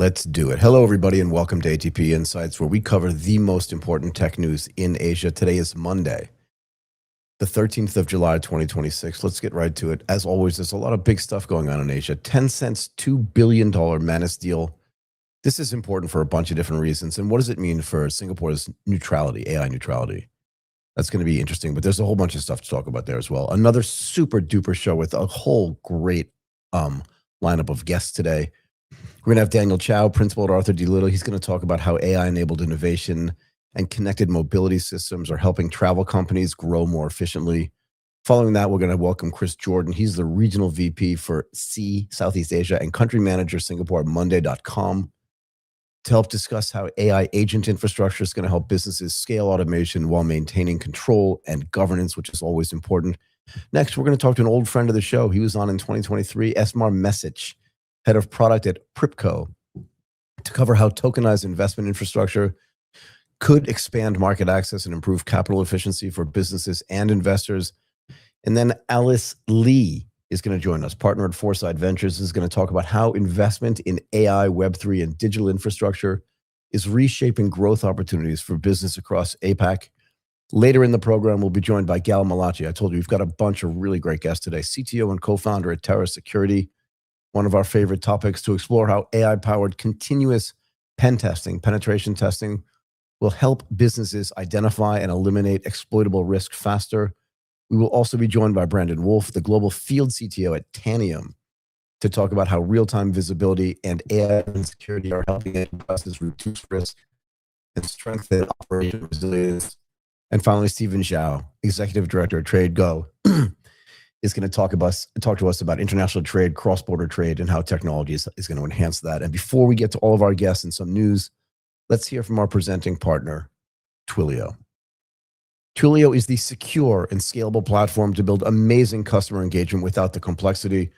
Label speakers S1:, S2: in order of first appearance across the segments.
S1: Let's do it. Hello, everybody, and welcome to ATP Insights, where we cover the most important tech news in Asia. Today is Monday, the 13th of July, 2026. Let's get right to it. As always, there's a lot of big stuff going on in Asia. Tencent's $2 billion Manus deal. This is important for a bunch of different reasons. And what does it mean for Singapore's neutrality, AI neutrality? That's going to be interesting, but there's a whole bunch of stuff to talk about there as well. Another super duper show with a whole great lineup of guests today. We're going to have Daniel Chow, principal at Arthur D. Little. He's going to talk about how AI-enabled innovation and connected mobility systems are helping travel companies grow more efficiently. Following that, we're going to welcome Chris Jordan. He's the regional VP for Southeast Asia and country manager Singapore at Monday.com to help discuss how AI agent infrastructure is going to help businesses scale automation while maintaining control and governance, which is always important. Next, we're going to talk to an old friend of the show. He was on in 2023, Esmar Mesic, head of product at PRYPCO, to cover how tokenized investment infrastructure could expand market access and improve capital efficiency for businesses and investors. And then Alice Lee is going to join us, partner at Foresight Ventures, is going to talk about how investment in AI, Web3, and digital infrastructure is reshaping growth opportunities for business across APAC. Later in the program, we'll be joined by Gal Malachi. I told you we've got a bunch of really great guests today. CTO and co-founder at Terra Security, one of our favorite topics, to explore how AI-powered continuous penetration testing will help businesses identify and eliminate exploitable risk faster. We will also be joined by Brandon Wolfe, the global field CTO at Tanium, to talk about how real-time visibility and AI and security are helping enterprises reduce risk and strengthen operational resilience. And finally, Stephen Zhou, executive director at TradeGo, is going to talk to us about international trade, cross-border trade, and how technology is going to enhance that. And before we get to all of our guests and some news, let's hear from our presenting partner, Twilio. Twilio is the secure and scalable platform to build amazing customer engagement without the complexity,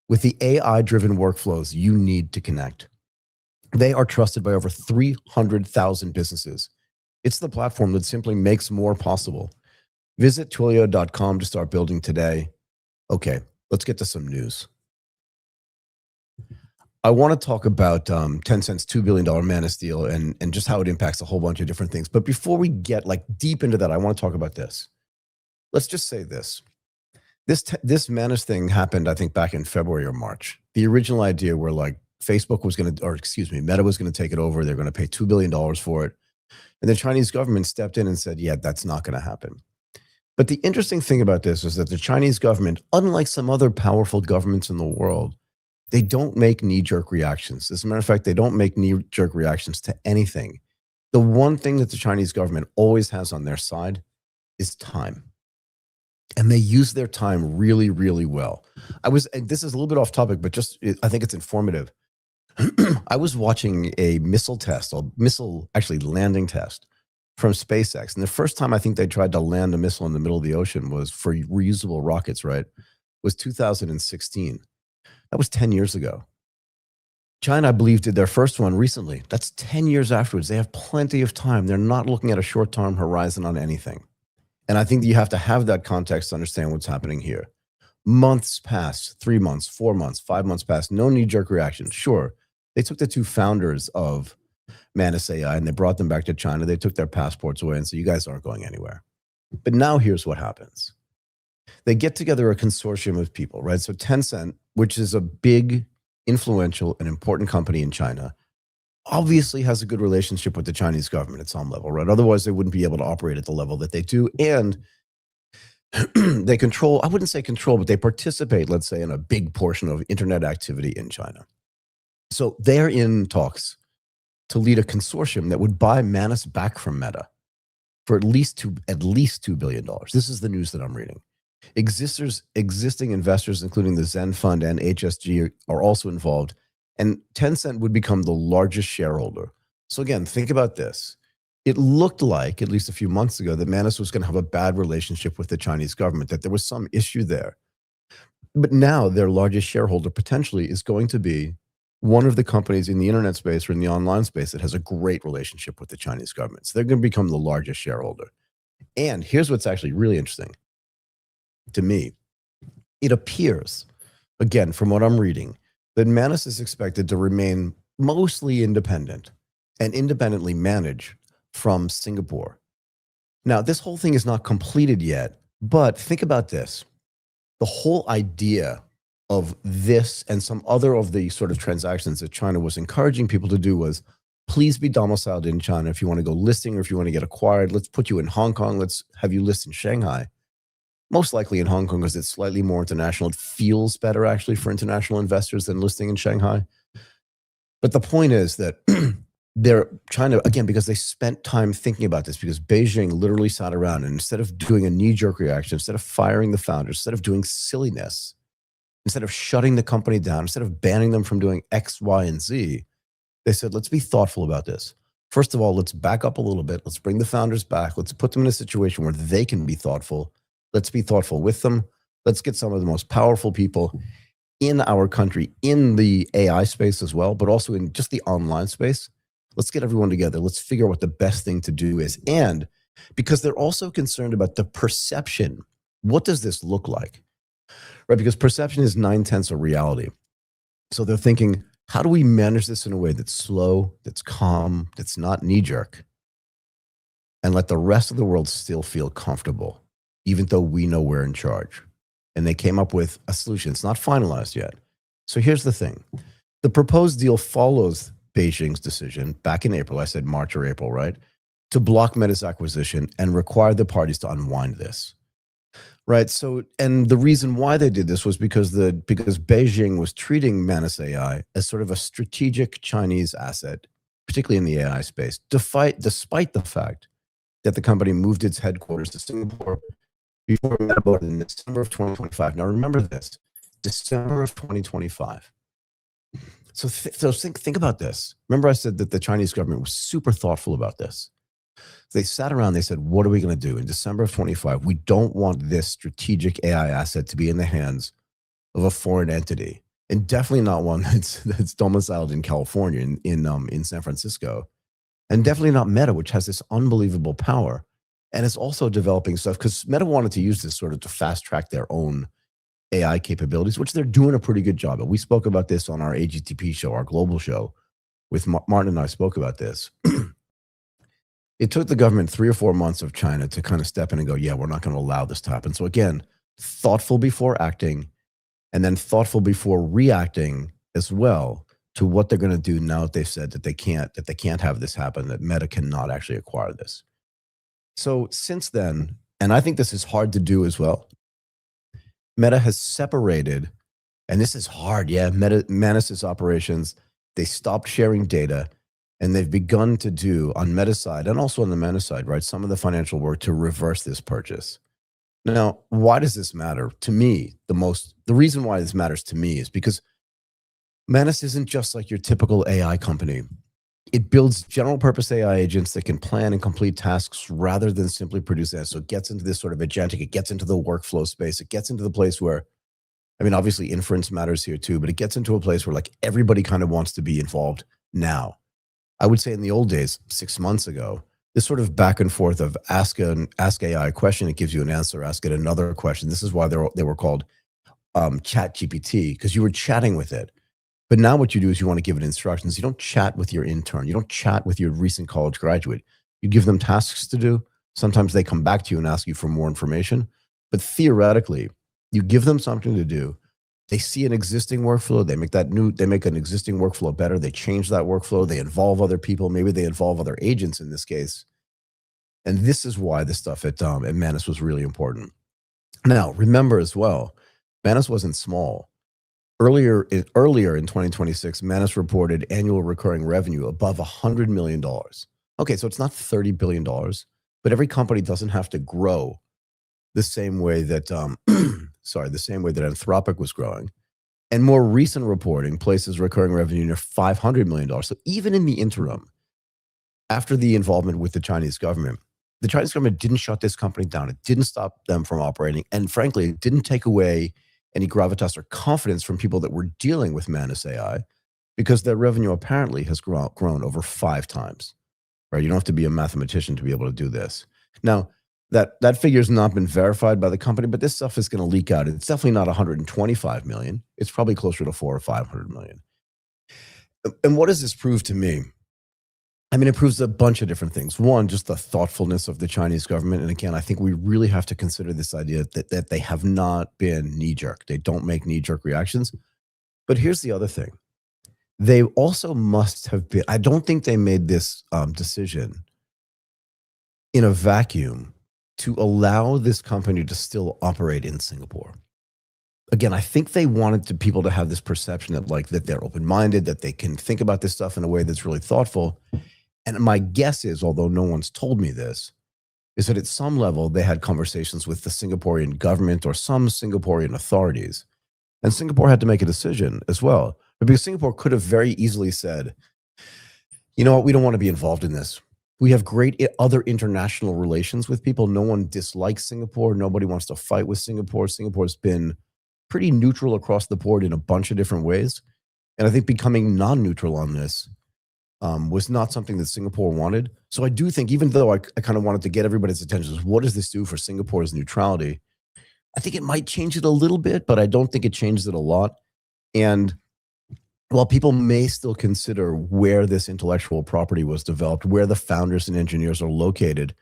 S1: with the AI-driven workflows you need to connect. They are trusted by over 300,000 businesses. It's the platform that simply makes more possible. Visit Twilio.com to start building today. Okay, let's get to some news. I want to talk about Tencent's $2 billion Manus deal and just how it impacts a whole bunch of different things. But before we get deep into that, I want to talk about this. Let's just say this. This Manus thing happened, I think, back in February or March. The original idea where Facebook was going to, Meta was going to take it over. They're going to pay $2 billion for it. And the Chinese government stepped in and said, yeah, that's not going to happen. But the interesting thing about this is that the Chinese government, unlike some other powerful governments in the world, they don't make knee-jerk reactions. As a matter of fact, they don't make knee-jerk reactions to anything. The one thing that the Chinese government always has on their side is time. And they use their time really, really well. This is a little bit off topic, but I think it's informative. I was watching a missile landing test from SpaceX. And the first time I think they tried to land a missile in the middle of the ocean was for reusable rockets, right? Was 2016. That was 10 years ago. China, I believe, did their first one recently. That's 10 years afterwards. They have plenty of time. They're not looking at a short-term horizon on anything. And I think you have to have that context to understand what's happening here. Months pass, 3 months, 4 months, 5 months pass, no knee-jerk reaction. Sure, they took the two founders of Manus AI and they brought them back to China. They took their passports away and said, you guys aren't going anywhere. But now here's what happens. They get together a consortium of people, right? So Tencent, which is a big, influential, and important company in China, obviously has a good relationship with the Chinese government at some level, right? Otherwise, they wouldn't be able to operate at the level that they do. And they control, I wouldn't say control, but they participate, let's say, in a big portion of internet activity in China. So they're in talks to lead a consortium that would buy Manus back from Meta for at least $2 billion. This is the news that I'm reading. Existing investors, including the Zen Fund and HSG, are also involved, and Tencent would become the largest shareholder. So again, think about this. It looked like, at least a few months ago, that Manus was going to have a bad relationship with the Chinese government, that there was some issue there. But now their largest shareholder potentially is going to be one of the companies in the internet space or in the online space that has a great relationship with the Chinese government. So they're going to become the largest shareholder. And here's what's actually really interesting to me. It appears, again, from what I'm reading, that Manus is expected to remain mostly independent and independently managed from Singapore. Now, this whole thing is not completed yet, but think about this. The whole idea of this and some other of the sort of transactions that China was encouraging people to do was, please be domiciled in China. If you want to go listing or if you want to get acquired, let's put you in Hong Kong. Let's have you list in Shanghai. Most likely in Hong Kong because it's slightly more international. It feels better actually for international investors than listing in Shanghai. But the point is that they're trying to, again, because they spent time thinking about this, because Beijing literally sat around and instead of doing a knee-jerk reaction, instead of firing the founders, instead of doing silliness, instead of shutting the company down, instead of banning them from doing X, Y, and Z, they said, let's be thoughtful about this. First of all, let's back up a little bit. Let's bring the founders back. Let's put them in a situation where they can be thoughtful. Let's be thoughtful with them. Let's get some of the most powerful people in our country, in the AI space as well, but also in just the online space. Let's get everyone together. Let's figure out what the best thing to do is. And because they're also concerned about the perception, what does this look like? Right? Because perception is 9/10 of reality. So they're thinking, how do we manage this in a way that's slow, that's calm, that's not knee-jerk, and let the rest of the world still feel comfortable, even though we know we're in charge? And they came up with a solution. It's not finalized yet. So here's the thing. The proposed deal follows Beijing's decision back in April, I said March or April, right, to block Meta's acquisition and require the parties to unwind this. Right. So, and the reason why they did this was because Beijing was treating Manus AI as sort of a strategic Chinese asset, particularly in the AI space, despite the fact that the company moved its headquarters to Singapore before Meta bought it in December of 2025. Now, remember this, December of 2025. So think about this. Remember I said that the Chinese government was super thoughtful about this. They sat around, they said, what are we going to do? In December of 25, we don't want this strategic AI asset to be in the hands of a foreign entity, and definitely not one that's domiciled in California, in San Francisco, and definitely not Meta, which has this unbelievable power. And it's also developing stuff because Meta wanted to use this sort of to fast track their own AI capabilities, which they're doing a pretty good job at. We spoke about this on our AGTP show, our global show, with Martin and I spoke about this. It took the government 3 or 4 months of China to kind of step in and go, yeah, we're not going to allow this to happen. So again, thoughtful before acting, and then thoughtful before reacting as well to what they're going to do now that they've said that they can't have this happen, that Meta cannot actually acquire this. So since then, and I think this is hard to do as well, Meta has separated, and this is hard, yeah, Manus's operations, they stopped sharing data, and they've begun to do on Meta's side and also on the Manus side, right, some of the financial work to reverse this purchase. Now, why does this matter? To me, the reason why this matters to me is because Manus isn't just like your typical AI company. It builds general purpose AI agents that can plan and complete tasks rather than simply produce that. So it gets into this sort of agentic, it gets into the workflow space, it gets into the place where, I mean, obviously inference matters here too, but it gets into a place where like everybody kind of wants to be involved now. I would say in the old days, 6 months ago, this sort of back and forth of ask AI a question, it gives you an answer, ask it another question. This is why they were called Chat GPT, because you were chatting with it. But now what you do is you want to give it instructions. You don't chat with your intern. You don't chat with your recent college graduate. You give them tasks to do. Sometimes they come back to you and ask you for more information. But theoretically, you give them something to do. They see an existing workflow. They make an existing workflow better. They change that workflow. They involve other people. Maybe they involve other agents in this case. And this is why this stuff at Manus was really important. Now, remember as well, Manus wasn't small. Earlier in 2026, Manus reported annual recurring revenue above $100 million. Okay, so it's not $30 billion, but every company doesn't have to grow the same way that, the same way that Anthropic was growing. And more recent reporting places recurring revenue near $500 million. So even in the interim, after the involvement with the Chinese government didn't shut this company down. It didn't stop them from operating. And frankly, it didn't take away any gravitas or confidence from people that were dealing with Manus AI, because their revenue apparently has grown over 5 times. Right? You don't have to be a mathematician to be able to do this. Now, that figure has not been verified by the company, but this stuff is going to leak out. It's definitely not 125 million. It's probably closer to 400 or 500 million. And what does this prove to me? I mean, it proves a bunch of different things. One, just the thoughtfulness of the Chinese government. And again, I think we really have to consider this idea that they have not been knee jerk. They don't make knee jerk reactions. But here's the other thing. They also must have been, I don't think they made this decision in a vacuum to allow this company to still operate in Singapore. Again, I think they wanted people to have this perception that they're open-minded, that they can think about this stuff in a way that's really thoughtful. And my guess is, although no one's told me this, is that at some level they had conversations with the Singaporean government or some Singaporean authorities. And Singapore had to make a decision as well. Because Singapore could have very easily said, you know what, we don't want to be involved in this. We have great other international relations with people. No one dislikes Singapore. Nobody wants to fight with Singapore. Singapore's been pretty neutral across the board in a bunch of different ways. And I think becoming non-neutral on this was not something that Singapore wanted. So I do think, even though I kind of wanted to get everybody's attention, what does this do for Singapore's neutrality? I think it might change it a little bit, but I don't think it changes it a lot. And while people may still consider where this intellectual property was developed, where the founders and engineers are located,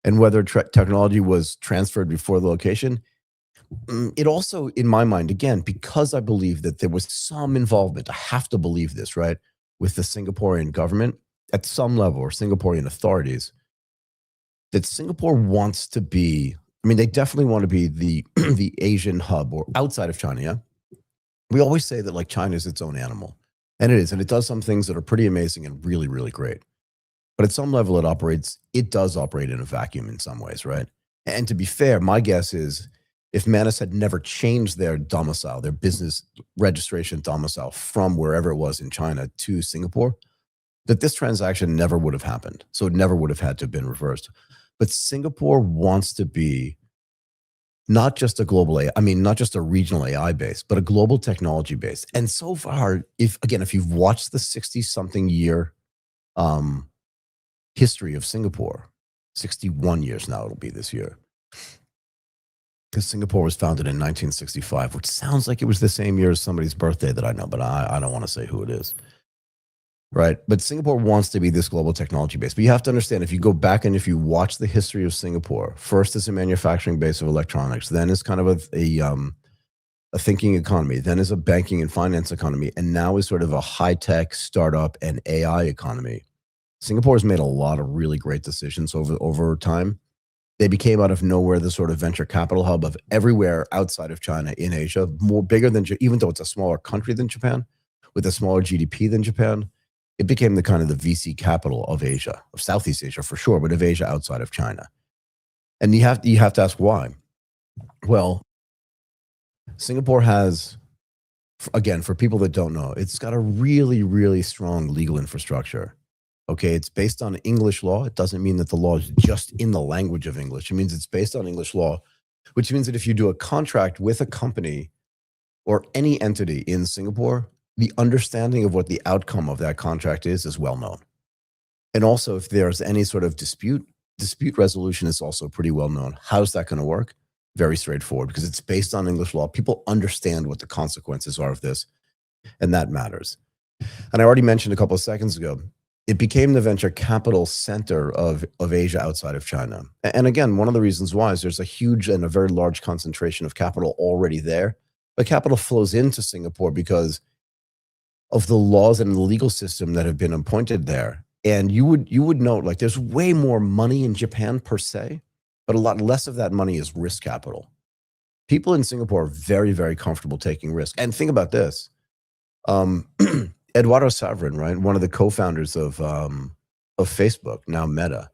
S1: and whether technology was transferred before the location, it also, in my mind, again, because I believe that there was some involvement, I have to believe this, right, with the Singaporean government at some level, or Singaporean authorities, that Singapore wants to be, I mean, they definitely want to be the Asian hub, or outside of China, yeah? We always say that like China is its own animal, and it is, and it does some things that are pretty amazing and really, really great. But at some level, it does operate in a vacuum in some ways, right? And to be fair, my guess is if Manus had never changed their domicile, their business registration domicile from wherever it was in China to Singapore, that this transaction never would have happened. So it never would have had to have been reversed. But Singapore wants to be not just a global AI, I mean, not just a regional AI base, but a global technology base. And so far, if you've watched the 60-something year history of Singapore, 61 years now it'll be this year, because Singapore was founded in 1965, which sounds like it was the same year as somebody's birthday that I know, but I don't want to say who it is. Right. But Singapore wants to be this global technology base. But you have to understand, if you go back and if you watch the history of Singapore, first as a manufacturing base of electronics, then as kind of a thinking economy, then as a banking and finance economy, and now as sort of a high-tech startup and AI economy. Singapore has made a lot of really great decisions over time. They became out of nowhere the sort of venture capital hub of everywhere outside of China in Asia, more bigger than, even though it's a smaller country than Japan, with a smaller GDP than Japan. It became the kind of the VC capital of Asia, of Southeast Asia for sure, but of Asia outside of China. And you have to ask why. Well, Singapore has, again, for people that don't know, it's got a really, really strong legal infrastructure. Okay, it's based on English law. It doesn't mean that the law is just in the language of English. It means it's based on English law, which means that if you do a contract with a company or any entity in Singapore, the understanding of what the outcome of that contract is well known. And also, if there's any sort of dispute resolution is also pretty well known. How's that going to work? Very straightforward, because it's based on English law. People understand what the consequences are of this, and that matters. And I already mentioned a couple of seconds ago, it became the venture capital center of Asia outside of China. And again, one of the reasons why is there's a huge and a very large concentration of capital already there. But capital flows into Singapore because of the laws and the legal system that have been appointed there. And you would note, like, there's way more money in Japan per se, but a lot less of that money is risk capital. People in Singapore are very, very comfortable taking risk. And think about this. Eduardo Saverin, right, one of the co-founders of Facebook, now Meta,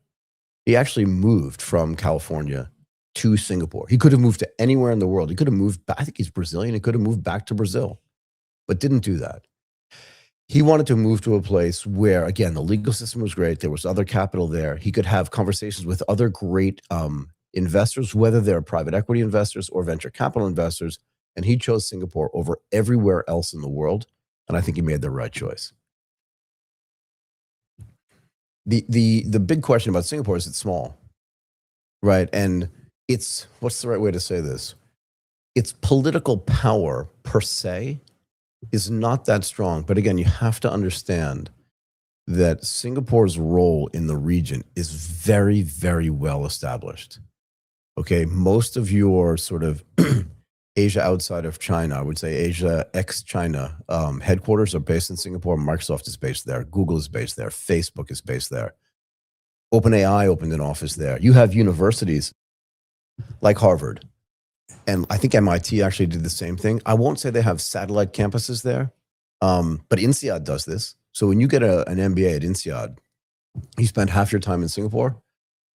S1: he actually moved from California to Singapore. He could have moved to anywhere in the world. He could have moved back, I think he's Brazilian. He could have moved back to Brazil, but didn't do that. He wanted to move to a place where, again, the legal system was great. There was other capital there. He could have conversations with other great investors, whether they're private equity investors or venture capital investors. And he chose Singapore over everywhere else in the world. And I think he made the right choice. The big question about Singapore is it's small, right? And it's, what's the right way to say this? Its political power per se is not that strong. But again, you have to understand that Singapore's role in the region is very, very well established. Okay, most of your sort of Asia outside of China, I would say Asia ex-China headquarters are based in Singapore. Microsoft is based there. Google is based there. Facebook is based there. OpenAI opened an office there. You have universities like Harvard. And I think MIT actually did the same thing. I won't say they have satellite campuses there, but INSEAD does this. So when you get an MBA at INSEAD, you spend half your time in Singapore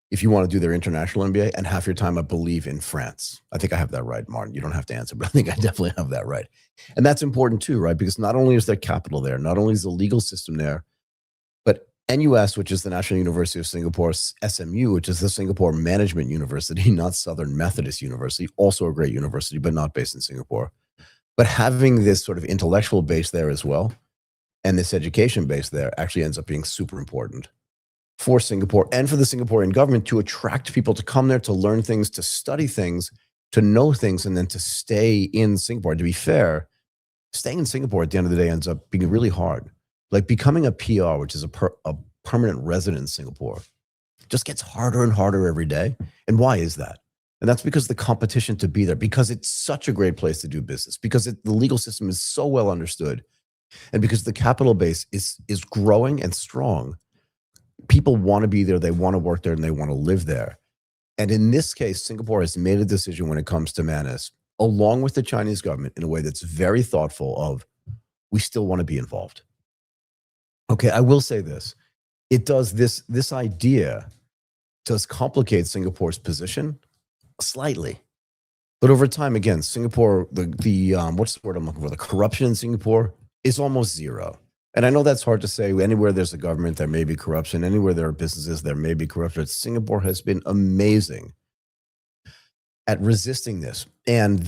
S1: if you want to do their international MBA, and half your time, I believe, in France. I think I have that right, Martin. You don't have to answer, but I think I definitely have that right. And that's important too, right? Because not only is there capital there, not only is the legal system there, but NUS, which is the National University of Singapore, SMU, which is the Singapore Management University, not Southern Methodist University, also a great university, but not based in Singapore. But having this sort of intellectual base there as well, and this education base there actually ends up being super important for Singapore and for the Singaporean government to attract people to come there, to learn things, to study things, to know things, and then to stay in Singapore. To be fair, staying in Singapore at the end of the day ends up being really hard. Like becoming a PR, which is a permanent resident in Singapore, just gets harder and harder every day. And why is that? And that's because the competition to be there, because it's such a great place to do business, because the legal system is so well understood, and because the capital base is growing and strong. People want to be there, they want to work there, and they want to live there. And in this case, Singapore has made a decision when it comes to Manus, along with the Chinese government, in a way that's very thoughtful of, we still want to be involved. Okay, I will say this. It does this idea does complicate Singapore's position slightly. But over time, again, Singapore, the what's the word I'm looking for? The corruption in Singapore is almost zero. And I know that's hard to say. Anywhere there's a government, there may be corruption. Anywhere there are businesses, there may be corruption. Singapore has been amazing at resisting this. And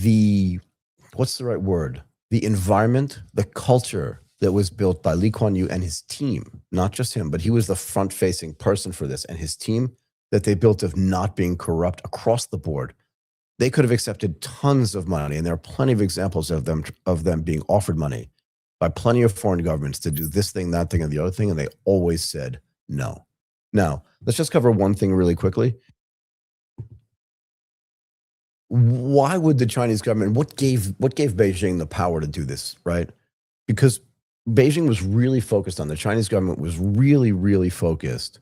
S1: what's the right word? The environment, the culture that was built by Lee Kuan Yew and his team, not just him, but he was the front-facing person for this, and his team that they built of not being corrupt across the board. They could have accepted tons of money, and there are plenty of examples of them being offered money by plenty of foreign governments to do this thing, that thing, and the other thing, and they always said no. Now, let's just cover one thing really quickly. Why would the Chinese government, what gave Beijing the power to do this, right? Because Beijing was really focused on, the Chinese government was really, really focused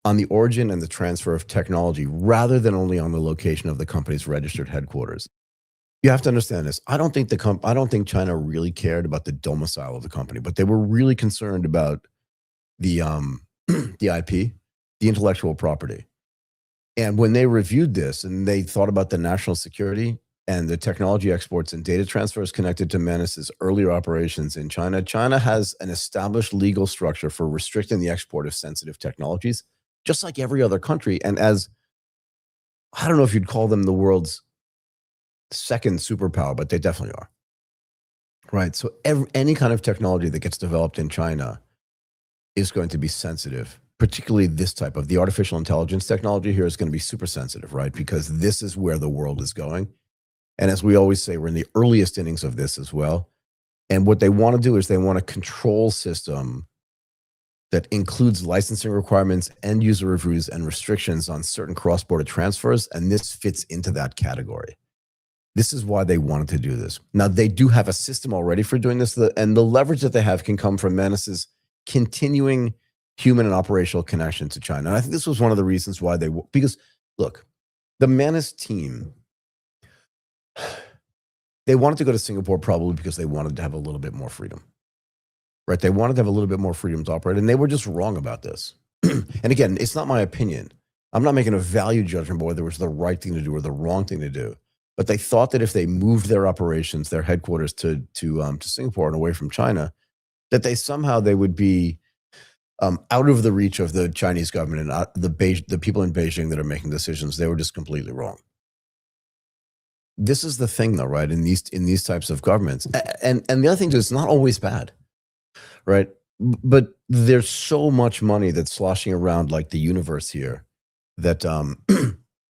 S1: on the origin and the transfer of technology rather than only on the location of the company's registered headquarters. You have to understand this. I don't think China really cared about the domicile of the company, but they were really concerned about the the IP, the intellectual property. And when they reviewed this and they thought about the national security and the technology exports and data transfers connected to Manus's earlier operations in China, China has an established legal structure for restricting the export of sensitive technologies, just like every other country. And as, I don't know if you'd call them the world's second superpower, but they definitely are. Right. So any kind of technology that gets developed in China is going to be sensitive, particularly this type of the artificial intelligence technology here is going to be super sensitive, right? Because this is where the world is going. And as we always say, we're in the earliest innings of this as well. And what they want to do is they want a control system that includes licensing requirements, end user reviews, and restrictions on certain cross-border transfers. And this fits into that category. This is why they wanted to do this. Now, they do have a system already for doing this, and the leverage that they have can come from Manus's continuing human and operational connection to China. And I think this was one of the reasons why because look, the Manus team, they wanted to go to Singapore probably because they wanted to have a little bit more freedom, right? They wanted to have a little bit more freedom to operate, and they were just wrong about this. And again, it's not my opinion. I'm not making a value judgment about whether it was the right thing to do or the wrong thing to do. But they thought that if they moved their operations, their headquarters to Singapore and away from China, that they would be out of the reach of the Chinese government and the people in Beijing that are making decisions. They were just completely wrong. This is the thing, though, right? In these types of governments, and the other thing is, it's not always bad, right? But there's so much money that's sloshing around like the universe here that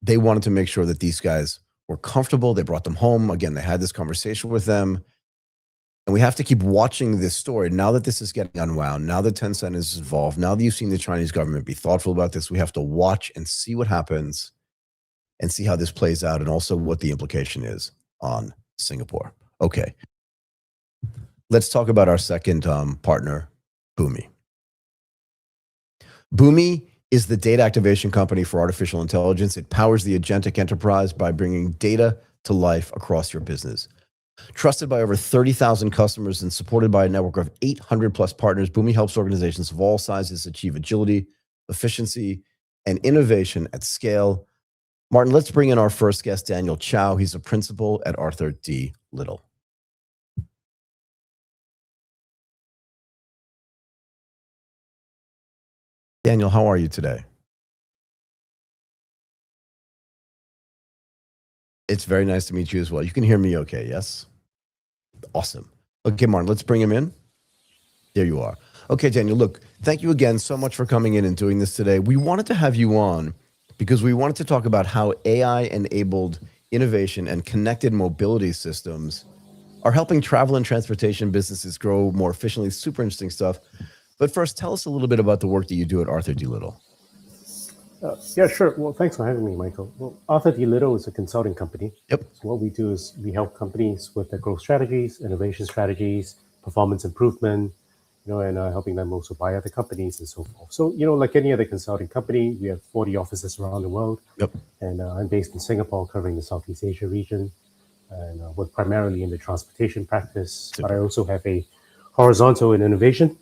S1: they wanted to make sure that these guys were comfortable. They brought them home. Again, they had this conversation with them. And we have to keep watching this story. Now that this is getting unwound, now that Tencent is involved, now that you've seen the Chinese government be thoughtful about this, we have to watch and see what happens and see how this plays out and also what the implication is on Singapore. Okay. Let's talk about our second partner, Boomi. Boomi is the data activation company for artificial intelligence. It powers the agentic enterprise by bringing data to life across your business. Trusted by over 30,000 customers and supported by a network of 800 plus partners, Boomi helps organizations of all sizes achieve agility, efficiency, and innovation at scale. Martin, let's bring in our first guest, Daniel Chow. He's a principal at Arthur D. Little. Daniel, how are you today? It's very nice to meet you as well. You can hear me okay, yes? Awesome. Okay, Martin, let's bring him in. There you are. Okay, Daniel, look, thank you again so much for coming in and doing this today. We wanted to have you on because we wanted to talk about how AI-enabled innovation and connected mobility systems are helping travel and transportation businesses grow more efficiently. Super interesting stuff. But first, tell us a little bit about the work that you do at Arthur D. Little.
S2: Yeah, sure. Well, thanks for having me, Michael. Well, Arthur D. Little is a consulting company.
S1: Yep.
S2: So what we do is we help companies with their growth strategies, innovation strategies, performance improvement, and helping them also buy other companies and so forth. So, like any other consulting company, we have 40 offices around the world.
S1: Yep.
S2: And I'm based in Singapore, covering the Southeast Asia region, and work primarily in the transportation practice.
S1: Super.
S2: But I also have a horizontal in innovation.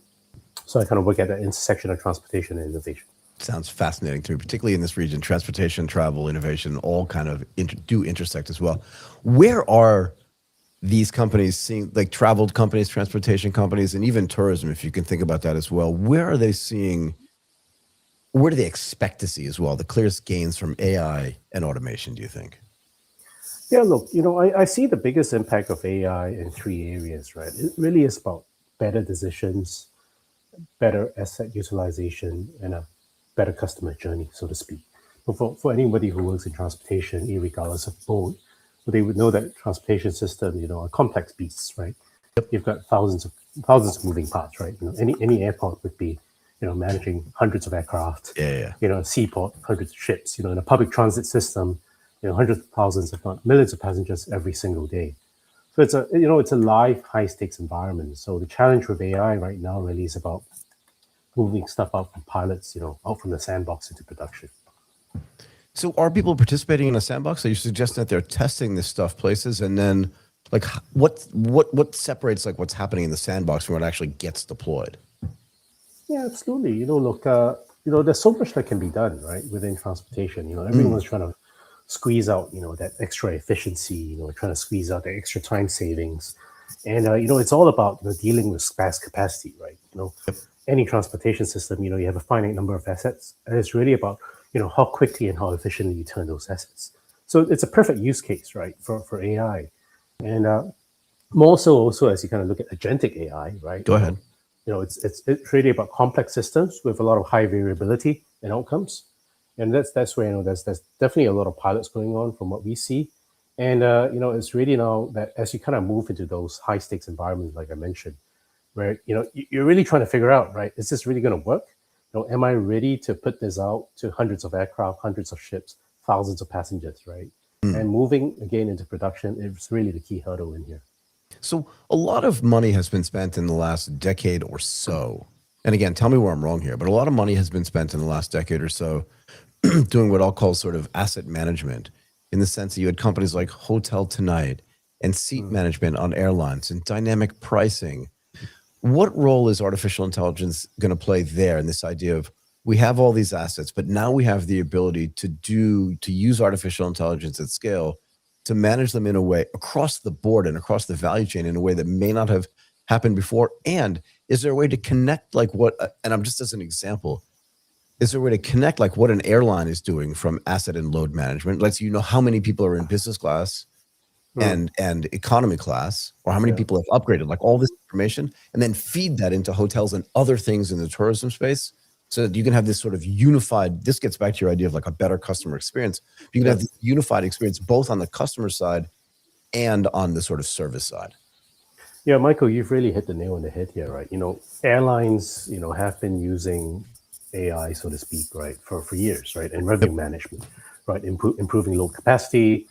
S2: So I kind of work at the intersection of transportation and innovation.
S1: Sounds fascinating to me, particularly in this region. Transportation, travel, innovation, all kind of do intersect as well. Where are these companies seeing, like travel companies, transportation companies, and even tourism, if you can think about that as well? Where are they seeing, where do they expect to see as well the clearest gains from AI and automation, do you think?
S2: Yeah, look, I see the biggest impact of AI in three areas, right? It really is about better decisions, better asset utilization, and a better customer journey, so to speak. But for anybody who works in transportation, regardless of mode, they would know that transportation systems, are complex beasts, right? You've got thousands of moving parts, right? Any airport would be, managing hundreds of aircraft.
S1: Yeah.
S2: A seaport, hundreds of ships. In a public transit system, hundreds of thousands, if not millions of passengers every single day. So it's a live, high stakes environment. So the challenge with AI right now really is about moving stuff out from pilots, out from the sandbox into production.
S1: So are people participating in a sandbox? Are you suggesting that they're testing this stuff places, and then like what separates like what's happening in the sandbox from what actually gets deployed?
S2: Yeah, absolutely. Look, there's so much that can be done, right, within transportation. Everyone's trying to squeeze out, that extra efficiency, trying to squeeze out the extra time savings. And, it's all about dealing with scarce capacity, right? Any transportation system, you have a finite number of assets. And it's really about, how quickly and how efficiently you turn those assets. So it's a perfect use case, right, for AI. And more so also as you kind of look at agentic AI, right?
S1: Go ahead.
S2: It's really about complex systems with a lot of high variability in outcomes. And that's where, there's definitely a lot of pilots going on from what we see. And, it's really now that as you kind of move into those high stakes environments, like I mentioned, where, you're really trying to figure out, right, is this really going to work? Am I ready to put this out to hundreds of aircraft, hundreds of ships, thousands of passengers, right? And moving again into production is really the key hurdle in here.
S1: So a lot of money has been spent in the last decade or so. And again, tell me where I'm wrong here, but a lot of money has been spent in the last decade or so doing what I'll call sort of asset management, in the sense that you had companies like Hotel Tonight and seat management on airlines and dynamic pricing. What role is artificial intelligence going to play there in this idea of we have all these assets, but now we have the ability to use artificial intelligence at scale to manage them in a way across the board and across the value chain in a way that may not have happened before? And is there a way to connect like what, and I'm just as an example, is there a way to connect like what an airline is doing from asset and load management? Let's how many people are in business class and economy class, or how many people have upgraded, like all this information, and then feed that into hotels and other things in the tourism space so that you can have this sort of unified, this gets back to your idea of like a better customer experience. You can have this unified experience both on the customer side and on the sort of service side.
S2: Yeah, Michael, you've really hit the nail on the head here, right? Airlines, have been using AI, so to speak, right, for years, right, and revenue
S1: Yep.
S2: management, right, improving load capacity,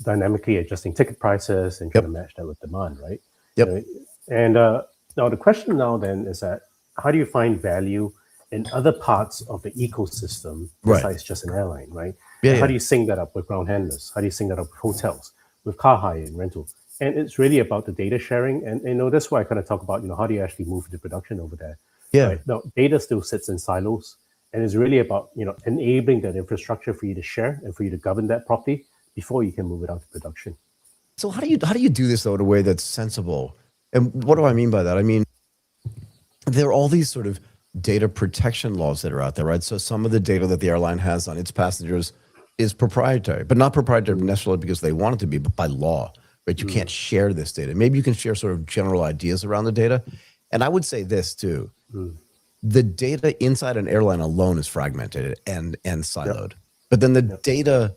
S2: dynamically adjusting ticket prices and trying to
S1: Yep.
S2: match that with demand, right? You
S1: Yep.
S2: know, and now the question now then is that how do you find value in other parts of the ecosystem
S1: Right.
S2: besides just an airline, right?
S1: Yeah.
S2: And how
S1: Yeah.
S2: do you sync that up with ground handlers? How do you sync that up with hotels, with car hire and rental? And it's really about the data sharing. And that's why I kind of talk about, how do you actually move the production over there,
S1: Yeah.
S2: right? Now, data still sits in silos, and it's really about, enabling that infrastructure for you to share and for you to govern that properly before you can move it out to production.
S1: So how do you do this though in a way that's sensible? And what do I mean by that? I mean, there are all these sort of data protection laws that are out there, right? So some of the data that the airline has on its passengers is proprietary, but not proprietary necessarily because they want it to be, but by law, right? You can't share this data. Maybe you can share sort of general ideas around the data. And I would say this too, the data inside an airline alone is fragmented and
S2: Yep.
S1: siloed. But then the
S2: Yep.
S1: data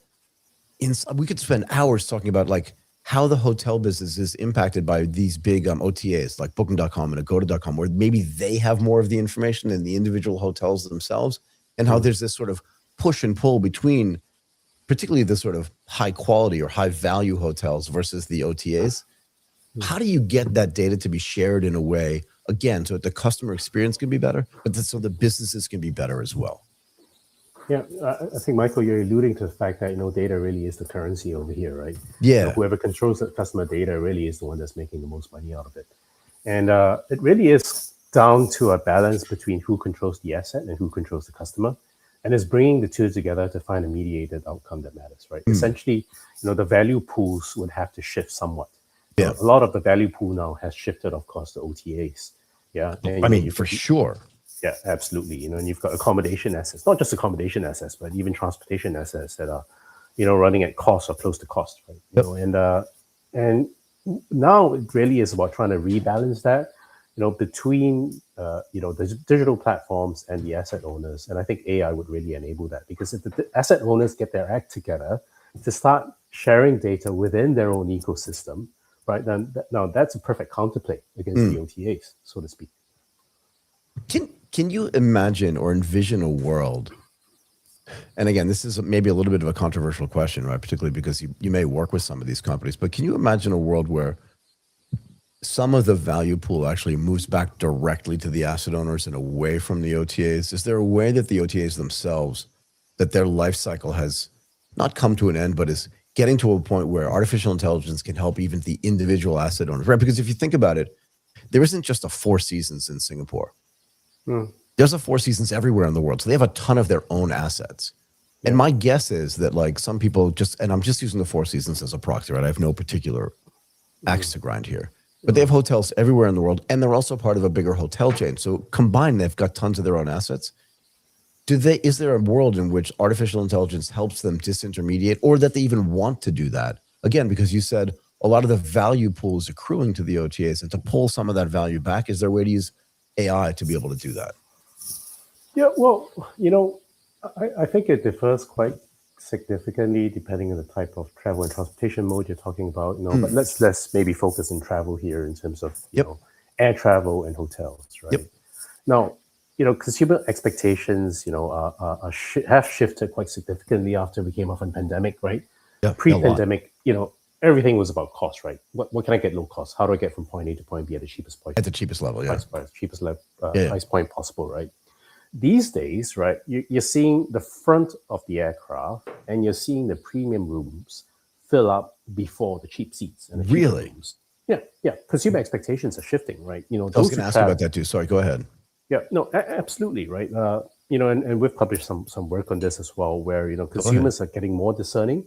S1: we could spend hours talking about like how the hotel business is impacted by these big OTAs like Booking.com and Agoda.com, where maybe they have more of the information than the individual hotels themselves, and how there's this sort of push and pull between particularly the sort of high quality or high value hotels versus the OTAs. How do you get that data to be shared in a way, again, so that the customer experience can be better, but so the businesses can be better as well?
S2: Yeah, I think, Michael, you're alluding to the fact that data really is the currency over here, right?
S1: Yeah.
S2: Whoever controls the customer data really is the one that's making the most money out of it, and it really is down to a balance between who controls the asset and who controls the customer, and it's bringing the two together to find a mediated outcome that matters, right? Essentially, the value pools would have to shift somewhat.
S1: Yeah.
S2: A lot of the value pool now has shifted, of course, to OTAs. Yeah, and
S1: I mean, for sure.
S2: yeah, absolutely. And you've got accommodation assets, not just accommodation assets, but even transportation assets that are, running at cost or close to cost, right?
S1: Yep.
S2: And now it really is about trying to rebalance that, between the digital platforms and the asset owners. And I think AI would really enable that, because if the asset owners get their act together to start sharing data within their own ecosystem, right? Then now that's a perfect counterplay against the OTAs, so to speak.
S1: Can you imagine or envision a world, and again, this is maybe a little bit of a controversial question, right? Particularly because you may work with some of these companies, but can you imagine a world where some of the value pool actually moves back directly to the asset owners and away from the OTAs? Is there a way that the OTAs themselves, that their life cycle has not come to an end, but is getting to a point where artificial intelligence can help even the individual asset owners, right? Because if you think about it, there isn't just a Four Seasons in Singapore. There's a Four Seasons everywhere in the world. So they have a ton of their own assets. Yeah. And my guess is that like some people just, and I'm just using the Four Seasons as a proxy, right? I have no particular axe to grind here. But they have hotels everywhere in the world, and they're also part of a bigger hotel chain. So combined, they've got tons of their own assets. Is there a world in which artificial intelligence helps them disintermediate, or that they even want to do that? Again, because you said a lot of the value pool is accruing to the OTAs, and to pull some of that value back, is there a way to use AI to be able to do that?
S2: Yeah, well, I think it differs quite significantly depending on the type of travel and transportation mode you're talking about. But let's maybe focus on travel here in terms of air travel and hotels, right? Now, consumer expectations, have shifted quite significantly after we came off a pandemic, right?
S1: Yeah,
S2: pre-pandemic, everything was about cost, right? What can I get low cost? How do I get from point A to point B at the cheapest point?
S1: At the cheapest level, yeah.
S2: Price point possible, right? These days, right, you're seeing the front of the aircraft and you're seeing the premium rooms fill up before the cheap seats and the cheaper rooms. Yeah. Consumer expectations are shifting, right?
S1: I was going to ask you about that too. Sorry, go ahead.
S2: Yeah, no, absolutely, right. And we've published some work on this as well, where consumers are getting more discerning,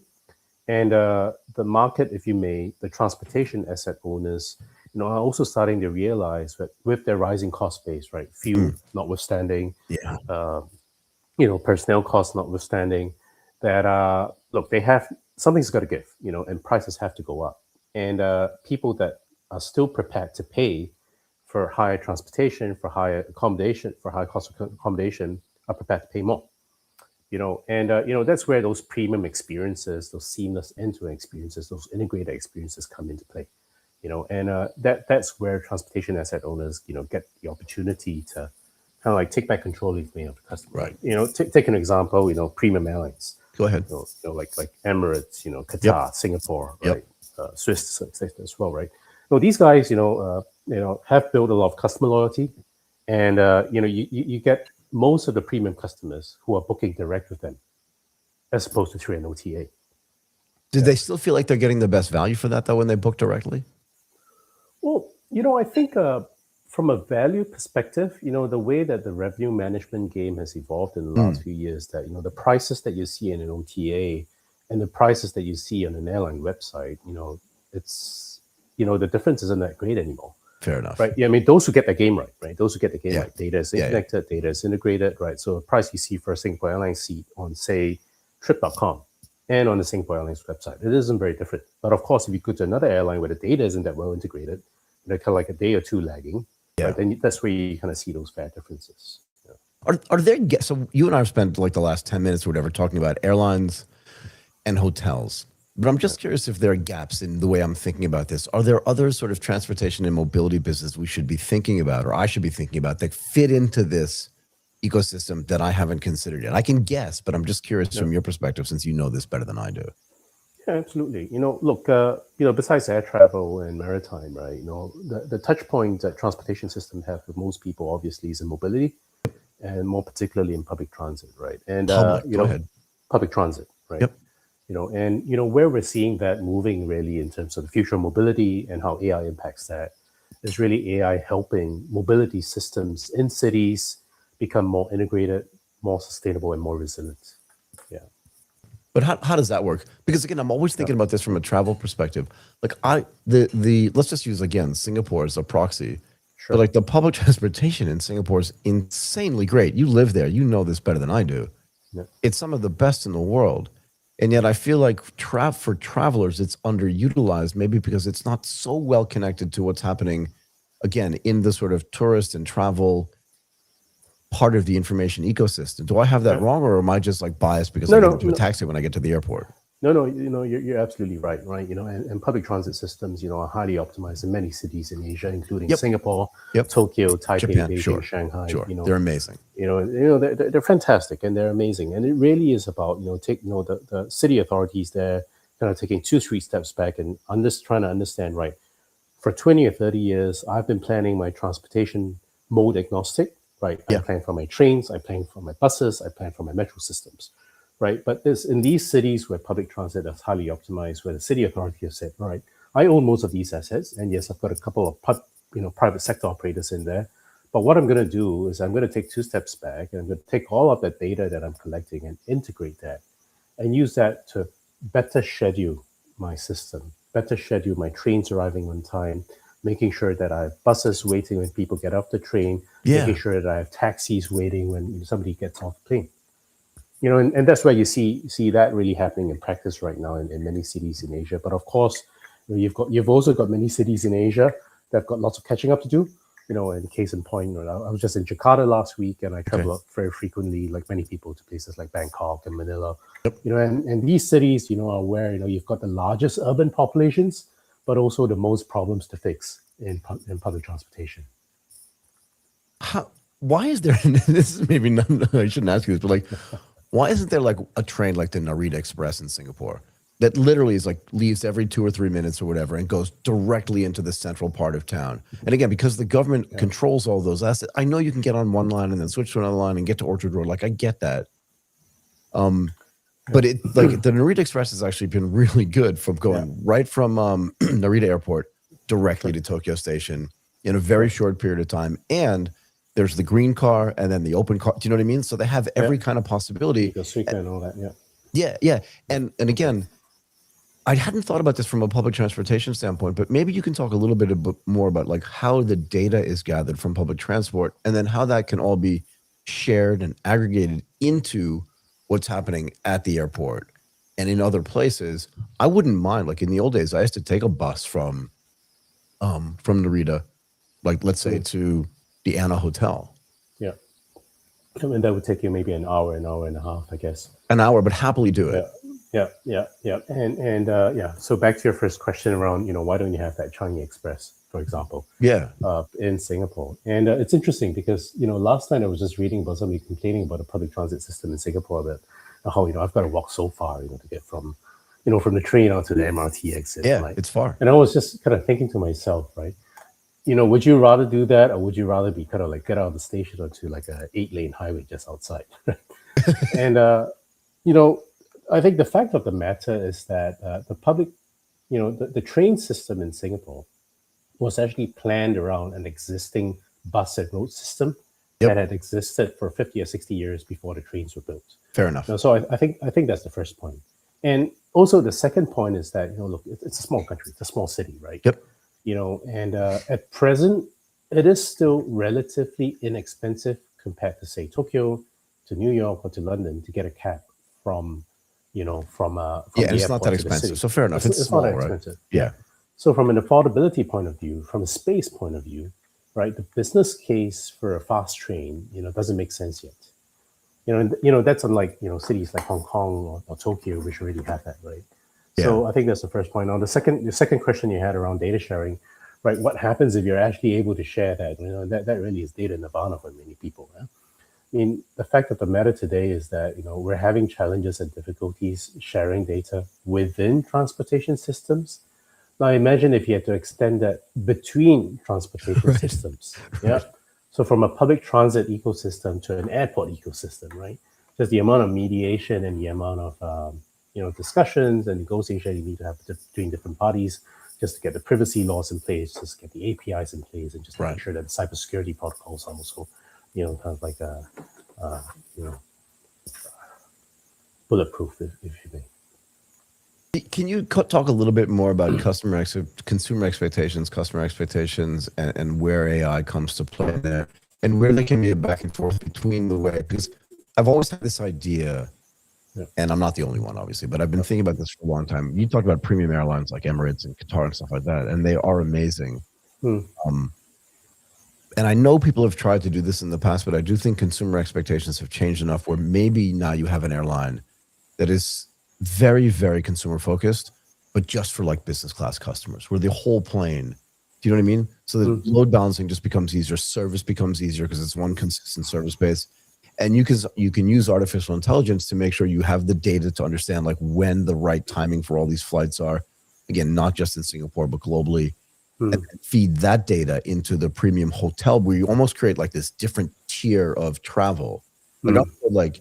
S2: and the market, if you may, the transportation asset owners, are also starting to realize that with their rising cost base, right, fuel notwithstanding, personnel costs notwithstanding, that look, they have something's got to give, and prices have to go up, and people that are still prepared to pay for higher transportation, for higher accommodation, for higher cost of accommodation, are prepared to pay more. That's where those premium experiences, those seamless end-to-end experiences, those integrated experiences come into play. And that's where transportation asset owners, get the opportunity to kind of like take back control of the customer.
S1: Right.
S2: Take an example, premium airlines.
S1: Go ahead.
S2: Like Emirates, Qatar,
S1: Yep.
S2: Singapore,
S1: Yep.
S2: right? Swiss as well, right? No, these guys, have built a lot of customer loyalty, and you get most of the premium customers who are booking direct with them, as opposed to through an OTA.
S1: Did they still feel like they're getting the best value for that though when they book directly?
S2: Well, I think from a value perspective, the way that the revenue management game has evolved in the last few years, that the prices that you see in an OTA and the prices that you see on an airline website, it's the difference isn't that great anymore.
S1: Fair enough.
S2: Right. Yeah. I mean, those who get the game right, Those who get the game
S1: Yeah.
S2: right. Data is
S1: Yeah,
S2: connected, data is integrated, right? So the price you see for a Singapore Airlines seat on, say, trip.com and on the Singapore Airlines website, it isn't very different. But of course, if you go to another airline where the data isn't that well integrated, they're kind of like a day or two lagging,
S1: Yeah.
S2: right? Then that's where you kind of see those fare differences.
S1: Are there so you and I have spent like the last 10 minutes or whatever talking about airlines and hotels. But I'm just curious if there are gaps in the way I'm thinking about this. Are there other sort of transportation and mobility business we should be thinking about, or I should be thinking about, that fit into this ecosystem that I haven't considered yet? I can guess, but I'm just curious from your perspective, since you know this better than I do.
S2: Yeah, absolutely. Look, besides air travel and maritime, right? The touch point that transportation system have with most people, obviously, is in mobility, and more particularly in public transit, right? And
S1: Go ahead.
S2: Public transit, right?
S1: Yep.
S2: Where we're seeing that moving really in terms of the future of mobility and how AI impacts that is really AI helping mobility systems in cities become more integrated, more sustainable, and more resilient. Yeah.
S1: But how does that work? Because again, I'm always thinking about this from a travel perspective. Like let's just use again Singapore as a proxy.
S2: Sure.
S1: But like the public transportation in Singapore is insanely great. You live there, you know this better than I do.
S2: Yeah.
S1: It's some of the best in the world. And yet I feel like for travelers, it's underutilized, maybe because it's not so well connected to what's happening, again, in the sort of tourist and travel part of the information ecosystem. Do I have that wrong, or am I just like biased because I get into a taxi when I get to the airport?
S2: No, you're absolutely right, and public transit systems, are highly optimized in many cities in Asia, including Singapore, Tokyo, Taipei,
S1: Japan,
S2: Beijing, Shanghai.
S1: They're amazing.
S2: They're fantastic and they're amazing. And it really is about, the city authorities there kind of taking 2-3 steps back and trying to understand, right, for 20 or 30 years, I've been planning my transportation mode agnostic, right? I plan for my trains, I plan for my buses, I plan for my metro systems. Right, but in these cities where public transit is highly optimized, where the city authority has said, right, I own most of these assets, and yes, I've got a couple of private sector operators in there. But what I'm going to do is I'm going to take 2 steps back, and I'm going to take all of that data that I'm collecting and integrate that, and use that to better schedule my system, better schedule my trains arriving on time, making sure that I have buses waiting when people get off the train, making sure that I have taxis waiting when somebody gets off the plane. And that's where you see that really happening in practice right now in many cities in Asia. But of course, you've also got many cities in Asia that have got lots of catching up to do. In case in point, I was just in Jakarta last week, and I travel up very frequently, like many people, to places like Bangkok and Manila. And these cities, are where you've got the largest urban populations, but also the most problems to fix in public transportation.
S1: Why is there? This is maybe not. I shouldn't ask you this, but like, why isn't there like a train like the Narita Express in Singapore that literally is like leaves every 2 or 3 minutes or whatever and goes directly into the central part of town? And again, because the government controls all those assets, I know you can get on one line and then switch to another line and get to Orchard Road. Like I get that. But it like the Narita Express has actually been really good from going right from Narita Airport directly to Tokyo Station in a very short period of time. And there's the green car and then the open car. Do you know what I mean? So they have every kind of possibility.
S2: The Suica and all that,
S1: Yeah. And again, I hadn't thought about this from a public transportation standpoint, but maybe you can talk a little bit more about like how the data is gathered from public transport and then how that can all be shared and aggregated into what's happening at the airport and in other places. I wouldn't mind, like in the old days, I used to take a bus from Narita, like let's say to the Anna Hotel.
S2: Yeah. And that would take you maybe an hour and a half, I guess.
S1: An hour, but happily do it.
S2: Yeah. And yeah. So back to your first question around, why don't you have that Changi Express, for example,
S1: Yeah.
S2: in Singapore? And it's interesting because, last night I was just reading about somebody complaining about a public transit system in Singapore that how, I've got to walk so far, to get from the train out to the MRT exit.
S1: Yeah,
S2: Right?
S1: it's far.
S2: And I was just kind of thinking to myself, right? Would you rather do that, or would you rather be kind of like get out of the station onto like a 8-lane highway just outside? And I think the fact of the matter is that the public, the train system in Singapore was actually planned around an existing bus and road system that
S1: Yep.
S2: had existed for 50 or 60 years before the trains were built.
S1: Fair enough.
S2: So I think that's the first point. And also the second point is that, look, it's a small country, it's a small city, right?
S1: Yep.
S2: And at present, it is still relatively inexpensive compared to, say, Tokyo, to New York, or to London to get a cab from
S1: Yeah,
S2: the
S1: and it's not
S2: airport
S1: that
S2: to the
S1: expensive.
S2: city.
S1: So fair enough. It's
S2: It's
S1: small,
S2: not that
S1: right?
S2: expensive.
S1: Yeah.
S2: So from an affordability point of view, from a space point of view, right, the business case for a fast train, doesn't make sense yet. That's unlike, cities like Hong Kong or Tokyo, which already have that, right? So I think that's the first point. Now, the second question you had around data sharing, right? What happens if you're actually able to share that? That really is data nirvana for many people. Right? I mean, the fact of the matter today is that, we're having challenges and difficulties sharing data within transportation systems. Now, imagine if you had to extend that between transportation
S1: Right.
S2: systems. Yeah. So from a public transit ecosystem to an airport ecosystem, right? Just the amount of mediation and the amount of discussions and negotiation you need to have between different parties, just to get the privacy laws in place, just to get the APIs in place, and just to
S1: Right.
S2: make sure that the cybersecurity protocols are also, kind of like bulletproof, if you may.
S1: Can you talk a little bit more about consumer expectations, and where AI comes to play there, and where there can be a back and forth between the way? Because I've always had this idea, and I'm not the only one, obviously, but I've been thinking about this for a long time. You talked about premium airlines like Emirates and Qatar and stuff like that, and they are amazing. And I know people have tried to do this in the past, but I do think consumer expectations have changed enough where maybe now you have an airline that is very, very consumer focused, but just for like business class customers, where the whole plane, do you know what I mean? So the load balancing just becomes easier, service becomes easier because it's one consistent service base. And you can use artificial intelligence to make sure you have the data to understand like when the right timing for all these flights are. Again, not just in Singapore, but globally. And feed that data into the premium hotel, where you almost create like this different tier of travel. Like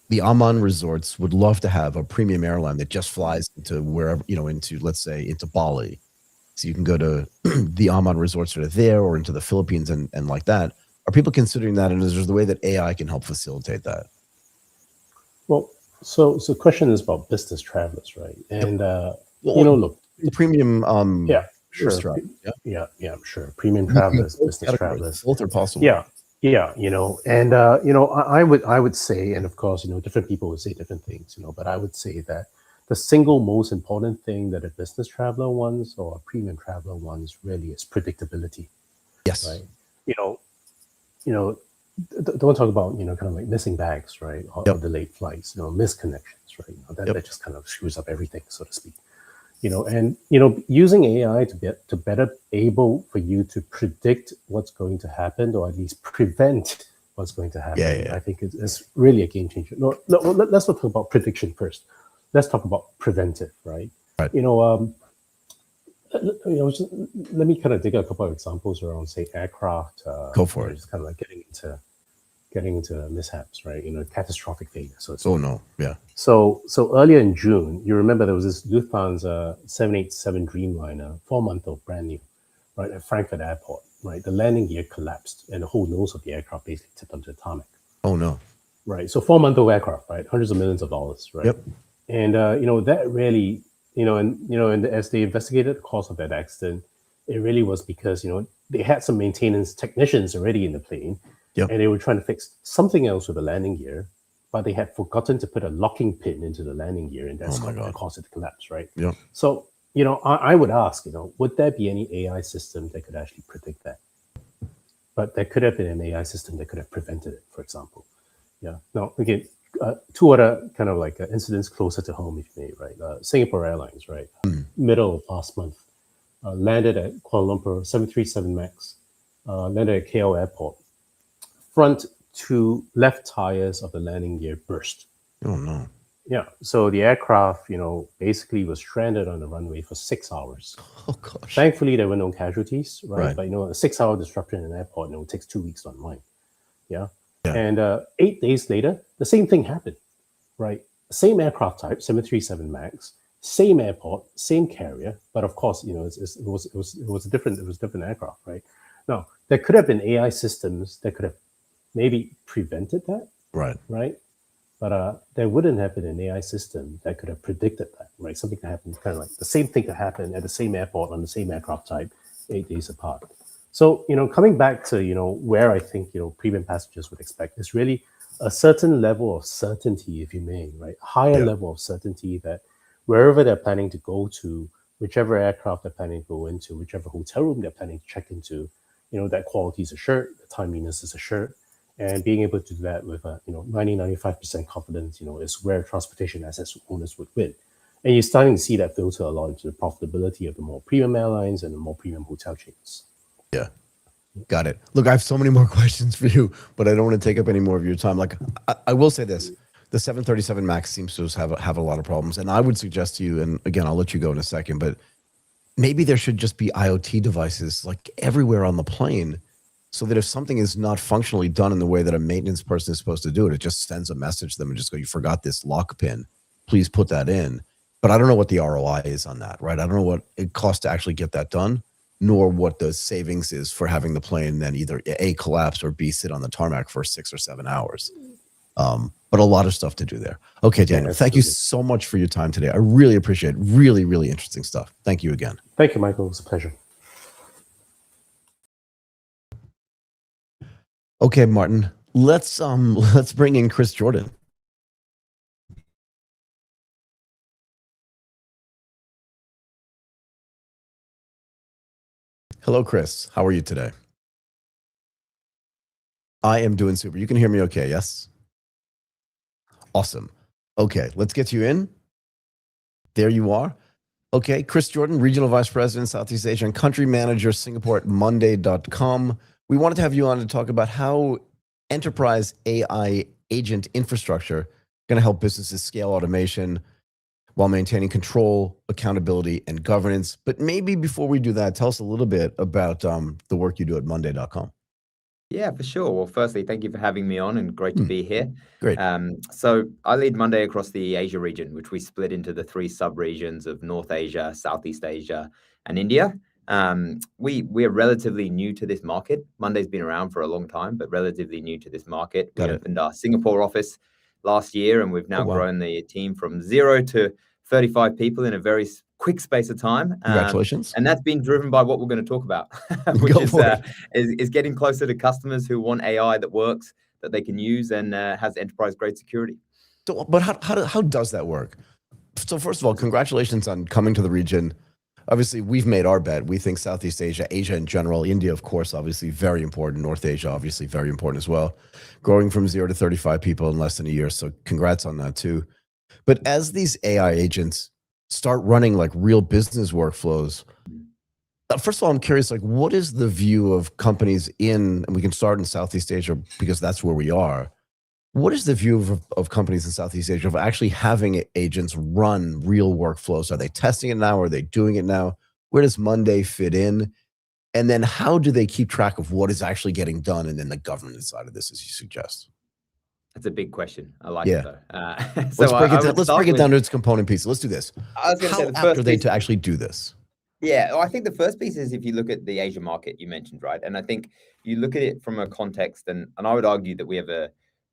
S1: the Amman resorts would love to have a premium airline that just flies into wherever, into, let's say, into Bali. So you can go to the Amman resorts that are there, or into the Philippines and like that. Are people considering that? And is there the way that AI can help facilitate that?
S2: Well, so the question is about business travelers, right? And, look.
S1: Premium
S2: Yeah, sure.
S1: Yeah,
S2: Sure. Premium travelers, business travelers.
S1: Both are possible.
S2: Yeah. And I would say, and of course, different people would say different things, but I would say that the single most important thing that a business traveler wants, or a premium traveler wants, really is predictability.
S1: Yes.
S2: Right. Don't talk about, kind of like missing bags, right? Or delayed flights, missed connections, right? That just kind of screws up everything, so to speak. And using AI to better able for you to predict what's going to happen, or at least prevent what's going to happen. I think it's really a game changer. No, let's not talk about prediction first. Let's talk about preventive, right?
S1: Right.
S2: Let me kind of dig a couple of examples around, say, aircraft.
S1: Go for it.
S2: Just kind of like getting into mishaps, right? Catastrophic failure. So
S1: yeah.
S2: So earlier in June, you remember there was this Lufthansa 787 Dreamliner, 4-month-old, brand new, right, at Frankfurt Airport, right? The landing gear collapsed, and the whole nose of the aircraft basically tipped onto the tarmac.
S1: Oh no.
S2: Right. So 4-month-old aircraft, right? Hundreds of millions of dollars, right?
S1: Yep.
S2: And that really, and as they investigated the cause of that accident, it really was because they had some maintenance technicians already in the plane.
S1: Yep.
S2: And they were trying to fix something else with the landing gear, but they had forgotten to put a locking pin into the landing gear, and that's what caused it to collapse, right?
S1: Yep.
S2: So, I would ask, would there be any AI system that could actually predict that? But there could have been an AI system that could have prevented it, for example. Yeah. Now, again, two other kind of like incidents closer to home, if you may, right? Singapore Airlines, right? Middle of last month, landed at Kuala Lumpur, 737 MAX, landed at KL Airport. Front two left tires of the landing gear burst.
S1: Oh no.
S2: Yeah, so the aircraft, basically was stranded on the runway for 6 hours.
S1: Oh gosh.
S2: Thankfully, there were no casualties, right?
S1: Right.
S2: But a 6-hour disruption in an airport, it takes 2 weeks to unwind. Yeah.
S1: Yeah.
S2: And 8 days later, the same thing happened, right? Same aircraft type, 737 MAX, same airport, same carrier, but of course, it was a different aircraft, right? Now, there could have been AI systems that could have maybe prevented that,
S1: Right.
S2: But there wouldn't have been an AI system that could have predicted that, right? Something that happened, kind of like the same thing that happened at the same airport on the same aircraft type, 8 days apart. So, coming back to, where I think, premium passengers would expect is really a certain level of certainty, if you may, right? Higher level of certainty that wherever they're planning to go to, whichever aircraft they're planning to go into, whichever hotel room they're planning to check into, that quality is assured, the timeliness is assured, and being able to do that with a 95% confidence, is where transportation assets owners would win. And you're starting to see that filter a lot into the profitability of the more premium airlines and the more premium hotel chains.
S1: Yeah. Got it. Look, I have so many more questions for you, but I don't want to take up any more of your time. Like, I will say this. The 737 MAX seems to have a lot of problems. And I would suggest to you, and again, I'll let you go in a second, but maybe there should just be IoT devices like everywhere on the plane, so that if something is not functionally done in the way that a maintenance person is supposed to do it, it just sends a message to them and just go, you forgot this lock pin. Please put that in. But I don't know what the ROI is on that, right? I don't know what it costs to actually get that done, nor what the savings is for having the plane then either A, collapse, or B, sit on the tarmac for 6 or 7 hours. But a lot of stuff to do there. Okay, Daniel, thank you so much for your time today. I really appreciate it. Really, really interesting stuff. Thank you again.
S2: Thank you, Michael. It was a pleasure.
S1: Okay, Martin, let's bring in Chris Jordan. Hello, Chris. How are you today? I am doing super. You can hear me okay, yes? Awesome. Okay, let's get you in. There you are. Okay, Chris Jordan, Regional Vice President, Southeast Asia and Country Manager, Singapore at Monday.com. We wanted to have you on to talk about how enterprise AI agent infrastructure going to help businesses scale automation while maintaining control, accountability, and governance. But maybe before we do that, tell us a little bit about the work you do at Monday.com.
S3: Yeah, for sure. Well, firstly, thank you for having me on, and great to be here.
S1: Great.
S3: So I lead Monday across the Asia region, which we split into the 3 sub-regions of North Asia, Southeast Asia, and India. We're relatively new to this market. Monday's been around for a long time, but relatively new to this market. We opened our Singapore office last year, and we've now grown the team from 0 to 35 people in a very quick space of time.
S1: Congratulations.
S3: And that's been driven by what we're going to talk about, which is getting closer to customers who want AI that works, that they can use, and has enterprise-grade security.
S1: So, but how does that work? So first of all, congratulations on coming to the region. Obviously, we've made our bet. We think Southeast Asia, Asia in general, India, of course, obviously very important. North Asia, obviously very important as well. Growing from 0 to 35 people in less than a year. So congrats on that too. But as these AI agents start running like real business workflows, first of all, I'm curious, like, what is the view of companies and we can start in Southeast Asia because that's where we are. What is the view of companies in Southeast Asia of actually having agents run real workflows? Are they testing it now? Are they doing it now? Where does Monday fit in? And then how do they keep track of what is actually getting done and then the governance side of this, as you suggest?
S3: That's a big question. I like it though.
S1: Let's break it down to its component pieces. Let's do this.
S3: I was going to say,
S1: how apt are they to actually do this?
S3: Yeah, well, I think the first piece is if you look at the Asia market you mentioned, right? And I think you look at it from a context, and I would argue that we have a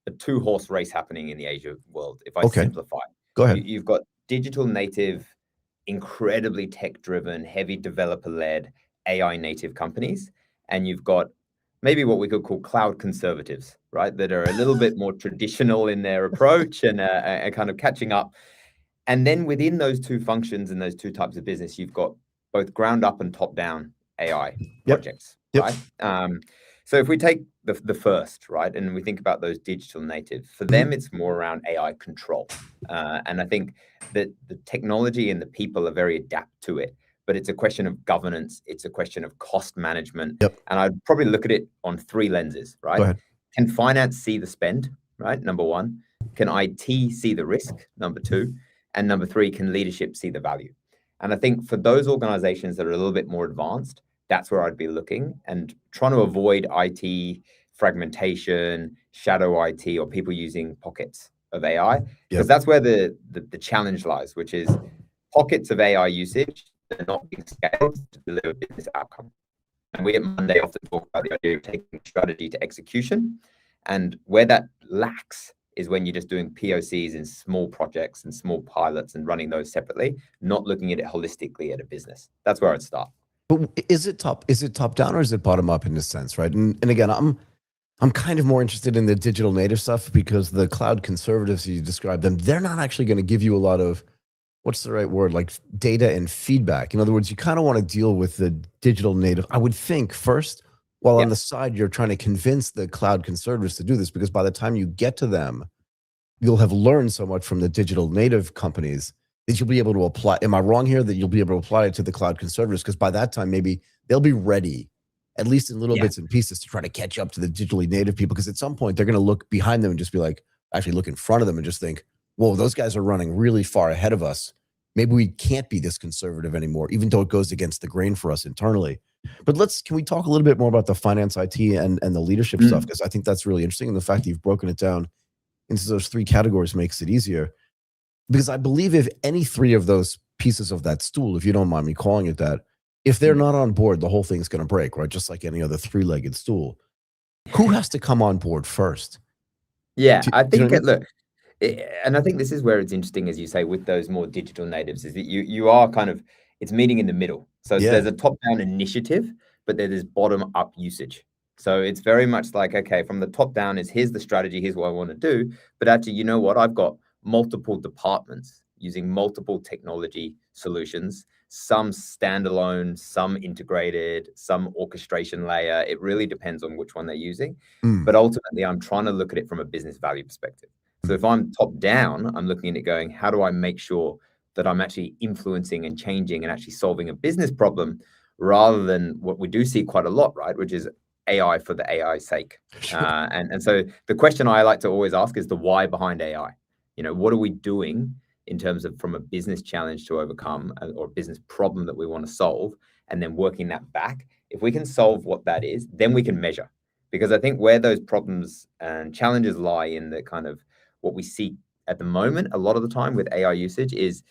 S3: 2-horse race happening in the Asia world, if I simplify.
S1: Go ahead.
S3: You've got digital native, incredibly tech-driven, heavy developer-led AI native companies, and you've got maybe what we could call cloud conservatives, right? That are a little bit more traditional in their approach and kind of catching up. And then within those 2 functions and those 2 types of business, you've got both ground up and top down AI projects, right? So if we take the first, right, and we think about those digital natives, for them, it's more around AI control. And I think that the technology and the people are very adapt to it, but it's a question of governance. It's a question of cost management.
S1: Yep.
S3: And I'd probably look at it on three lenses,
S1: Go
S3: right?
S1: ahead.
S3: Can finance see the spend, right? Number one. Can IT see the risk? Number two. And number three, can leadership see the value? And I think for those organizations that are a little bit more advanced, that's where I'd be looking and trying to avoid IT fragmentation, shadow IT, or people using pockets of AI, because that's where the challenge lies, which is pockets of AI usage that are not being scaled to deliver business outcome. And we at Monday often talk about the idea of taking strategy to execution. And where that lacks is when you're just doing POCs in small projects and small pilots and running those separately, not looking at it holistically at a business. That's where I'd start.
S1: But is it top down or is it bottom up in this sense, right? And again, I'm kind of more interested in the digital native stuff because the cloud conservatives, you describe them, they're not actually going to give you a lot of, what's the right word, like data and feedback. In other words, you kind of want to deal with the digital native, I would think, first, while on the side, you're trying to convince the cloud conservatives to do this, because by the time you get to them, you'll have learned so much from the digital native companies that you'll be able to apply. Am I wrong here that you'll be able to apply it to the cloud conservatives? Because by that time, maybe they'll be ready, at least in little bits and pieces, to try to catch up to the digitally native people. Because at some point, they're going to look behind them and just be like, actually look in front of them and just think, whoa, those guys are running really far ahead of us. Maybe we can't be this conservative anymore, even though it goes against the grain for us internally. But can we talk a little bit more about the finance, IT, and the leadership stuff? Because I think that's really interesting. And the fact that you've broken it down into those three categories makes it easier. Because I believe if any three of those pieces of that stool, if you don't mind me calling it that, if they're not on board, the whole thing's going to break, right? Just like any other three-legged stool. Who has to come on board first?
S3: Yeah, I
S1: Do you know
S3: think,
S1: what I mean?
S3: look, and I think this is where it's interesting, as you say, with those more digital natives, is that you are kind of, it's meeting in the middle. So there's a top-down initiative, but there's bottom-up usage. So it's very much like, okay, from the top down is here's the strategy, here's what I want to do. But actually, you know what? I've got multiple departments using multiple technology solutions, some standalone, some integrated, some orchestration layer. It really depends on which one they're using. But ultimately, I'm trying to look at it from a business value perspective. So if I'm top down, I'm looking at it going, how do I make sure that I'm actually influencing and changing and actually solving a business problem, rather than what we do see quite a lot, right? Which is AI for the AI's sake. And so the question I like to always ask is the why behind AI. You know, what are we doing in terms of from a business challenge to overcome or a business problem that we want to solve, and then working that back. If we can solve what that is, then we can measure. Because I think where those problems and challenges lie in the kind of what we see at the moment, a lot of the time with AI usage is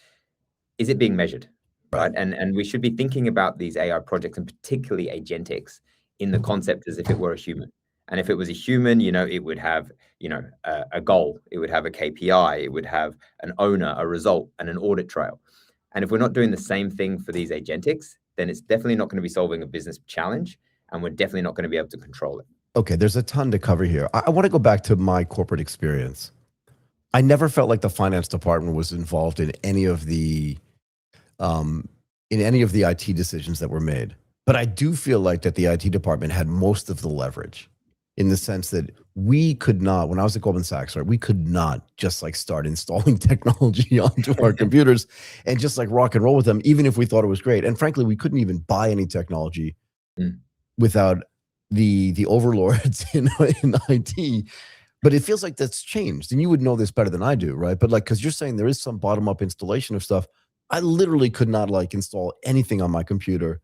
S3: it being measured, right? And we should be thinking about these AI projects, and particularly agentics, in the concept as if it were a human. And if it was a human, you know, it would have, you know, a goal, it would have a KPI, it would have an owner, a result, and an audit trail. And if we're not doing the same thing for these agentics, then it's definitely not going to be solving a business challenge, and we're definitely not going to be able to control it.
S1: Okay, there's a ton to cover here. I want to go back to my corporate experience. I never felt like the finance department was involved in any of the IT decisions that were made. But I do feel like that the IT department had most of the leverage, in the sense that we could not, when I was at Goldman Sachs, right, we could not just like start installing technology onto our computers and just like rock and roll with them, even if we thought it was great. And frankly, we couldn't even buy any technology without the overlords in IT. But it feels like that's changed, and you would know this better than I do, right? But like, because you're saying there is some bottom-up installation of stuff. I literally could not like install anything on my computer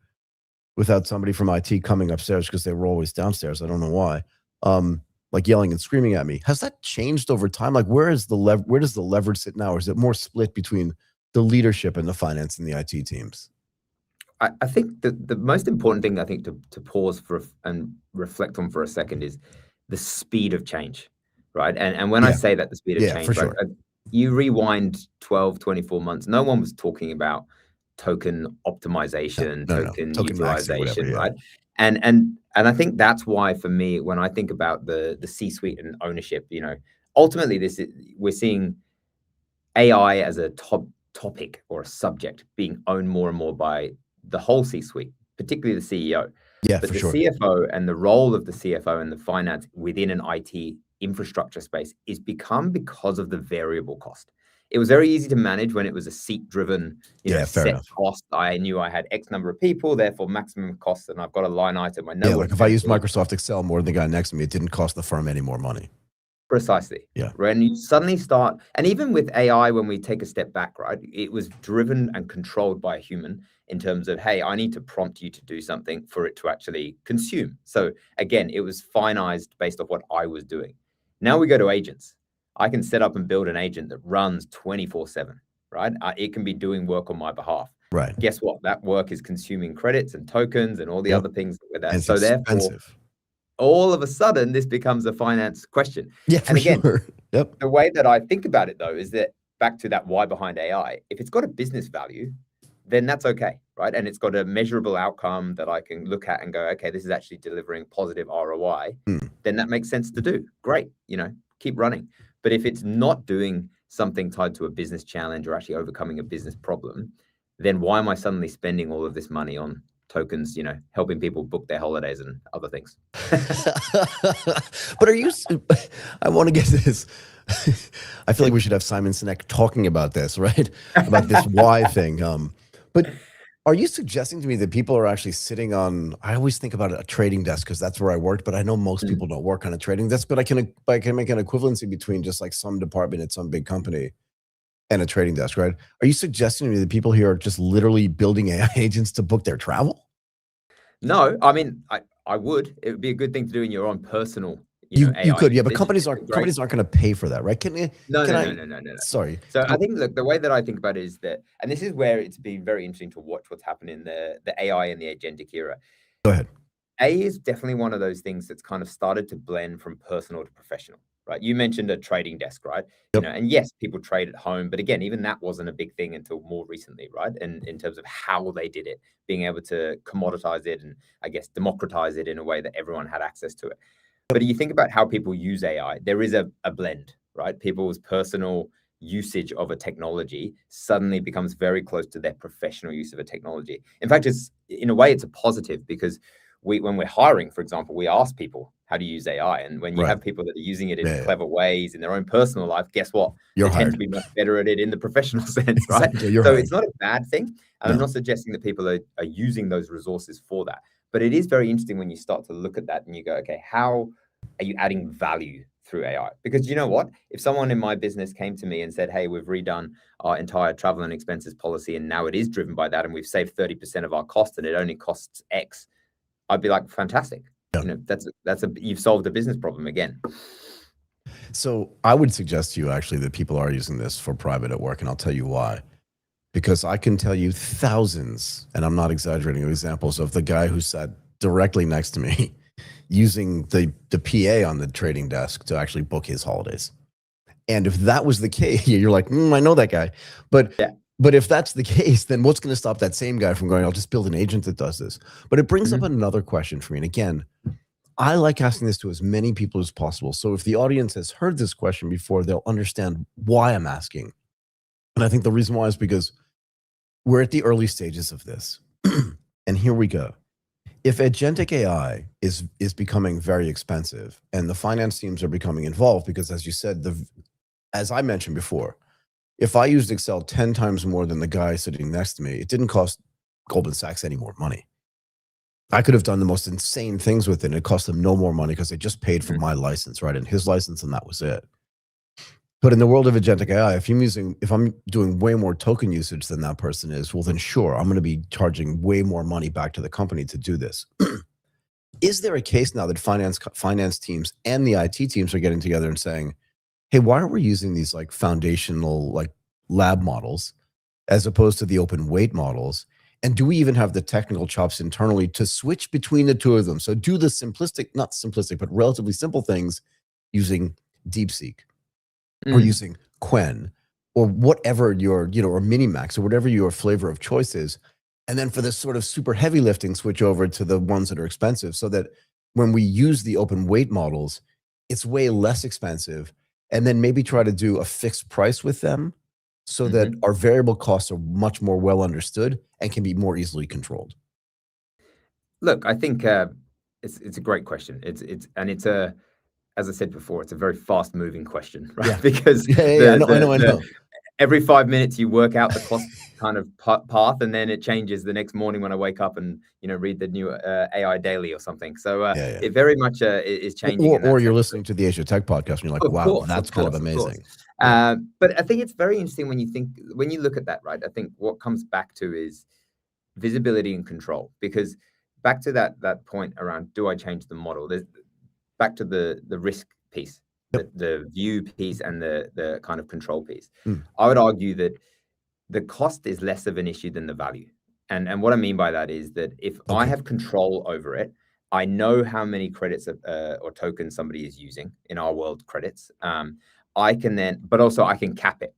S1: without somebody from IT coming upstairs, because they were always downstairs. I don't know why, like yelling and screaming at me. Has that changed over time? Like, where does the leverage sit now? Or is it more split between the leadership and the finance and the IT teams?
S3: I think the most important thing, I think, to pause for and reflect on for a second is the speed of change, right? And when I say that, the speed of change,
S1: for
S3: right?
S1: sure.
S3: You rewind 12, 24 months, no one was talking about token optimization, token
S1: maxing, whatever,
S3: utilization, right? And I think that's why, for me, when I think about the C-suite and ownership, you know, ultimately we're seeing AI as a topic or a subject being owned more and more by the whole C-suite, particularly the CEO.
S1: Yeah,
S3: But
S1: for
S3: the
S1: sure.
S3: CFO and the role of the CFO and the finance within an IT infrastructure space is become because of the variable cost. It was very easy to manage when it was a seat-driven,
S1: Yeah, fair
S3: set
S1: enough.
S3: cost. I knew I had X number of people, therefore maximum cost, and I've got a line item. I know
S1: Yeah,
S3: what
S1: like
S3: it's
S1: if I
S3: gonna
S1: used
S3: be.
S1: Microsoft Excel more than the guy next to me, it didn't cost the firm any more money.
S3: Precisely.
S1: Yeah.
S3: When you suddenly start, and even with AI, when we take a step back, right, it was driven and controlled by a human in terms of, hey, I need to prompt you to do something for it to actually consume. So again, it was finized based off what I was doing. Now we go to agents. I can set up and build an agent that runs 24/7, right? It can be doing work on my behalf.
S1: Right.
S3: Guess what? That work is consuming credits and tokens and all the
S1: Yep.
S3: other things with that.
S1: And it's
S3: So therefore,
S1: expensive.
S3: all of a sudden, this becomes a finance question.
S1: Yeah, for
S3: And again,
S1: sure. Yep.
S3: the way that I think about it, though, is that back to that why behind AI, if it's got a business value, then that's okay, right? And it's got a measurable outcome that I can look at and go, okay, this is actually delivering positive ROI, then that makes sense to do. Great, keep running. But if it's not doing something tied to a business challenge or actually overcoming a business problem, then why am I suddenly spending all of this money on tokens, helping people book their holidays and other things?
S1: But I want to get this. I feel like we should have Simon Sinek talking about this, right? About this why thing. But are you suggesting to me that people are actually sitting on, I always think about a trading desk because that's where I worked, but I know most people don't work on a trading desk, but I can make an equivalency between just like some department at some big company and a trading desk, right? Are you suggesting to me that people here are just literally building AI agents to book their travel?
S3: No, I mean, I would. It would be a good thing to do in your own personal,
S1: You
S3: AI
S1: could, yeah, but
S3: usage.
S1: companies
S3: It's a
S1: aren't going to pay for that, right?
S3: No.
S1: No. Sorry.
S3: So I think, look, the way that I think about it is that, and this is where it's been very interesting to watch what's happening in the AI and the agentic era.
S1: Go ahead.
S3: AI is definitely one of those things that's kind of started to blend from personal to professional, right? You mentioned a trading desk, right?
S1: Yep.
S3: And yes, people trade at home, but again, even that wasn't a big thing until more recently, right? And in terms of how they did it, being able to commoditize it and I guess democratize it in a way that everyone had access to it. But you think about how people use AI, there is a blend, right? People's personal usage of a technology suddenly becomes very close to their professional use of a technology. In fact, it's in a way, it's a positive because when we're hiring, for example, we ask people, how do you use AI? And when you have people that are using it in clever ways in their own personal life, guess what? They tend to be much better at it in the professional sense, right?
S1: Exactly,
S3: so it's not a bad thing. And I'm not suggesting that people are using those resources for that. But it is very interesting when you start to look at that and you go, okay, how are you adding value through AI? Because you know what? If someone in my business came to me and said, hey, we've redone our entire travel and expenses policy, and now it is driven by that, and we've saved 30% of our cost, and it only costs X, I'd be like, fantastic.
S1: Yeah.
S3: You've solved a business problem again.
S1: So I would suggest to you actually that people are using this for private at work, and I'll tell you why. Because I can tell you thousands, and I'm not exaggerating, examples of the guy who sat directly next to me using the PA on the trading desk to actually book his holidays. And if that was the case, you're like, I know that guy. But if that's the case, then what's going to stop that same guy from going, I'll just build an agent that does this? But it brings up another question for me. And again, I like asking this to as many people as possible. So if the audience has heard this question before, they'll understand why I'm asking. And I think the reason why is because we're at the early stages of this. And here we go. If agentic AI is becoming very expensive and the finance teams are becoming involved, because as you said, as I mentioned before, if I used Excel 10 times more than the guy sitting next to me, it didn't cost Goldman Sachs any more money. I could have done the most insane things with it, and it cost them no more money because they just paid for my license, right? And his license, and that was it. But in the world of agentic AI, if I'm doing way more token usage than that person is, well, then sure, I'm going to be charging way more money back to the company to do this. Is there a case now that finance teams and the IT teams are getting together and saying, hey, why aren't we using these like foundational like lab models as opposed to the open weight models? And do we even have the technical chops internally to switch between the two of them? So do the not simplistic, but relatively simple things using DeepSeek or using Quen or whatever your, or Minimax or whatever your flavor of choice is. And then for this sort of super heavy lifting, switch over to the ones that are expensive so that when we use the open weight models, it's way less expensive. And then maybe try to do a fixed price with them so that our variable costs are much more well understood and can be more easily controlled.
S3: Look, I think it's a great question. It's a, as I said before, it's a very fast moving question, right?
S1: Yeah.
S3: Because
S1: I know.
S3: every 5 minutes you work out the cost kind of path, and then it changes the next morning when I wake up and read the new AI Daily or something. So it very much is changing.
S1: Or you're listening to the Asia Tech podcast and you're like, wow, that's kind of amazing.
S3: But I think it's very interesting when you look at that, right? I think what comes back to is visibility and control, because back to that point around, do I change the model? There's back to the risk piece, the view piece, and the kind of control piece. I would argue that the cost is less of an issue than the value. And what I mean by that is that if I have control over it, I know how many credits or tokens somebody is using, in our world credits. I can then, but also I can cap it.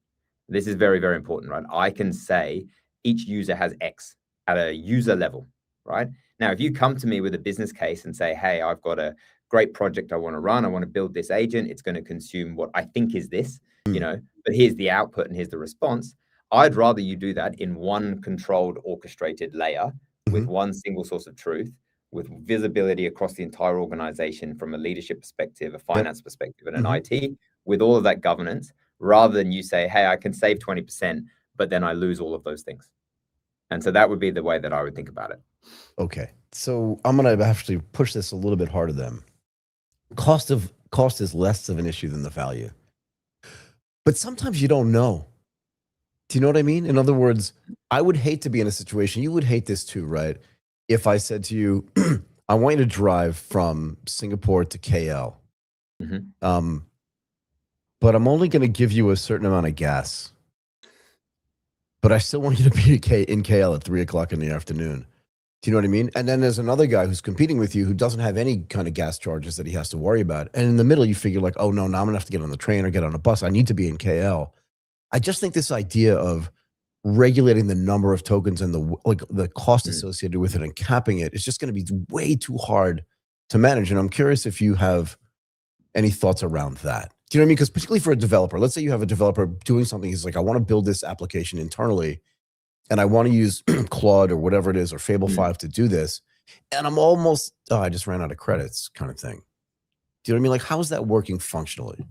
S3: This is very, very important, right? I can say each user has X at a user level, right? Now, if you come to me with a business case and say, hey, I've got a great project I want to run, I want to build this agent, it's going to consume what I think is this, but here's the output and here's the response. I'd rather you do that in one controlled, orchestrated layer with one single source of truth, with visibility across the entire organization from a leadership perspective, a finance perspective, and an IT, with all of that governance, rather than you say, hey, I can save 20%, but then I lose all of those things. And so that would be the way that I would think about it.
S1: Okay. So I'm going to actually push this a little bit harder then. Cost is less of an issue than the value. But sometimes you don't know. Do you know what I mean? In other words, I would hate to be in a situation, you would hate this too, right? If I said to you, I want you to drive from Singapore to KL, but I'm only going to give you a certain amount of gas. But I still want you to be in KL at 3 o'clock in the afternoon. Do you know what I mean? And then there's another guy who's competing with you who doesn't have any kind of gas charges that he has to worry about. And in the middle, you figure like, oh, no, now I'm going to have to get on the train or get on a bus. I need to be in KL. I just think this idea of regulating the number of tokens and the cost associated with it and capping it is just going to be way too hard to manage. And I'm curious if you have any thoughts around that. Do you know what I mean? Because particularly for a developer, let's say you have a developer doing something. He's like, I want to build this application internally and I want to use Claude or whatever it is, or Fable 5 to do this. And I'm almost, I just ran out of credits kind of thing. Do you know what I mean? Like, how is that working functionally?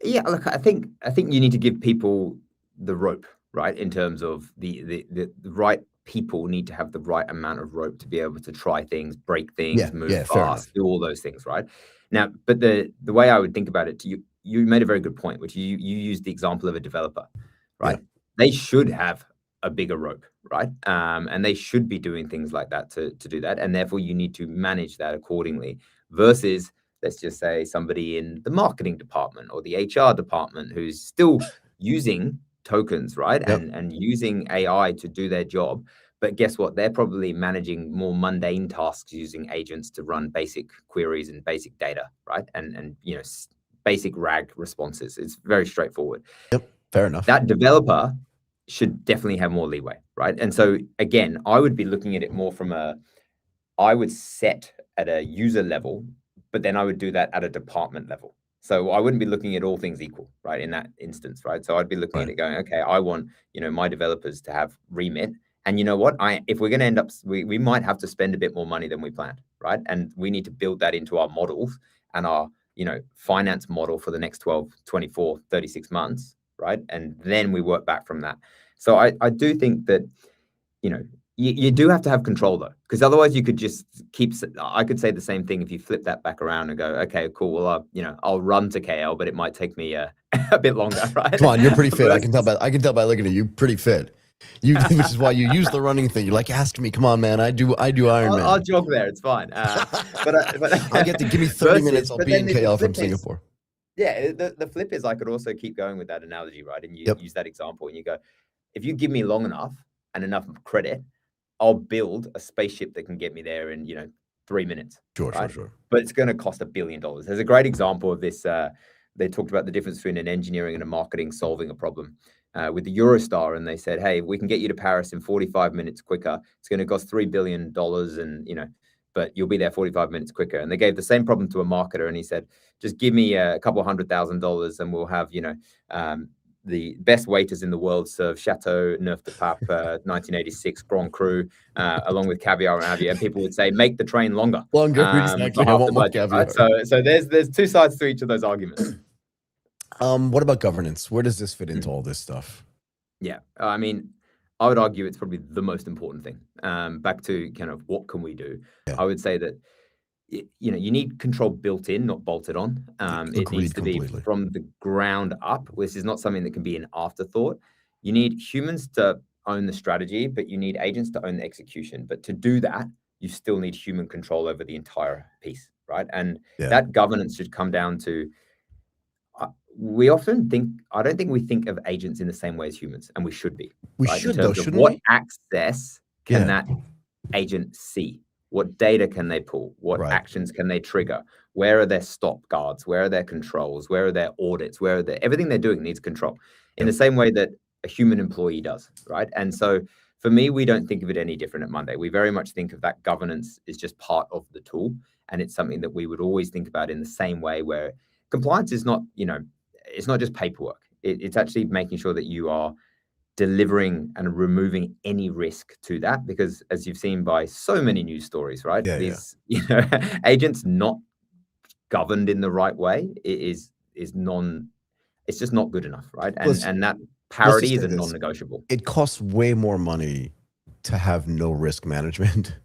S3: Yeah, look, I think you need to give people the rope, right? In terms of the right people need to have the right amount of rope to be able to try things, break things, move fast, do all those things, right? Now, but the way I would think about it, you made a very good point, which you used the example of a developer, right? They should have a bigger rope, right? And they should be doing things like that to do that, and therefore you need to manage that accordingly. Versus, let's just say, somebody in the marketing department or the HR department who's still using tokens, right? And using AI to do their job. But guess what? They're probably managing more mundane tasks using agents to run basic queries and basic data, right? And basic RAG responses. It's very straightforward.
S1: Yep, fair enough.
S3: That developer should definitely have more leeway, right? And so again, I would be looking at it more from I would set at a user level, but then I would do that at a department level. So I wouldn't be looking at all things equal, right? In that instance, right? So I'd be looking at it going, okay, I want, my developers to have remit. And you know what? If we're going to end up, we might have to spend a bit more money than we planned, right? And we need to build that into our models and our, finance model for the next 12, 24, 36 months, right? And then we work back from that. So I do think that, you do have to have control though, because otherwise you could just I could say the same thing if you flip that back around and go, okay, cool. Well, I'll run to KL, but it might take me a bit longer, right?
S1: Come on, you're pretty fit. I can tell by looking at you, pretty fit. Which is why you use the running thing. You're like, ask me, come on, man. I do Ironman.
S3: I'll jog there. It's fine. But
S1: I'll give me 30 minutes. I'll be in KL from Singapore.
S3: Yeah. The flip is I could also keep going with that analogy, right? And you use that example and you go, if you give me long enough and enough credit, I'll build a spaceship that can get me there in, 3 minutes.
S1: Sure.
S3: But it's going to cost $1 billion. There's a great example of this. They talked about the difference between an engineering and a marketing solving a problem with the Eurostar. And they said, hey, we can get you to Paris in 45 minutes quicker. It's going to cost $3 billion and, but you'll be there 45 minutes quicker. And they gave the same problem to a marketer. And he said, just give me a couple $100,000 and we'll have, the best waiters in the world serve Chateau Neuf de Pape 1986 Grand Cru along with caviar and have you, and people would say make the train longer.
S1: Exactly.
S3: For
S1: I
S3: half
S1: want
S3: the
S1: more
S3: budget,
S1: caviar.
S3: right? So there's two sides to each of those arguments.
S1: What about governance? Where does this fit into all this stuff?
S3: Yeah, I mean, I would argue it's probably the most important thing. Back to kind of what can we do?
S1: Yeah.
S3: I would say that you know, you need control built in, not bolted on. It needs to be from the ground up. This is not something that can be an afterthought. You need humans to own the strategy, but you need agents to own the execution. But to do that, you still need human control over the entire piece, right? And that governance should come down to, we often think, I don't think we think of agents in the same way as humans, and we should be.
S1: We
S3: right?
S1: should,
S3: in terms
S1: though,
S3: of
S1: shouldn't
S3: what
S1: we?
S3: access can that agent see? What data can they pull? What actions can they trigger? Where are their stop guards? Where are their controls? Where are their audits? Where are their, everything they're doing needs control in the same way that a human employee does, right? And so for me, we don't think of it any different at Monday. We very much think of that governance is just part of the tool. And it's something that we would always think about in the same way, where compliance is not, you know, it's not just paperwork. It's actually making sure that you are delivering and removing any risk to that, because as you've seen by so many news stories, right? These you know, agents not governed in the right way is it's just not good enough, right? And that parity is a non-negotiable.
S1: It costs way more money to have no risk management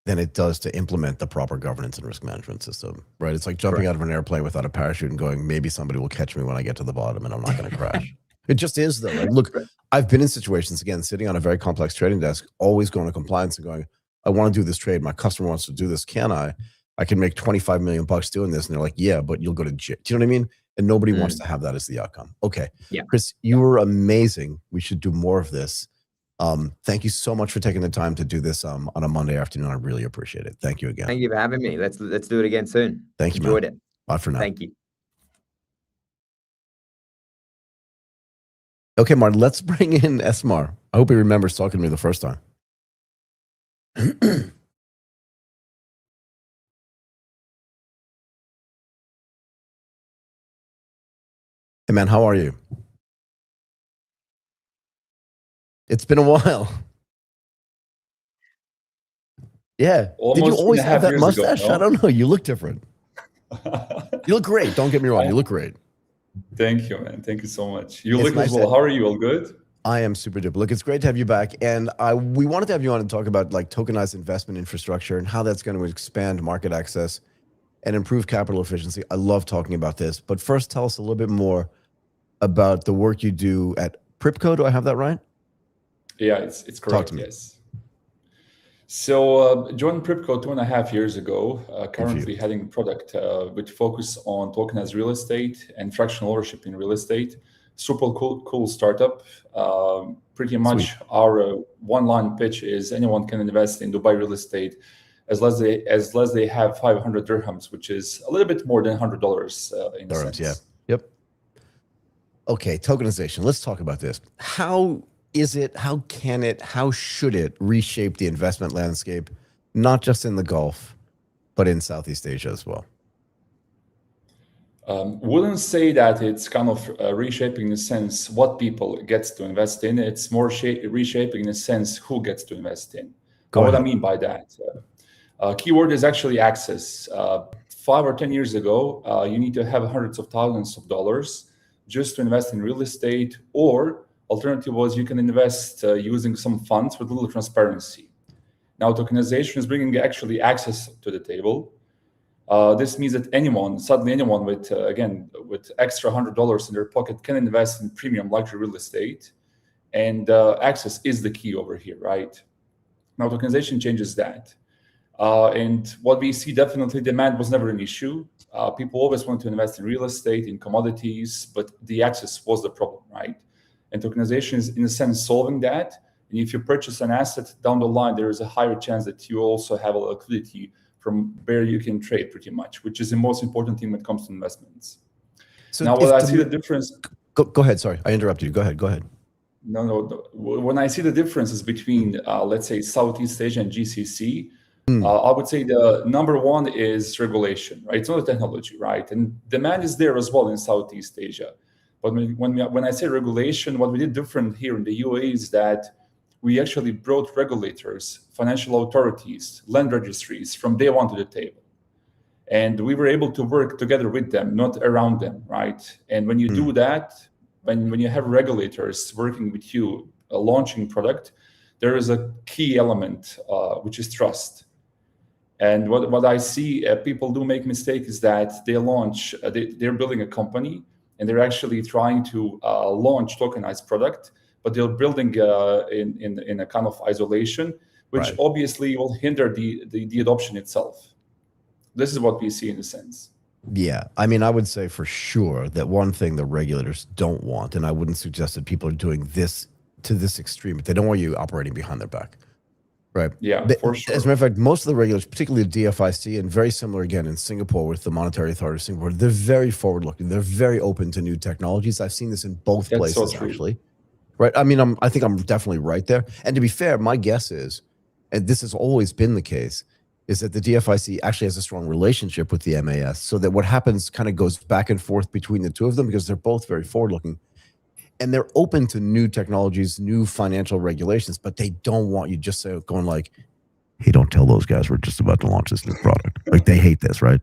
S1: than it does to implement the proper governance and risk management system, right? It's like jumping out of an airplane without a parachute and going, maybe somebody will catch me when I get to the bottom and I'm not going to crash. It just is, though. Like, look, I've been in situations, again, sitting on a very complex trading desk, always going to compliance and going, I want to do this trade. My customer wants to do this. Can I? I can make 25 million bucks doing this. And they're like, yeah, but you'll go to jail. Do you know what I mean? And nobody wants to have that as the outcome. Okay.
S3: Yeah.
S1: Chris, you were amazing. We should do more of this. Thank you so much for taking the time to do this on a Monday afternoon. I really appreciate it. Thank you again.
S3: Thank you for having me. Let's do it again soon.
S1: Thank you,
S3: Enjoyed it.
S1: Bye for now.
S3: Thank you.
S1: Okay, Martin, let's bring in Esmar. I hope he remembers talking to me the first time. Hey, man, how are you? It's been a while. Yeah. Did you always have that mustache? Ago, no? I don't know. You look different. You look great. Don't get me wrong. You look great.
S4: Thank you, man. Thank you so much. You look as well. How are you? All good?
S1: I am super duper. Look, it's great to have you back. And we wanted to have you on and talk about like tokenized investment infrastructure and how that's going to expand market access and improve capital efficiency. I love talking about this. But first, tell us a little bit more about the work you do at PRYPCO. Do I have that right?
S4: Yeah, it's correct.
S1: Talk to me.
S4: Yes. So joined PRYPCO 2.5 years ago, currently heading a product which focus on tokenized real estate and fractional ownership in real estate. Super cool startup. Pretty much our one-line pitch is anyone can invest in Dubai real estate as less they have 500 dirhams, which is a little bit more than $100 in a sense.
S1: Yeah. Yep. Okay, tokenization. Let's talk about this. How is it, how can it, how should it reshape the investment landscape, not just in the Gulf, but in Southeast Asia as well?
S4: Wouldn't say that it's kind of reshaping in the sense what people get to invest in. It's more reshaping in the sense who gets to invest in. What I mean by that, keyword is actually access. 5 or 10 years ago, you need to have hundreds of thousands of dollars just to invest in real estate, or alternative was you can invest using some funds with little transparency. Now tokenization is bringing actually access to the table. This means that suddenly anyone with with extra $100 in their pocket can invest in premium luxury real estate, and access is the key over here, right? Now tokenization changes that, and what we see, definitely demand was never an issue. People always want to invest in real estate, in commodities, but the access was the problem, right? And tokenization is, in a sense, solving that. And if you purchase an asset down the line, there is a higher chance that you also have a liquidity from where you can trade pretty much, which is the most important thing when it comes to investments. So now, what I see the difference.
S1: Go ahead. Sorry, I interrupted you. Go ahead.
S4: No. When I see the differences between, let's say, Southeast Asia and GCC, I would say the number one is regulation, right? It's not a technology, right? And demand is there as well in Southeast Asia. But when I say regulation, what we did different here in the UAE is that we actually brought regulators, financial authorities, land registries from day one to the table. And we were able to work together with them, not around them, right? And when you do that, when you have regulators working with you, launching product, there is a key element, which is trust. And what I see people do make mistake is that they launch, they're building a company and they're actually trying to launch tokenized product, but they're building in a kind of isolation, which obviously will hinder the adoption itself. This is what we see in a sense.
S1: Yeah. I mean, I would say for sure that one thing the regulators don't want, and I wouldn't suggest that people are doing this to this extreme, but they don't want you operating behind their back. Right.
S4: Yeah, for sure.
S1: As a matter of fact, most of the regulators, particularly the DFIC, and very similar again in Singapore with the Monetary Authority of Singapore, they're very forward-looking. They're very open to new technologies. I've seen this in both places, actually. Right. I mean, I think I'm definitely right there. And to be fair, my guess is, and this has always been the case, is that the DFIC actually has a strong relationship with the MAS, so that what happens kind of goes back and forth between the two of them because they're both very forward-looking. And they're open to new technologies, new financial regulations, but they don't want you just going like, hey, don't tell those guys we're just about to launch this new product. Like, they hate this, right?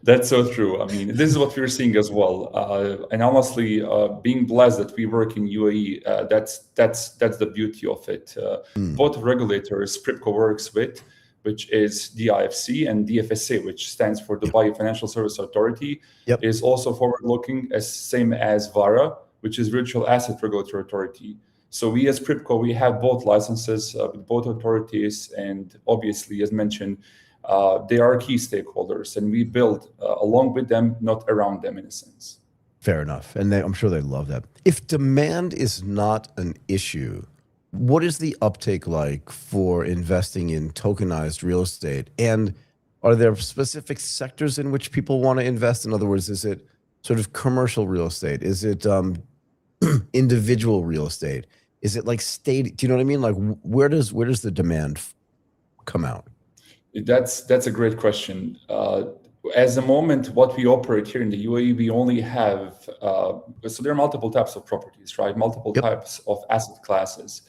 S4: That's so true. I mean, this is what we're seeing as well. And honestly, being blessed that we work in UAE, that's the beauty of it. Both regulators PRYPCO works with, which is DIFC, and DFSA, which stands for Dubai Financial Service Authority, is also forward-looking, as same as VARA, which is Virtual Asset Regulatory Authority. So we as PRYPCO, we have both licenses with both authorities, and obviously, as mentioned, they are key stakeholders, and we build along with them, not around them in a sense.
S1: Fair enough. And I'm sure they love that. If demand is not an issue, what is the uptake like for investing in tokenized real estate? And are there specific sectors in which people want to invest? In other words, is it sort of commercial real estate? Is it individual real estate? Is it like state? Do you know what I mean? Like, where does the demand come out?
S4: That's a great question. As a moment, what we operate here in the UAE, we only have, so there are multiple types of properties, right? Multiple types of asset classes.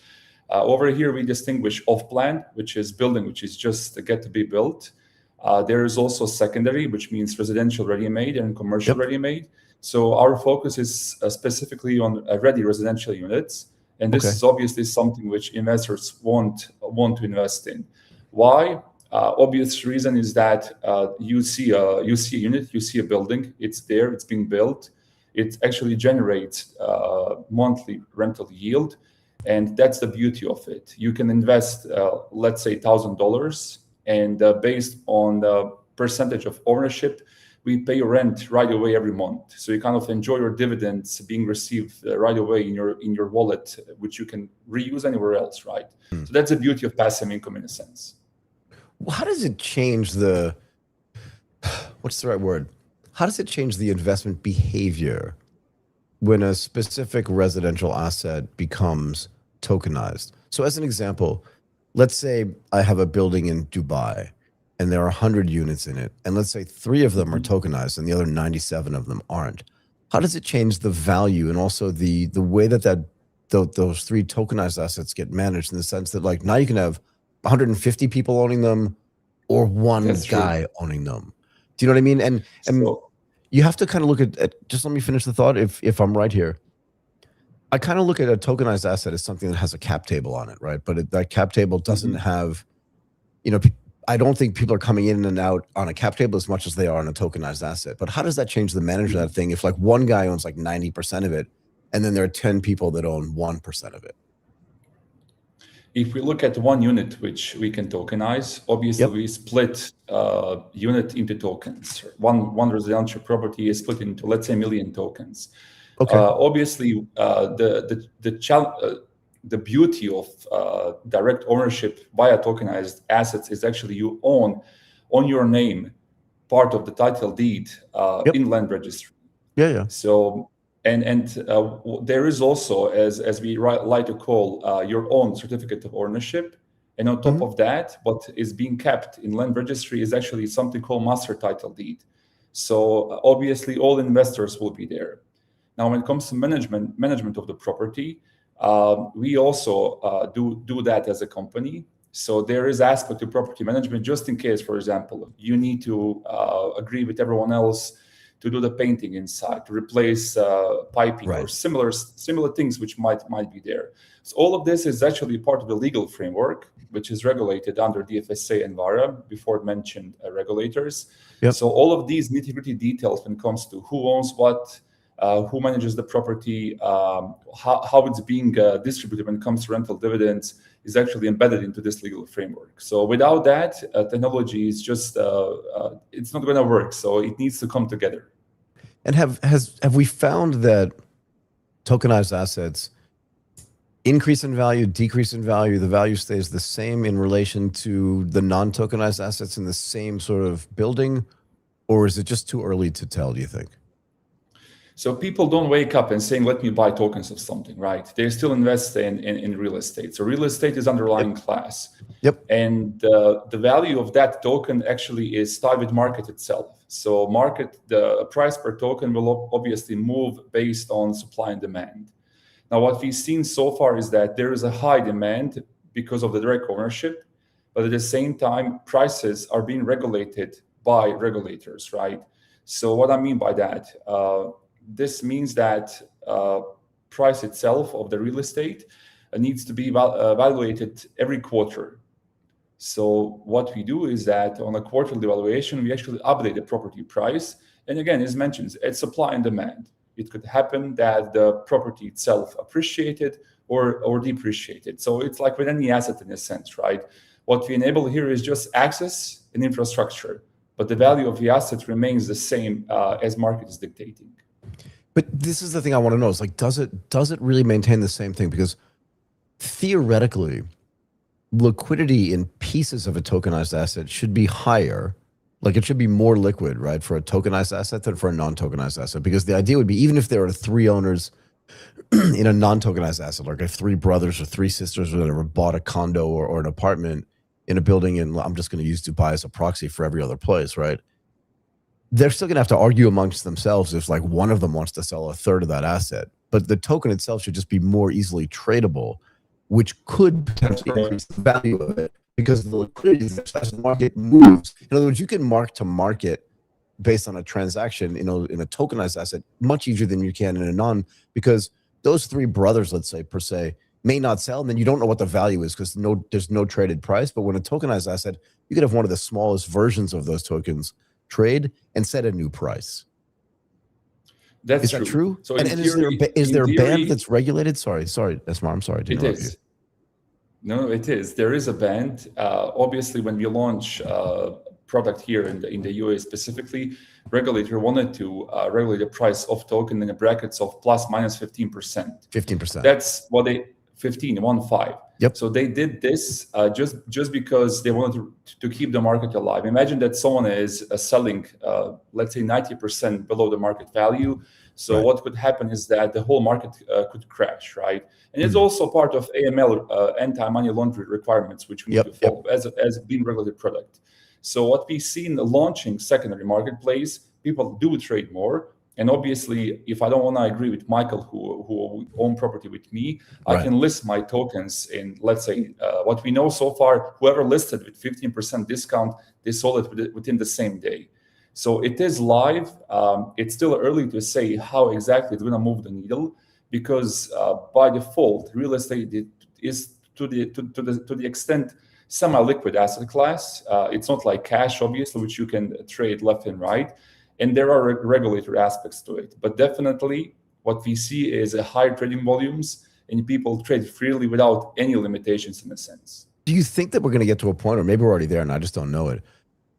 S4: Over here, we distinguish off-plan, which is building, which is just get to be built. There is also secondary, which means residential ready-made and commercial ready-made. So our focus is specifically on ready residential units. And this is obviously something which investors want to invest in. Why? Obvious reason is that you see a unit, you see a building, it's there, it's being built. It actually generates monthly rental yield. And that's the beauty of it. You can invest, let's say, $1,000, and based on the percentage of ownership, we pay rent right away every month. So you kind of enjoy your dividends being received right away in your wallet, which you can reuse anywhere else, right? So that's the beauty of passive income in a sense.
S1: Well, how does it change what's the right word? How does it change the investment behavior when a specific residential asset becomes tokenized? So as an example, let's say I have a building in Dubai and there are 100 units in it, and let's say 3 of them are tokenized and the other 97 of them aren't. How does it change the value and also the way that those 3 tokenized assets get managed, in the sense that, like, now you can have 150 people owning them or one guy owning them? Do you know what I mean? And so, you have to kind of look at, just let me finish the thought if I'm right here. I kind of look at a tokenized asset as something that has a cap table on it, right? But that cap table doesn't have, I don't think people are coming in and out on a cap table as much as they are on a tokenized asset. But how does that change the management of that thing if, like, one guy owns like 90% of it and then there are 10 people that own 1% of it?
S4: If we look at one unit which we can tokenize, obviously we split unit into tokens. One residential property is split into, let's say, 1 million tokens. Obviously, the beauty of direct ownership via tokenized assets is actually you own on your name part of the title deed in land registry. So. And there is also, as we like to call, your own certificate of ownership. And on top of that, what is being kept in land registry is actually something called master title deed. So obviously all investors will be there. Now, when it comes to management of the property, we also do that as a company. So there is aspect of property management, just in case, for example, you need to agree with everyone else to do the painting inside, to replace piping,
S1: Right.
S4: or similar things which might be there. So all of this is actually part of the legal framework, which is regulated under the FSA and VARA, before mentioned regulators.
S1: Yep.
S4: So all of these nitty-gritty details when it comes to who owns what, who manages the property, how it's being distributed when it comes to rental dividends, is actually embedded into this legal framework. So without that, technology is just, it's not going to work. So it needs to come together.
S1: And have we found that tokenized assets increase in value, decrease in value, the value stays the same in relation to the non-tokenized assets in the same sort of building? Or is it just too early to tell, do you think?
S4: So people don't wake up and saying, let me buy tokens of something, right? They still invest in real estate. So real estate is underlying class.
S1: Yep.
S4: And the value of that token actually is tied with market itself. So the price per token will obviously move based on supply and demand. Now, what we've seen so far is that there is a high demand because of the direct ownership, but at the same time, prices are being regulated by regulators, right? So what I mean by that, this means that price itself of the real estate needs to be evaluated every quarter. So what we do is that on a quarterly valuation, we actually update the property price. And again, as mentioned, it's supply and demand. It could happen that the property itself appreciated or depreciated. So it's like with any asset in a sense, right? What we enable here is just access and infrastructure, but the value of the asset remains the same as market is dictating.
S1: But this is the thing I want to know is like, does it really maintain the same thing? Because theoretically, liquidity in pieces of a tokenized asset should be higher. Like it should be more liquid, right, for a tokenized asset than for a non-tokenized asset. Because the idea would be, even if there are three owners in a non-tokenized asset, like if three brothers or three sisters or whatever bought a condo or an apartment in a building, and I'm just going to use Dubai as a proxy for every other place, right? They're still going to have to argue amongst themselves if like one of them wants to sell a third of that asset. But the token itself should just be more easily tradable, which could potentially increase the value of it because the liquidity as the market moves. In other words, you can mark to market based on a transaction, in a tokenized asset much easier than you can in a non, because those three brothers, let's say, per se, may not sell, and then you don't know what the value is because there's no traded price. But when a tokenized asset, you could have one of the smallest versions of those tokens trade and set a new price.
S4: Is
S1: that true?
S4: So
S1: and is there a band that's regulated? Sorry, Esmar, I'm sorry to interrupt you.
S4: No, it is. There is a band. Obviously, when we launch product here in the UAE specifically, regulator wanted to regulate the price of token in the brackets of plus minus 15%.
S1: 15%.
S4: That's what they 15.
S1: Yep.
S4: So they did this just because they wanted to keep the market alive. Imagine that someone is selling, let's say 90% below the market value. So
S1: right.
S4: What could happen is that the whole market could crash, right? And it's also part of AML, anti-money laundering requirements, which we need to follow as being regulated product. So what we see in the launching secondary marketplace, people do trade more. And obviously, if I don't want to agree with Michael, who own property with me, I can list my tokens in, let's say, what we know so far, whoever listed with 15% discount, they sold it within the same day. So it is live. It's still early to say how exactly it's going to move the needle, because by default, real estate is to the extent semi-liquid asset class. It's not like cash, obviously, which you can trade left and right. And there are regulatory aspects to it. But definitely what we see is a higher trading volumes and people trade freely without any limitations in a sense.
S1: Do you think that we're going to get to a point, or maybe we're already there and I just don't know it,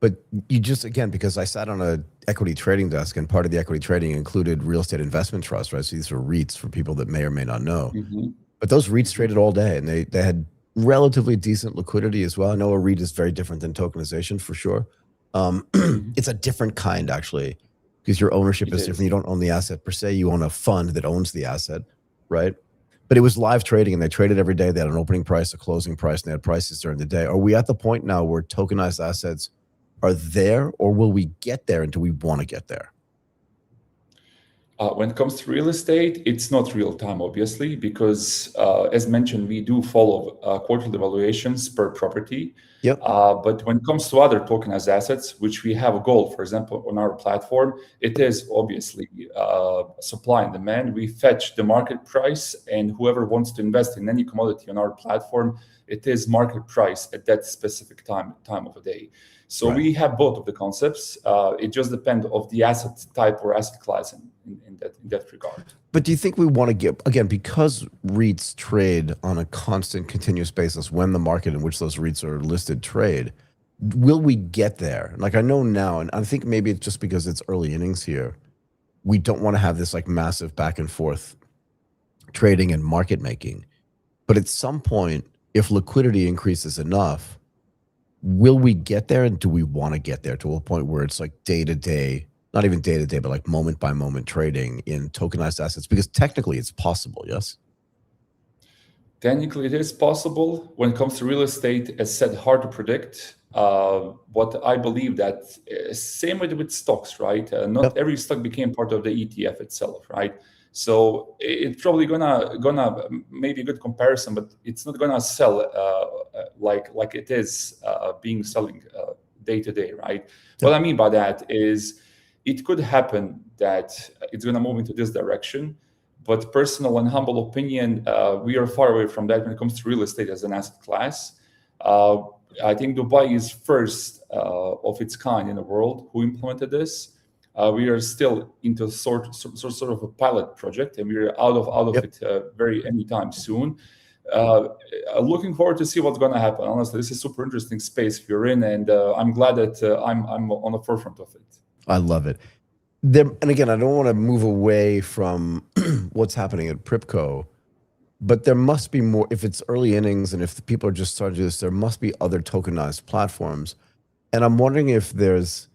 S1: but you just, again, because I sat on a equity trading desk and part of the equity trading included real estate investment trust, right? So these are REITs for people that may or may not know. But those REITs traded all day and they had relatively decent liquidity as well. I know a REIT is very different than tokenization for sure. It's a different kind actually, because your ownership is different. You don't own the asset per se. You own a fund that owns the asset, right? But it was live trading and they traded every day. They had an opening price, a closing price, and they had prices during the day. Are we at the point now where tokenized assets are there, or will we get there, and do we want to get there?
S4: When it comes to real estate, it's not real time, obviously, because as mentioned, we do follow quarterly valuations per property.
S1: Yep.
S4: But when it comes to other tokenized assets, which we have a goal, for example, on our platform, it is obviously supply and demand. We fetch the market price, and whoever wants to invest in any commodity on our platform, it is market price at that specific time of the day. So
S1: Right.
S4: we have both of the concepts. It just depends of the asset type or asset class in that regard.
S1: But do you think we want to get, again, because REITs trade on a constant, continuous basis when the market in which those REITs are listed trade, will we get there? Like, I know now, and I think maybe it's just because it's early innings here, we don't want to have this like massive back and forth trading and market making. But at some point, if liquidity increases enough, will we get there, and do we want to get there to a point where it's like day-to-day, not even day-to-day, but like moment-by-moment trading in tokenized assets? Because technically it's possible, yes?
S4: Technically, it is possible. When it comes to real estate, as said, hard to predict. What I believe that same with stocks, right? Not every stock became part of the ETF itself, right? So it's probably gonna maybe a good comparison, but it's not gonna sell like it is being selling day to day, right? What I mean by that is it could happen that it's gonna move into this direction, but personal and humble opinion, we are far away from that when it comes to real estate as an asset class. I think Dubai is first of its kind in the world who implemented this. We are still into sort of a pilot project, and we're out of it very anytime soon. Looking forward to see what's going to happen. Honestly, this is super interesting space you're in, and I'm glad that I'm on the forefront of it.
S1: I love it. And again, I don't want to move away from what's happening at PRYPCO, but there must be more. If it's early innings and if the people are just starting to do this, there must be other tokenized platforms. And I'm wondering if there's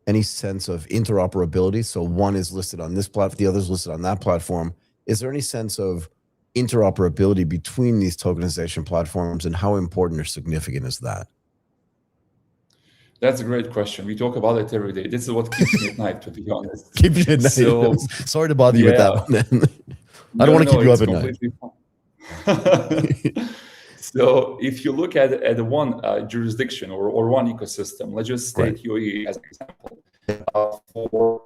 S1: any sense of interoperability. So one is listed on this platform, the other is listed on that platform. Is there any sense of interoperability between these tokenization platforms, and how important or significant is that?
S4: That's a great question. We talk about it every day. This is what keeps me at night, to be honest.
S1: Keep you at night.
S4: So,
S1: sorry to bother you with that one, then. I don't want to keep you up at night.
S4: So if you look at one jurisdiction or one ecosystem, let's just take UAE as an example, for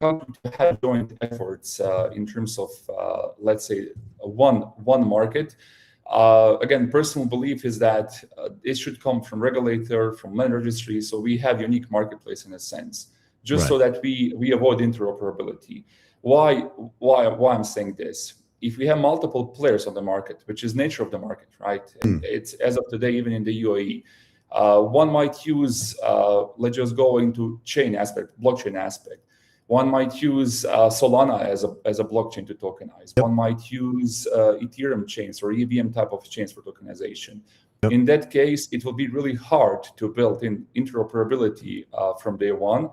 S4: countries to have joint efforts in terms of, let's say, one market. Again, personal belief is that it should come from regulator, from land registry, so we have unique marketplace in a sense, just so that we avoid interoperability. Why I'm saying this? If we have multiple players on the market, which is nature of the market, right? And it's as of today, even in the UAE, one might use, let's just go into chain aspect, blockchain aspect. One might use Solana as a blockchain to tokenize. One might use Ethereum chains or EVM type of chains for tokenization. In that case, it will be really hard to build in interoperability from day one.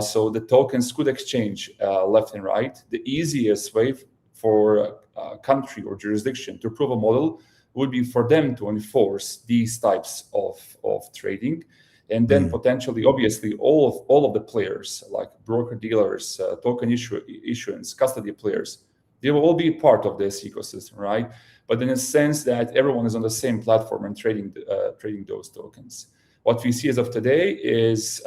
S4: So the tokens could exchange left and right. The easiest way for a country or jurisdiction to prove a model would be for them to enforce these types of trading. And then potentially, obviously, all of the players, like broker dealers, token issuance, custody players, they will all be part of this ecosystem, right? But in a sense that everyone is on the same platform and trading those tokens. What we see as of today is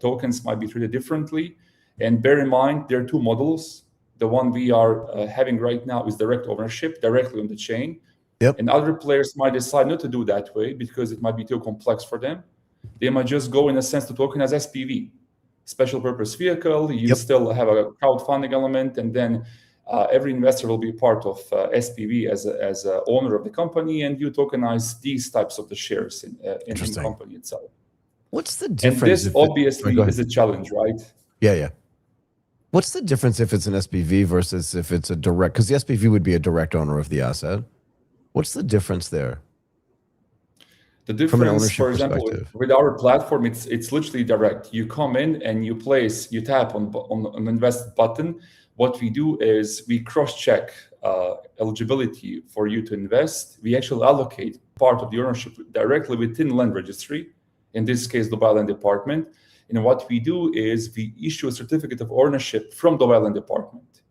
S4: tokens might be treated differently. And bear in mind, there are two models. The one we are having right now is direct ownership, directly on the chain. And other players might decide not to do that way because it might be too complex for them. They might just go, in a sense, to tokenize SPV, special purpose vehicle. You still have a crowdfunding element, and then every investor will be part of SPV as a owner of the company, and you tokenize these types of the shares in the company itself.
S1: What's the difference?
S4: And this obviously is a challenge, right?
S1: Yeah. What's the difference if it's an SPV versus if it's a direct? Because the SPV would be a direct owner of the asset. What's the difference there?
S4: The difference, for example, with our platform, it's literally direct. You come in and you tap on an invest button. What we do is we cross-check eligibility for you to invest. We actually allocate part of the ownership directly within land registry, in this case, Dubai Land Department. And what we do is we issue a certificate of ownership from Dubai Land Department.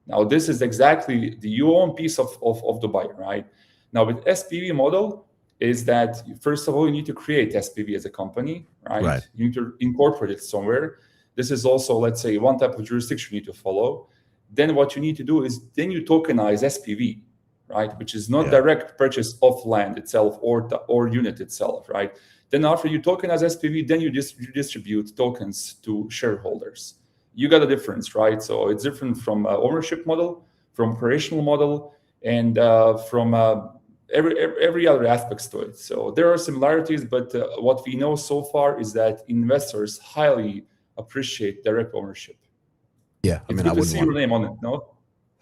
S4: Now, this is exactly the you own piece of Dubai, right? Now, with SPV model is that, first of all, you need to create SPV as a company, right? You need to incorporate it somewhere. This is also, let's say, one type of jurisdiction you need to follow. Then what you need to do is then you tokenize SPV, right? Which is not direct purchase of land itself or unit itself, right? Then after you tokenize SPV, then you distribute tokens to shareholders. You got a difference, right? So it's different from ownership model, from operational model, and from every other aspects to it. So there are similarities, but what we know so far is that investors highly appreciate direct ownership.
S1: Yeah,
S4: I mean, I wouldn't see your name on it, no?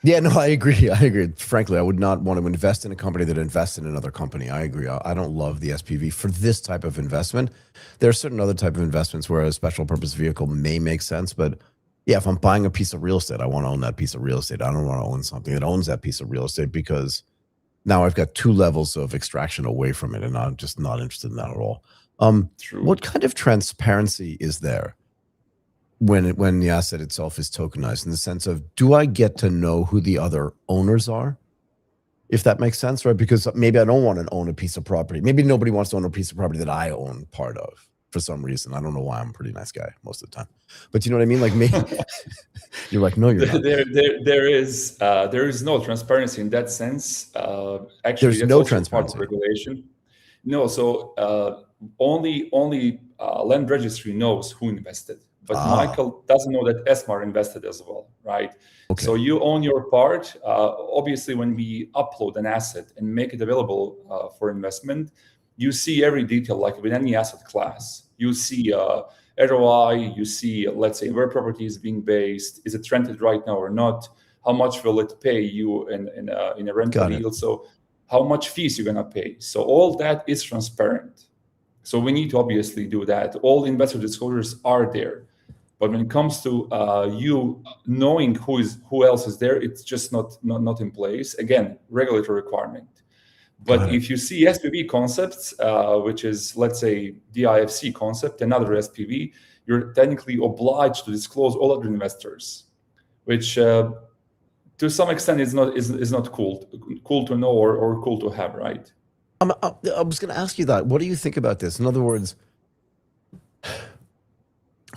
S1: Yeah, no, I agree. Frankly, I would not want to invest in a company that invests in another company. I agree. I don't love the SPV for this type of investment. There are certain other type of investments where a special purpose vehicle may make sense, but yeah, if I'm buying a piece of real estate, I want to own that piece of real estate. I don't want to own something that owns that piece of real estate because now I've got two levels of extraction away from it, and I'm just not interested in that at all. What kind of transparency is there when the asset itself is tokenized, in the sense of, do I get to know who the other owners are? If that makes sense, right? Because maybe I don't want to own a piece of property. Maybe nobody wants to own a piece of property that I own part of for some reason. I don't know why. I'm a pretty nice guy most of the time. But you know what I mean? Like, maybe you're like, no, you're not.
S4: There is no transparency in that sense. Actually,
S1: there's no transparency.
S4: Part of regulation. No, so only land registry knows who invested. But Michael doesn't know that Esmar invested as well, right?
S1: Okay.
S4: So you own your part. Obviously, when we upload an asset and make it available for investment, you see every detail, like with any asset class. You see ROI, you see, let's say, where property is being based, is it rented right now or not? How much will it pay you in a rental deal? So how much fees you're gonna pay? So all that is transparent. So we need to obviously do that. All investor disclosures are there. But when it comes to you knowing who else is there, it's just not in place. Again, regulatory requirement. But if you see SPV concepts, which is, let's say, DIFC concept, another SPV, you're technically obliged to disclose all other investors, which to some extent is not cool to know or cool to have, right?
S1: I was going to ask you that. What do you think about this? In other words,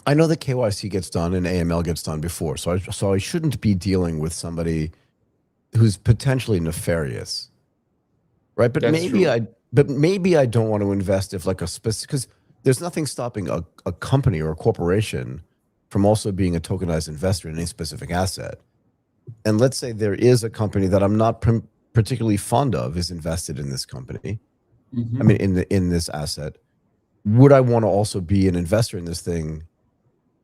S1: I know that KYC gets done and AML gets done before, so I shouldn't be dealing with somebody who's potentially nefarious, right? But maybe I don't want to invest if, like, a specific, because there's nothing stopping a company or a corporation from also being a tokenized investor in any specific asset. And let's say there is a company that I'm not particularly fond of is invested in this company. I mean, in this asset. Would I want to also be an investor in this thing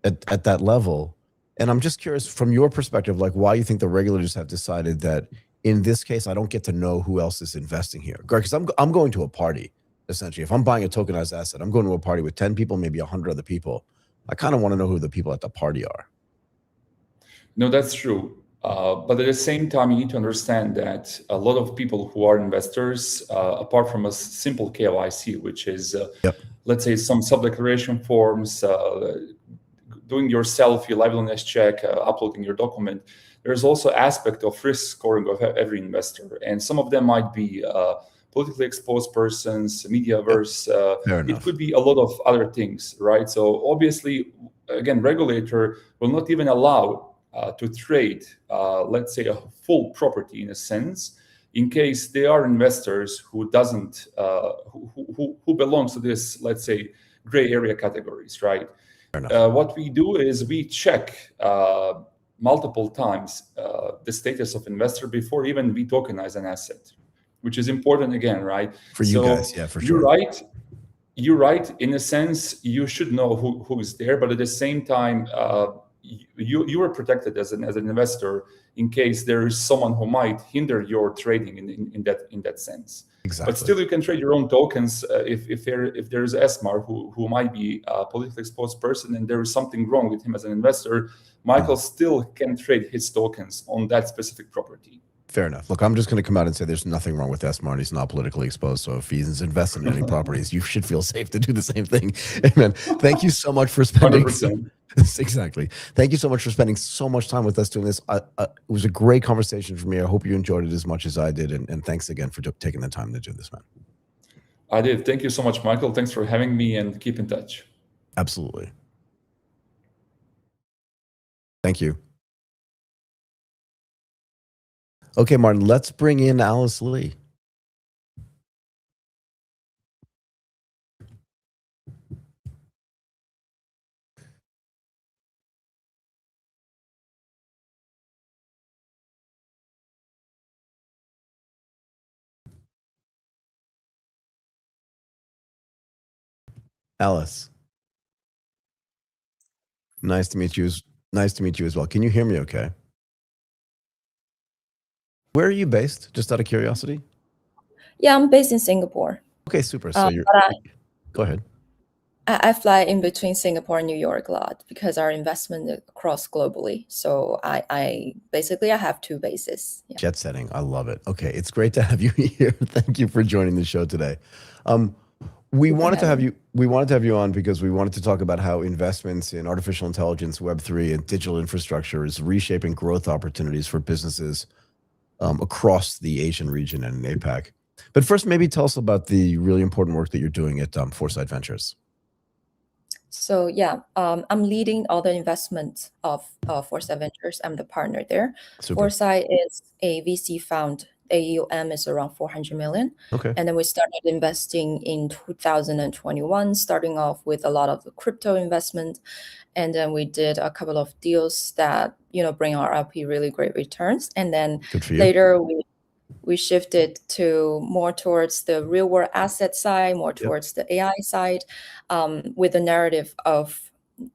S1: at that level? And I'm just curious, from your perspective, like, why you think the regulators have decided that in this case I don't get to know who else is investing here? Because I'm going to a party, essentially. If I'm buying a tokenized asset, I'm going to a party with 10 people, maybe 100 other people. I kind of want to know who the people at the party are.
S4: No, that's true. But at the same time, you need to understand that a lot of people who are investors, apart from a simple KYC, which is, let's say, some sub-declaration forms, doing your selfie, liveliness check, uploading your document, there's also aspect of risk scoring of every investor. And some of them might be politically exposed persons, media-averse. It could be a lot of other things, right? So obviously, again, regulator will not even allow to trade, let's say, a full property in a sense, in case they are investors who doesn't, who belongs to this, let's say, gray area categories, right? What we do is we check multiple times the status of investor before even we tokenize an asset, which is important again, right?
S1: For you guys, yeah, for sure.
S4: You're right. In a sense, you should know who is there, but at the same time, you are protected as an investor in case there is someone who might hinder your trading in that sense.
S1: Exactly.
S4: But still, you can trade your own tokens if there is Esmar who might be a politically exposed person and there is something wrong with him as an investor. Michael still can trade his tokens on that specific property.
S1: Fair enough. Look, I'm just going to come out and say there's nothing wrong with Esmar, and he's not politically exposed. So if he's invested in any properties, you should feel safe to do the same thing. Amen. Thank you so much for spending.
S4: 100%.
S1: Exactly. Thank you so much for spending so much time with us doing this. It was a great conversation for me. I hope you enjoyed it as much as I did. And thanks again for taking the time to do this, man.
S4: I did. Thank you so much, Michael. Thanks for having me, and keep in touch.
S1: Absolutely. Thank you. Okay, Martin, let's bring in Alice Lee. Alice. Nice to meet you. Nice to meet you as well. Can you hear me okay? Where are you based? Just out of curiosity.
S5: Yeah, I'm based in Singapore.
S1: Okay, super. So you're. Go ahead.
S5: I fly in between Singapore and New York a lot because our investment across globally. So I basically have two bases. Yeah.
S1: Jet setting. I love it. Okay, it's great to have you here. Thank you for joining the show today. We wanted to have you on because we wanted to talk about how investments in artificial intelligence, Web3, and digital infrastructure is reshaping growth opportunities for businesses across the Asian region and in APAC. But first, maybe tell us about the really important work that you're doing at Foresight Ventures.
S5: So yeah, I'm leading all the investment of Foresight Ventures. I'm the partner there.
S1: Super.
S5: Foresight is a VC fund. AUM is around 400 million.
S1: Okay.
S5: And then we started investing in 2021, starting off with a lot of the crypto investment. And then we did a couple of deals that, bring our LP really great returns. And then later we shifted to more towards the real world asset side, more towards the AI side, with the narrative of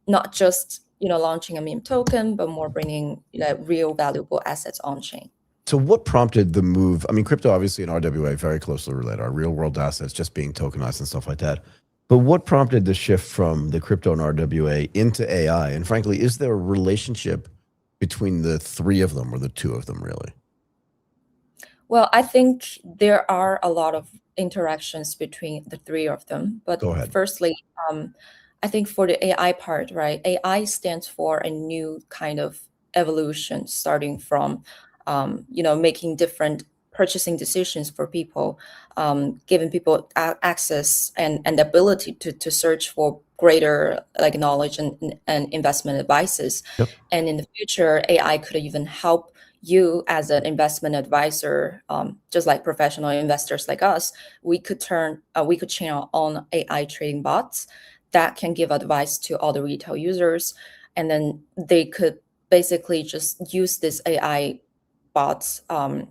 S5: not just, launching a meme token, but more bringing real valuable assets on chain.
S1: So what prompted the move? I mean, crypto obviously and RWA very closely related, our real world assets just being tokenized and stuff like that. But what prompted the shift from the crypto and RWA into AI? And frankly, is there a relationship between the three of them or the two of them really?
S5: Well, I think there are a lot of interactions between the three of them. But
S1: Go ahead.
S5: Firstly, I think for the AI part, right? AI stands for a new kind of evolution, starting from making different purchasing decisions for people, giving people access and the ability to search for greater knowledge and investment advices.
S1: Yep.
S5: And in the future, AI could even help you as an investment advisor, just like professional investors like us. We could train our own AI trading bots that can give advice to all the retail users, and then they could basically just use this AI bots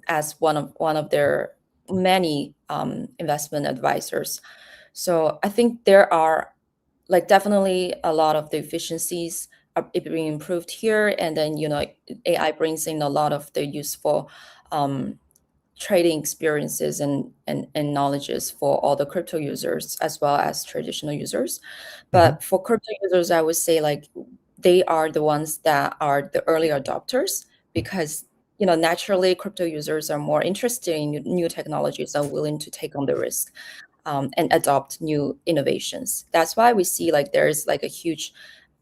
S5: as one of their many investment advisors. So I think there are definitely a lot of the efficiencies are being improved here, and then AI brings in a lot of the useful trading experiences and knowledges for all the crypto users as well as traditional users. But for crypto users, I would say they are the ones that are the early adopters, because naturally crypto users are more interested in new technologies and willing to take on the risk and adopt new innovations. That's why we see there's a huge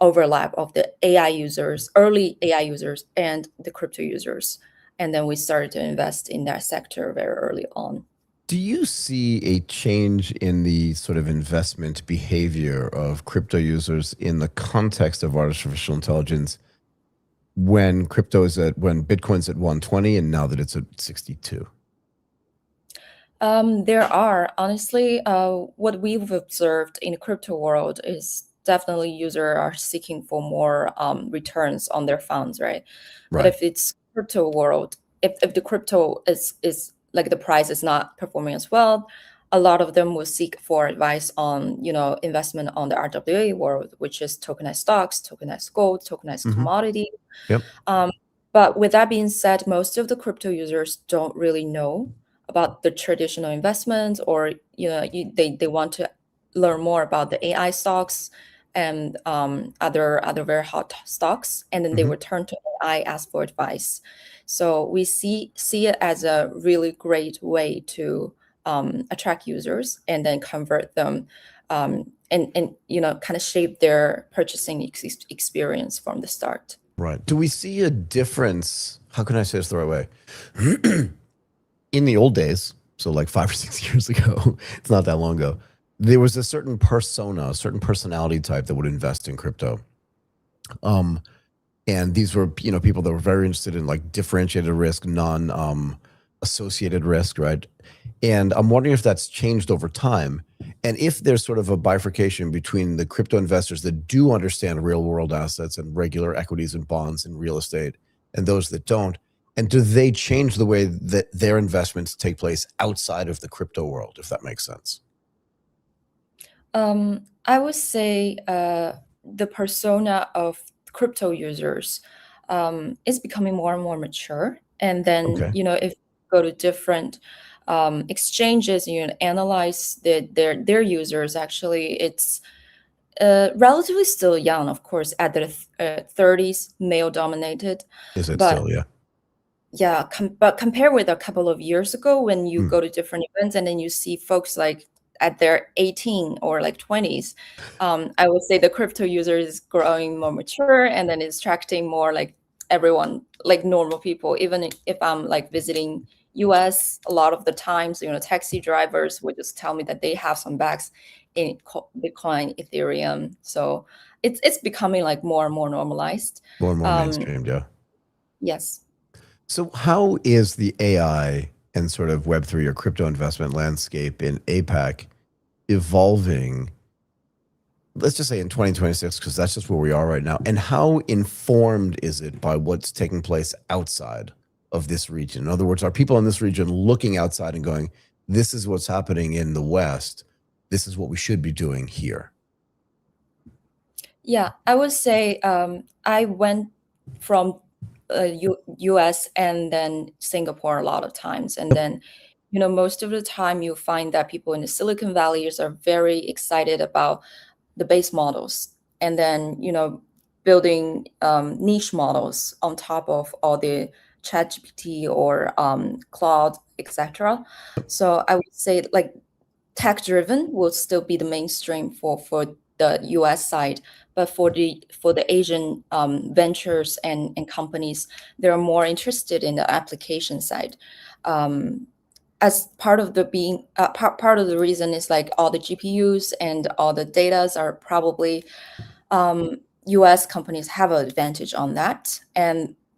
S5: overlap of the AI users, early AI users, and the crypto users. And then we started to invest in that sector very early on.
S1: Do you see a change in the sort of investment behavior of crypto users in the context of artificial intelligence when Bitcoin's at 120 and now that it's at 62?
S5: There are, honestly, what we've observed in the crypto world is definitely users are seeking for more returns on their funds, right? But if it's crypto world, if the crypto is the price is not performing as well, a lot of them will seek for advice on investment on the RWA world, which is tokenized stocks, tokenized gold, tokenized commodity.
S1: Yep.
S5: But with that being said, most of the crypto users don't really know about the traditional investments, or they want to learn more about the AI stocks and other very hot stocks, and then they would turn to AI, ask for advice. So we see it as a really great way to attract users and then convert them, and kind of shape their purchasing experience from the start.
S1: Right. Do we see a difference? How can I say this the right way? In the old days, so like 5 or 6 years ago, it's not that long ago, there was a certain persona, a certain personality type that would invest in crypto. And these were, people that were very interested in like differentiated risk, associated risk, right? And I'm wondering if that's changed over time, and if there's sort of a bifurcation between the crypto investors that do understand real world assets and regular equities and bonds and real estate, and those that don't. And do they change the way that their investments take place outside of the crypto world, if that makes sense?
S5: I would say the persona of crypto users is becoming more and more mature. And then,
S1: Okay.
S5: if you go to different exchanges, analyze their users, actually, it's relatively still young, of course, at the 30s, male dominated.
S1: Is it
S5: But
S1: still? Yeah.
S5: yeah, but compared with a couple of years ago, when you
S1: Hmm.
S5: go to different events and then you see folks like at their 18 or like 20s, I would say the crypto user is growing more mature, and then it's attracting more like everyone, like normal people. Even if I'm like visiting US, a lot of the times, taxi drivers would just tell me that they have some bags in Bitcoin, Ethereum. So it's becoming like more and more normalized.
S1: More and more mainstreamed, yeah.
S5: Yes.
S1: So how is the AI and sort of Web3 or crypto investment landscape in APAC evolving, let's just say in 2026, because that's just where we are right now? And how informed is it by what's taking place outside of this region? In other words, are people in this region looking outside and going, this is what's happening in the West, this is what we should be doing here?
S5: Yeah, I would say I went from US and then Singapore a lot of times. And then, most of the time you find that people in the Silicon Valley are very excited about the base models, and then, building niche models on top of all the ChatGPT or Cloud, etc. So I would say like tech driven will still be the mainstream for the US side, but for the Asian ventures and companies, they're more interested in the application side. As part of the part of the reason is like all the GPUs and all the datas are probably US companies have an advantage on that,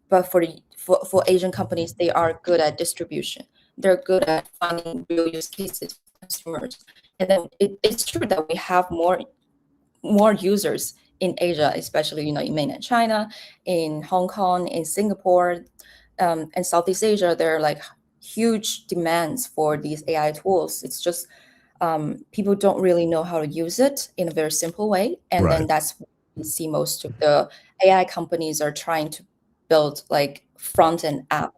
S5: but for Asian companies, they are good at distribution. They're good at finding real use cases for consumers. And then it's true that we have more users in Asia, especially in mainland China, in Hong Kong, in Singapore, and Southeast Asia. There are like huge demands for these AI tools. It's just people don't really know how to use it in a very simple way, and then that's what we see most of the AI companies are trying to build like front-end app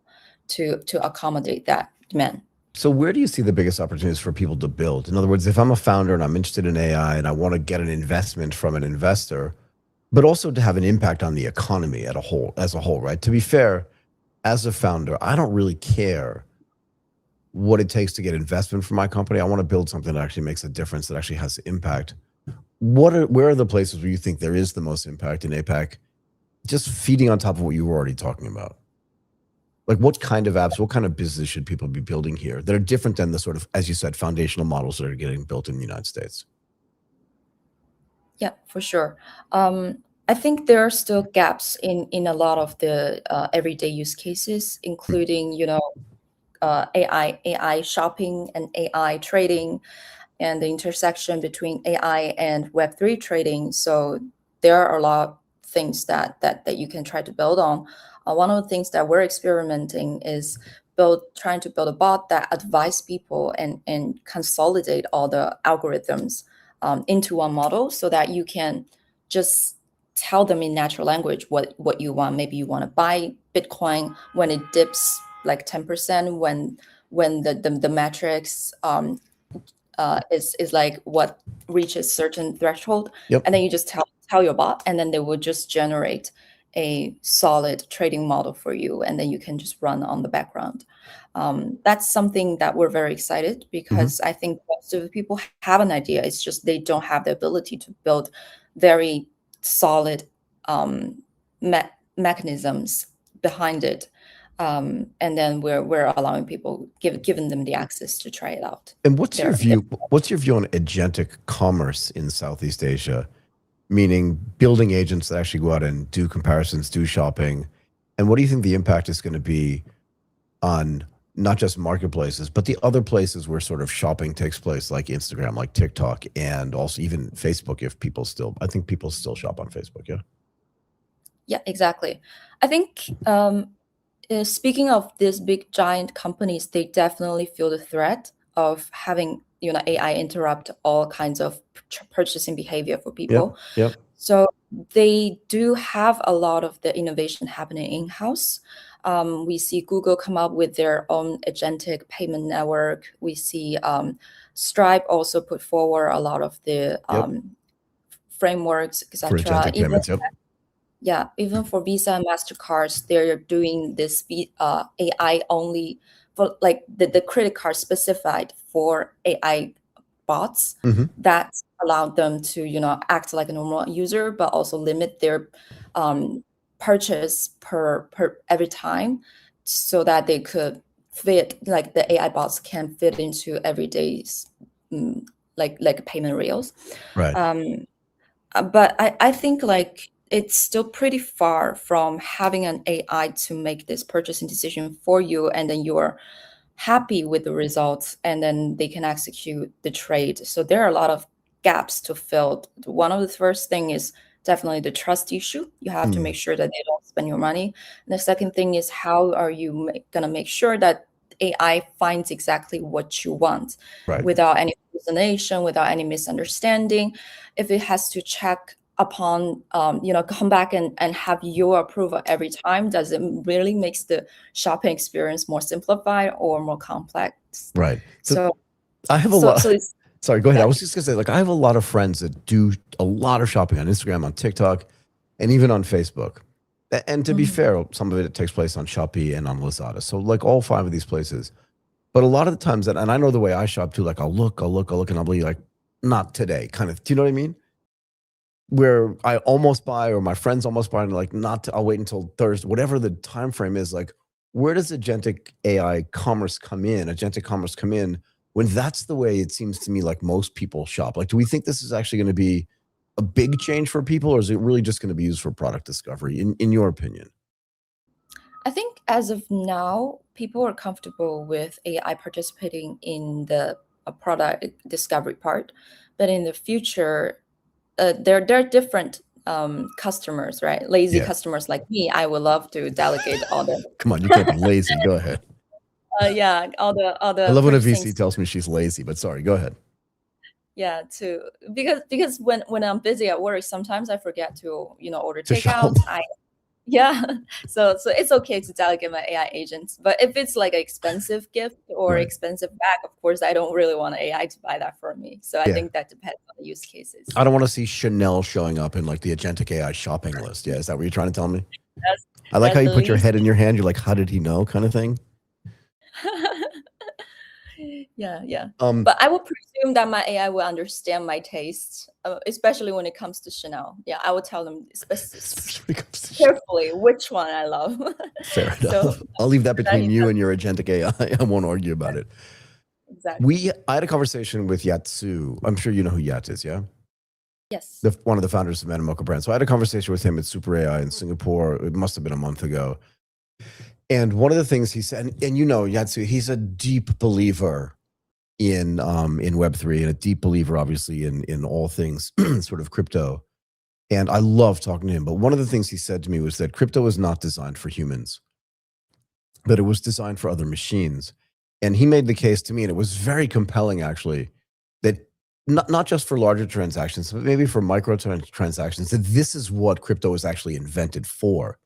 S5: to accommodate that demand.
S1: So where do you see the biggest opportunities for people to build? In other words, if I'm a founder and I'm interested in AI and I want to get an investment from an investor, but also to have an impact on the economy as a whole, right? To be fair, as a founder, I don't really care what it takes to get investment from my company. I want to build something that actually makes a difference, that actually has impact. Where are the places where you think there is the most impact in APAC? Just feeding on top of what you were already talking about. Like what kind of apps, what kind of business should people be building here that are different than the sort of, as you said, foundational models that are getting built in the United States?
S5: Yeah, for sure. I think there are still gaps in a lot of the everyday use cases, including, AI shopping and AI trading, and the intersection between AI and Web3 trading. So there are a lot of things that you can try to build on. One of the things that we're experimenting is trying to build a bot that advise people and consolidate all the algorithms into one model, so that you can just tell them in natural language what you want. Maybe you want to buy Bitcoin when it dips like 10%, when the metrics is like what reaches certain threshold,
S1: Yep.
S5: and then you just tell your bot, and then they will just generate a solid trading model for you, and then you can just run on the background. That's something that we're very excited, because I think most of the people have an idea. It's just they don't have the ability to build very solid mechanisms behind it. And then we're allowing people, giving them the access to try it out.
S1: And what's your view on agentic commerce in Southeast Asia? Meaning building agents that actually go out and do comparisons, do shopping. And what do you think the impact is going to be on not just marketplaces, but the other places where sort of shopping takes place, like Instagram, like TikTok, and also even Facebook, I think people still shop on Facebook, yeah? Yeah,
S5: exactly. I think speaking of these big giant companies, they definitely feel the threat of having AI interrupt all kinds of purchasing behavior for people.
S1: Yep.
S5: So they do have a lot of the innovation happening in-house. We see Google come up with their own agentic payment network. We see Stripe also put forward a lot of the frameworks, etc.
S1: For agentic payments,
S5: Yeah, even for Visa and MasterCards, they're doing this AI only, for like the credit card specified for AI bots that allow them to act like a normal user, but also limit their purchase per every time, so that they could fit, like the AI bots can fit into everyday's like payment rails.
S1: Right.
S5: But I think like it's still pretty far from having an AI to make this purchasing decision for you, and then you are happy with the results, and then they can execute the trade. So there are a lot of gaps to fill. One of the first thing is definitely the trust issue. You have to make sure that they don't spend your money. And the second thing is, how are you going to make sure that AI finds exactly what you want, without any hallucination, without any misunderstanding? If it has to check upon, come back and have your approval every time, does it really makes the shopping experience more simplified or more complex?
S1: Right.
S5: So
S1: I have a lot. Sorry, go ahead. I was just gonna say, like, I have a lot of friends that do a lot of shopping on Instagram, on TikTok, and even on Facebook. And to be fair, some of it takes place on Shopee and on Lazada. So like all 5 of these places. But a lot of the times, and I know the way I shop too, like I'll look, and I'll be like, not today, kind of. Do you know what I mean? Where I almost buy, or my friends almost buy, and like I'll wait until Thursday, whatever the time frame is. Like, where does agentic AI commerce come in? Agentic commerce come in when that's the way it seems to me like most people shop? Like, do we think this is actually going to be a big change for people, or is it really just going to be used for product discovery, in your opinion?
S5: I think as of now, people are comfortable with AI participating in the product discovery part, but in the future, there are different customers, right? Lazy customers like me. I would love to delegate all the.
S1: Come on, you can't be lazy. Go ahead.
S5: All the.
S1: I love when a VC tells me she's lazy, but sorry, go ahead.
S5: Yeah, because when I'm busy at work, sometimes I forget to order takeout. So it's okay to delegate my AI agents, but if it's like an expensive gift or expensive bag, of course I don't really want AI to buy that for me. So I think that depends on the use cases.
S1: I don't want to see Chanel showing up in like the agentic AI shopping list. Yeah, is that what you're trying to tell me? I like how you put your head in your hand. You're like, how did he know, kind of thing.
S5: Yeah. But I would presume that my AI will understand my tastes, especially when it comes to Chanel. Yeah, I will tell them carefully which one I love.
S1: Fair enough. So, I'll leave that between you and your agentic AI. I won't argue about it.
S5: Exactly.
S1: I had a conversation with Yatsu. I'm sure you know who Yat is, yeah?
S5: Yes.
S1: One of the founders of Animoca brand. So I had a conversation with him at Super AI in Singapore. It must have been a month ago. And one of the things he said, and Yatsu, he's a deep believer in Web3, and a deep believer, obviously, in all things sort of crypto. And I love talking to him. But one of the things he said to me was that crypto is not designed for humans, but it was designed for other machines. And he made the case to me, and it was very compelling, actually, that not just for larger transactions, but maybe for micro transactions, that this is what crypto is actually invented for.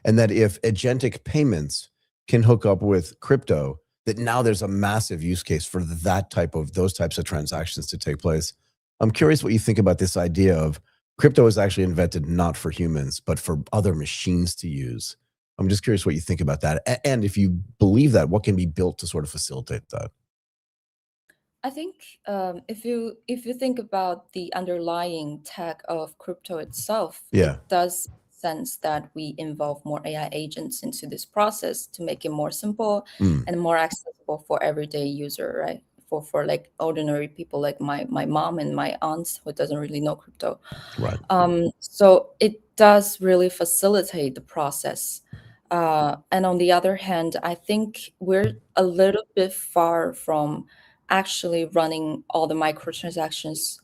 S1: And that if agentic payments can hook up with crypto, that now there's a massive use case for those types of transactions to take place. I'm curious what you think about this idea of crypto is actually invented not for humans, but for other machines to use. I'm just curious what you think about that. And if you believe that, what can be built to sort of facilitate that?
S5: I think if you think about the underlying tech of crypto itself,
S1: Yeah.
S5: it does sense that we involve more AI agents into this process to make it more simple and more accessible for everyday user, right? For like ordinary people like my mom and my aunts who doesn't really know crypto.
S1: Right.
S5: So it does really facilitate the process. And on the other hand, I think we're a little bit far from actually running all the microtransactions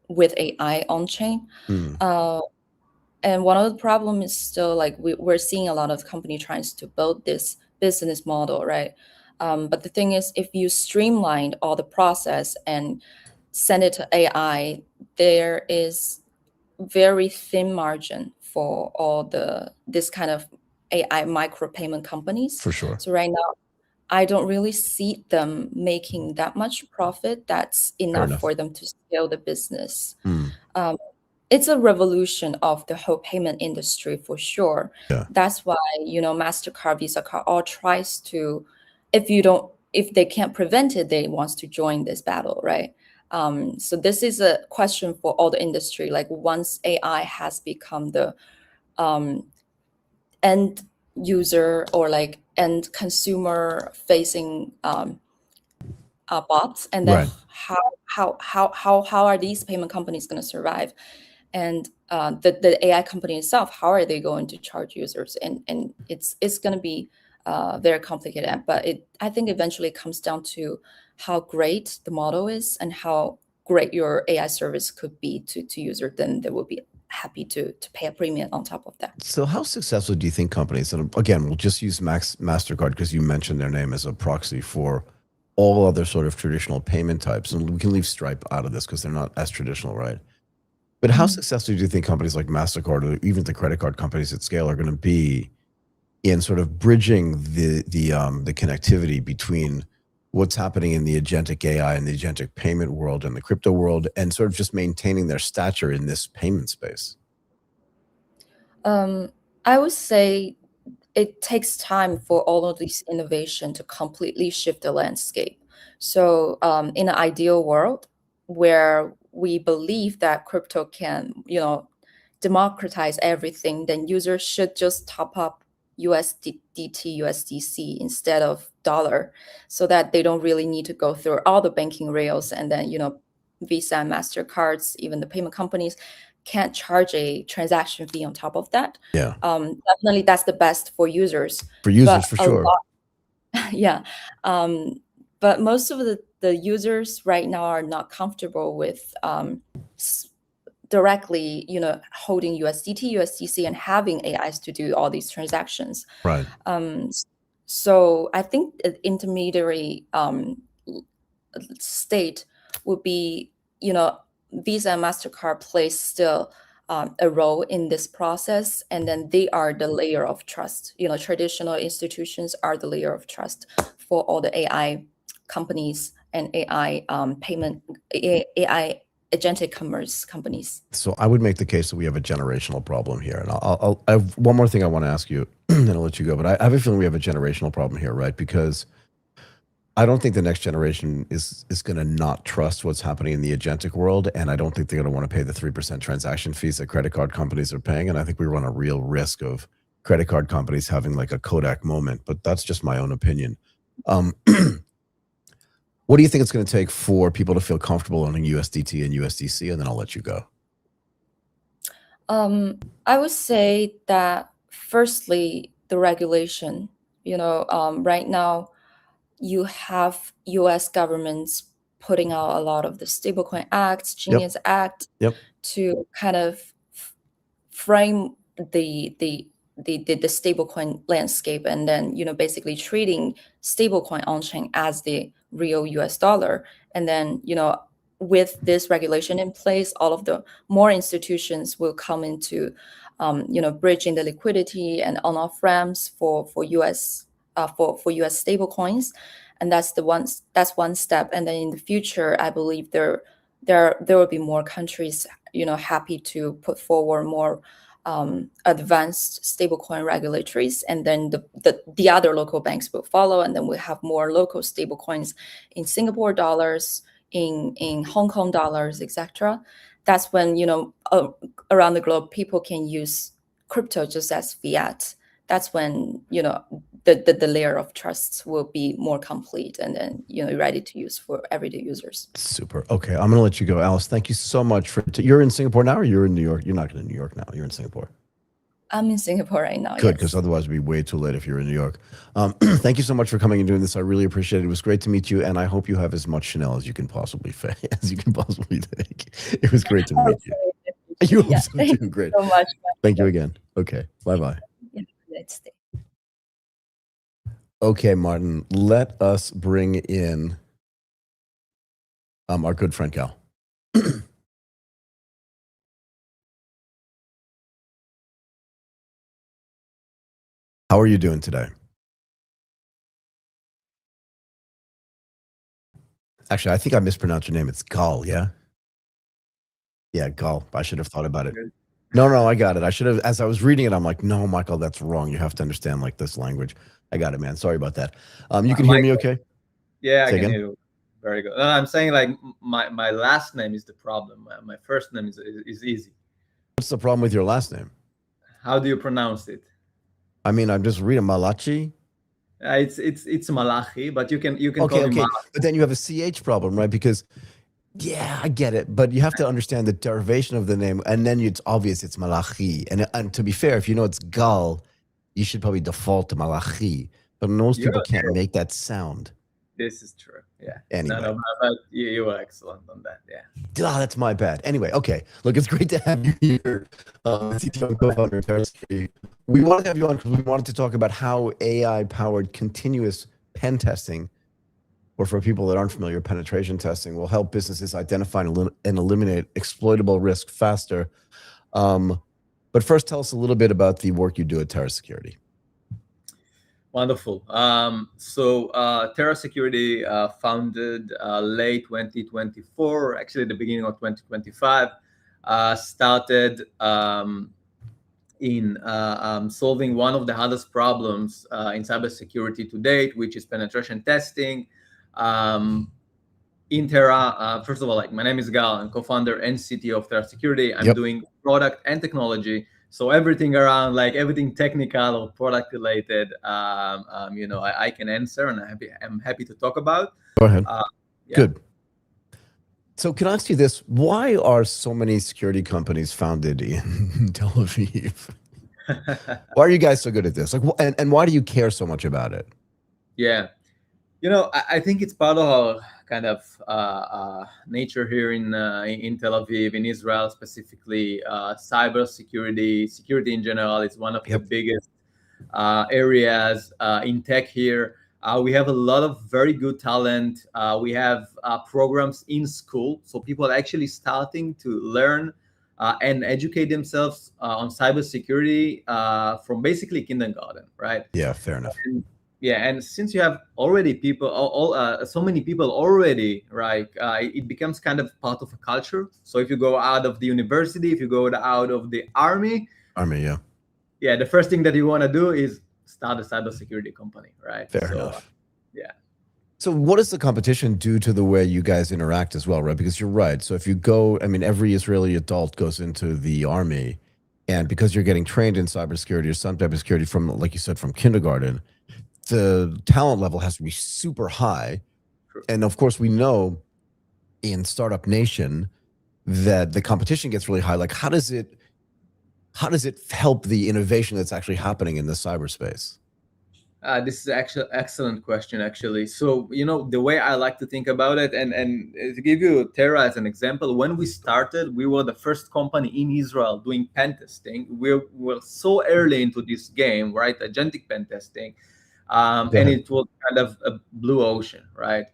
S5: with AI on chain. And one of the problems is still like we're seeing a lot of company trying to build this business model, right? But the thing is, if you streamline all the process and send it to AI, there is very thin margin for all this kind of AI micropayment companies.
S1: For sure.
S5: So right now, I don't really see them making that much profit that's enough for them to scale the business. It's a revolution of the whole payment industry for sure.
S1: Yeah.
S5: That's why, MasterCard, Visa card all tries to, if they can't prevent it, they wants to join this battle, right? So this is a question for all the industry. Like once AI has become the end user or like end consumer facing bots, and then how are these payment companies going to survive? And the AI company itself, how are they going to charge users? And it's going to be very complicated. But I think eventually it comes down to how great the model is and how great your AI service could be to user. Then they will be happy to pay a premium on top of that.
S1: So how successful do you think companies, and again, we'll just use MasterCard because you mentioned their name as a proxy for all other sort of traditional payment types, and we can leave Stripe out of this because they're not as traditional, right? But how successful do you think companies like MasterCard or even the credit card companies at scale are going to be in sort of bridging the connectivity between what's happening in the agentic AI and the agentic payment world and the crypto world, and sort of just maintaining their stature in this payment space?
S5: I would say it takes time for all of these innovation to completely shift the landscape. So in an ideal world where we believe that crypto can, democratize everything, then users should just top up USDT, USDC instead of dollar, so that they don't really need to go through all the banking rails. And then, Visa and MasterCards, even the payment companies, can't charge a transaction fee on top of that.
S1: Yeah.
S5: Definitely that's the best for users.
S1: For users, for sure.
S5: Yeah. But most of the users right now are not comfortable with directly, holding USDT, USDC, and having AIs to do all these transactions.
S1: Right.
S5: So I think the intermediary state would be, Visa and MasterCard plays still a role in this process, and then they are the layer of trust. Traditional institutions are the layer of trust for all the AI companies and AI payment, AI agentic commerce companies.
S1: So I would make the case that we have a generational problem here. And I have one more thing I want to ask you, and I'll let you go. But I have a feeling we have a generational problem here, right? Because I don't think the next generation is going to not trust what's happening in the agentic world. And I don't think they're going to want to pay the 3% transaction fees that credit card companies are paying. And I think we run a real risk of credit card companies having like a Kodak moment. But that's just my own opinion. What do you think it's going to take for people to feel comfortable owning USDT and USDC? And then I'll let you go.
S5: I would say that firstly, the regulation, right now you have US governments putting out a lot of the Stablecoin Act, Genius Act to kind of frame the stablecoin landscape, and then basically treating stablecoin on chain as the real US dollar. And then with this regulation in place, all of the more institutions will come into bridging the liquidity and on-off ramps for US for US stable coins, and that's one step. And then in the future, I believe there will be more countries, happy to put forward more advanced stablecoin regulatories, and then the other local banks will follow, and then we have more local stablecoins in Singapore dollars, in Hong Kong dollars, etc. That's when around the globe people can use crypto just as fiat. That's when the layer of trust will be more complete, and then ready to use for everyday users.
S1: Super. Okay, I'm gonna let you go, Alice. Thank you so much for. You're in Singapore now, or you're in New York? You're not going to New York now. You're in Singapore.
S5: I'm in Singapore right now.
S1: Good, because otherwise it'd be way too late if you're in New York. Thank you so much for coming and doing this. I really appreciate it. It was great to meet you, and I hope you have as much Chanel as you can possibly take. It was great to meet you. You hope so too. Great.
S5: So much.
S1: Thank you again. Okay. Bye-bye.
S5: Let's stay.
S1: Okay, Martin, let us bring in our good friend Cal. How are you doing today? Actually, I think I mispronounced your name. It's Gal, yeah? Yeah, Gal. I should have thought about it. No, I got it. I should have, as I was reading it, I'm like, no, Michael, that's wrong. You have to understand like this language. I got it, man. Sorry about that. You can hear me okay?
S6: Yeah, I can hear you. Very good. No, I'm saying like my last name is the problem. My first name is easy.
S1: What's the problem with your last name?
S6: How do you pronounce it?
S1: I mean, I'm just reading Malachi.
S6: It's Malachi, but you can call me Malachi.
S1: But then you have a CH problem, right? Because yeah, I get it, but you have to understand the derivation of the name, and then it's obvious it's Malachi. And to be fair, if you know it's Gal, you should probably default to Malachi. But most people can't make that sound.
S6: This is true. Yeah.
S1: Anyway.
S6: No, but you were excellent on that. Yeah.
S1: Oh, that's my bad. Anyway, okay. Look, it's great to have you here, CTO and co-founder of Terra. We wanted to have you on because we wanted to talk about how AI-powered continuous pen testing, or for people that aren't familiar, penetration testing, will help businesses identify and eliminate exploitable risk faster. But first, tell us a little bit about the work you do at Terra Security.
S6: Wonderful. So Terra Security founded late 2024, actually the beginning of 2025, started in solving one of the hardest problems in cybersecurity to date, which is penetration testing. In Terra, first of all, my name is Gal. I'm co-founder and CTO of Terra Security. I'm doing product and technology. So everything around, everything technical or product related, I can answer, and I'm happy to talk about.
S1: Go ahead. Good. So can I ask you this? Why are so many security companies founded in Tel Aviv? Why are you guys so good at this? And why do you care so much about it?
S6: Yeah. I think it's part of our kind of nature here in Tel Aviv, in Israel specifically. Cybersecurity, security in general, is one of the biggest areas in tech here. We have a lot of very good talent. We have programs in school, so people are actually starting to learn and educate themselves on cybersecurity from basically kindergarten, right?
S1: Yeah, fair enough.
S6: And since you have already people, so many people already, right, it becomes kind of part of a culture. So if you go out of the university, if you go out of the army, the first thing that you want to do is start a cybersecurity company, right?
S1: Fair enough.
S6: Yeah.
S1: So what does the competition do to the way you guys interact as well, right? Because you're right. So if you go, every Israeli adult goes into the army, and because you're getting trained in cybersecurity or some type of security from, like you said, from kindergarten, the talent level has to be super high.
S6: True.
S1: And of course, we know in Startup Nation that the competition gets really high. How does it help the innovation that's actually happening in the cyberspace?
S6: This is actually excellent question, actually. So, the way I like to think about it, and to give you Terra as an example, when we started, we were the first company in Israel doing pen testing. We were so early into this game, right? Agentic pen testing. And it was kind of a blue ocean, right?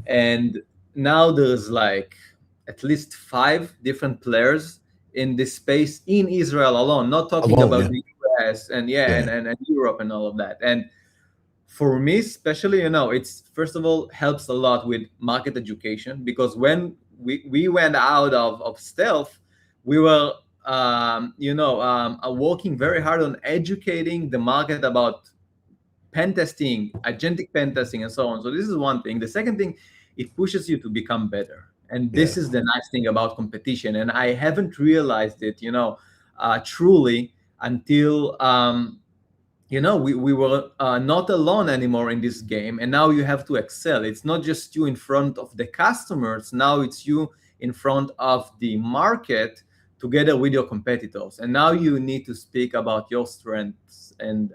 S6: And now there's at least 5 different players in this space in Israel alone, not talking about the US and and Europe and all of that. And For me, especially, it's first of all helps a lot with market education, because when we went out of stealth, we were working very hard on educating the market about pen testing, agentic pen testing, and so on. So this is one thing. The second thing, it pushes you to become better. And this is the nice thing about competition. And I haven't realized it, truly until, we were not alone anymore in this game. And now you have to excel. It's not just you in front of the customers. Now it's you in front of the market together with your competitors. And now you need to speak about your strengths and,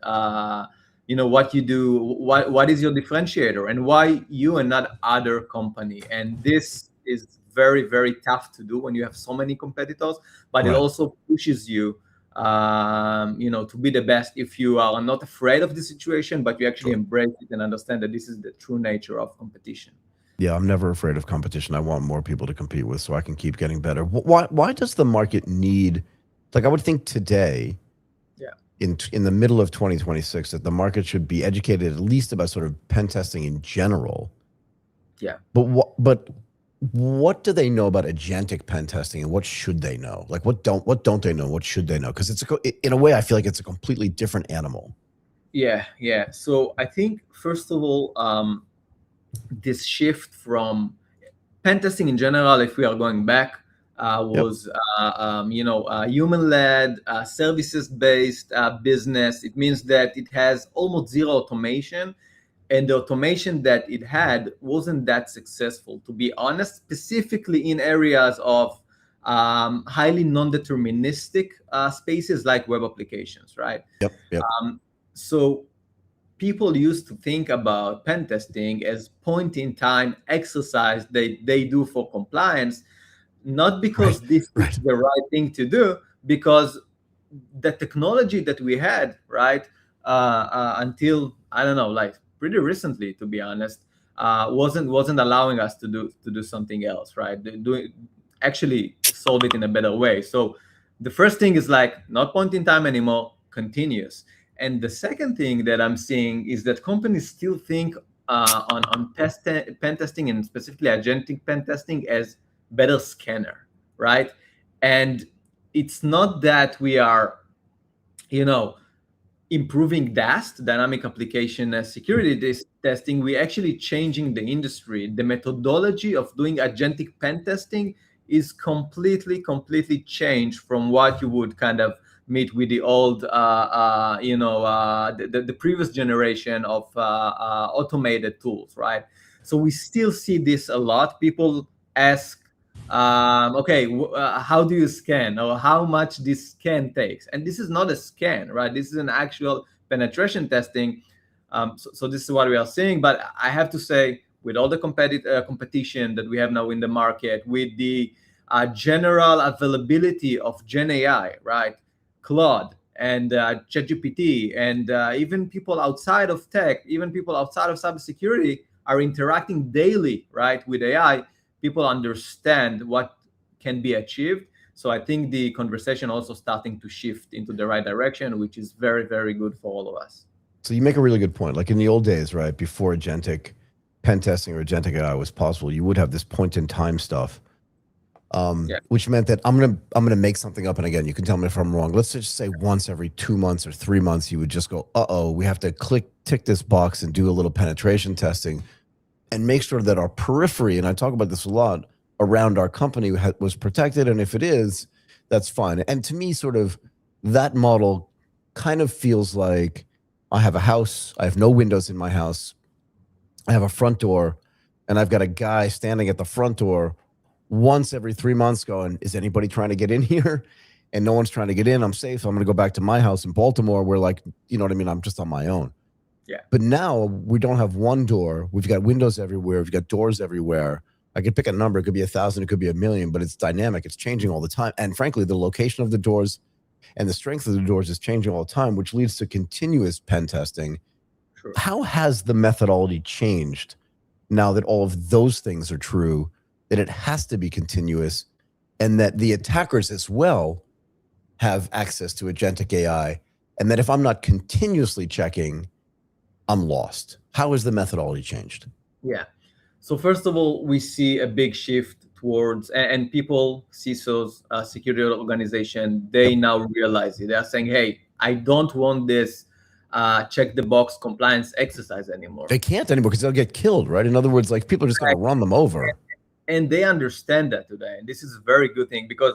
S6: what you do, what is your differentiator, and why you and not other company. And this is very, very tough to do when you have so many competitors, but it also pushes you, to be the best if you are not afraid of the situation, but you actually embrace it and understand that this is the true nature of competition.
S1: Yeah, I'm never afraid of competition. I want more people to compete with so I can keep getting better. Why does the market need, like, I would think today, in the middle of 2026, that the market should be educated at least about sort of pen testing in general.
S6: Yeah.
S1: But what do they know about agentic pen testing, and what should they know? Like, what don't they know? What should they know? Because in a way, I feel like it's a completely different animal.
S6: Yeah. So I think, first of all, this shift from pen testing in general, if we are going back, was human-led, services-based business. It means that it has almost zero automation, and the automation that it had wasn't that successful, to be honest, specifically in areas of highly non-deterministic spaces like web applications, right?
S1: Yep.
S6: So people used to think about pen testing as point-in-time exercise they do for compliance, not because this is the right thing to do, because the technology that we had, until, I don't know, like pretty recently, to be honest, wasn't allowing us to do something else, right? Actually solve it in a better way. So the first thing is like not point in time anymore, continuous. And the second thing that I'm seeing is that companies still think on pen testing, and specifically agentic pen testing, as better scanner, right? And it's not that we are, improving DAST, dynamic application security testing. We're actually changing the industry. The methodology of doing agentic pen testing is completely changed from what you would kind of meet with the old, the previous generation of automated tools, right? So we still see this a lot. People ask, how do you scan, or how much this scan takes? And this is not a scan, right? This is an actual penetration testing. So this is what we are seeing. But I have to say, with all the competition that we have now in the market, with the general availability of Gen AI, right? Claude and ChatGPT, and even people outside of tech, even people outside of cybersecurity are interacting daily, right, with AI. People understand what can be achieved. So I think the conversation also starting to shift into the right direction, which is very, very good for all of us.
S1: So you make a really good point. Like in the old days, right, before agentic pen testing or agentic AI was possible, you would have this point in time stuff, which meant that I'm gonna make something up, and again, you can tell me if I'm wrong. Let's just say once every 2 months or 3 months, you would just go, we have to tick this box and do a little penetration testing, and make sure that our periphery, and I talk about this a lot, around our company was protected. And if it is, that's fine. And to me, sort of that model kind of feels like, I have a house, I have no windows in my house, I have a front door, and I've got a guy standing at the front door once every 3 months going, is anybody trying to get in here? And no one's trying to get in. I'm safe. I'm going to go back to my house in Baltimore where, like, you know what I mean? I'm just on my own.
S6: Yeah.
S1: But now we don't have one door. We've got windows everywhere. We've got doors everywhere. I could pick a number. It could be 1,000. It could be 1,000,000, but it's dynamic. It's changing all the time. And frankly, the location of the doors and the strength of the doors is changing all the time, which leads to continuous pen testing.
S6: Sure.
S1: How has the methodology changed now that all of those things are true, that it has to be continuous, and that the attackers as well have access to agentic AI, and that if I'm not continuously checking, I'm lost. How has the methodology changed?
S6: Yeah. So first of all, we see a big shift towards, and people, CISOs, security organization, they now realize it. They are saying, hey, I don't want this check the box compliance exercise anymore.
S1: They can't anymore because they'll get killed, right? In other words, like people are just going to run them over.
S6: And they understand that today. And this is a very good thing because,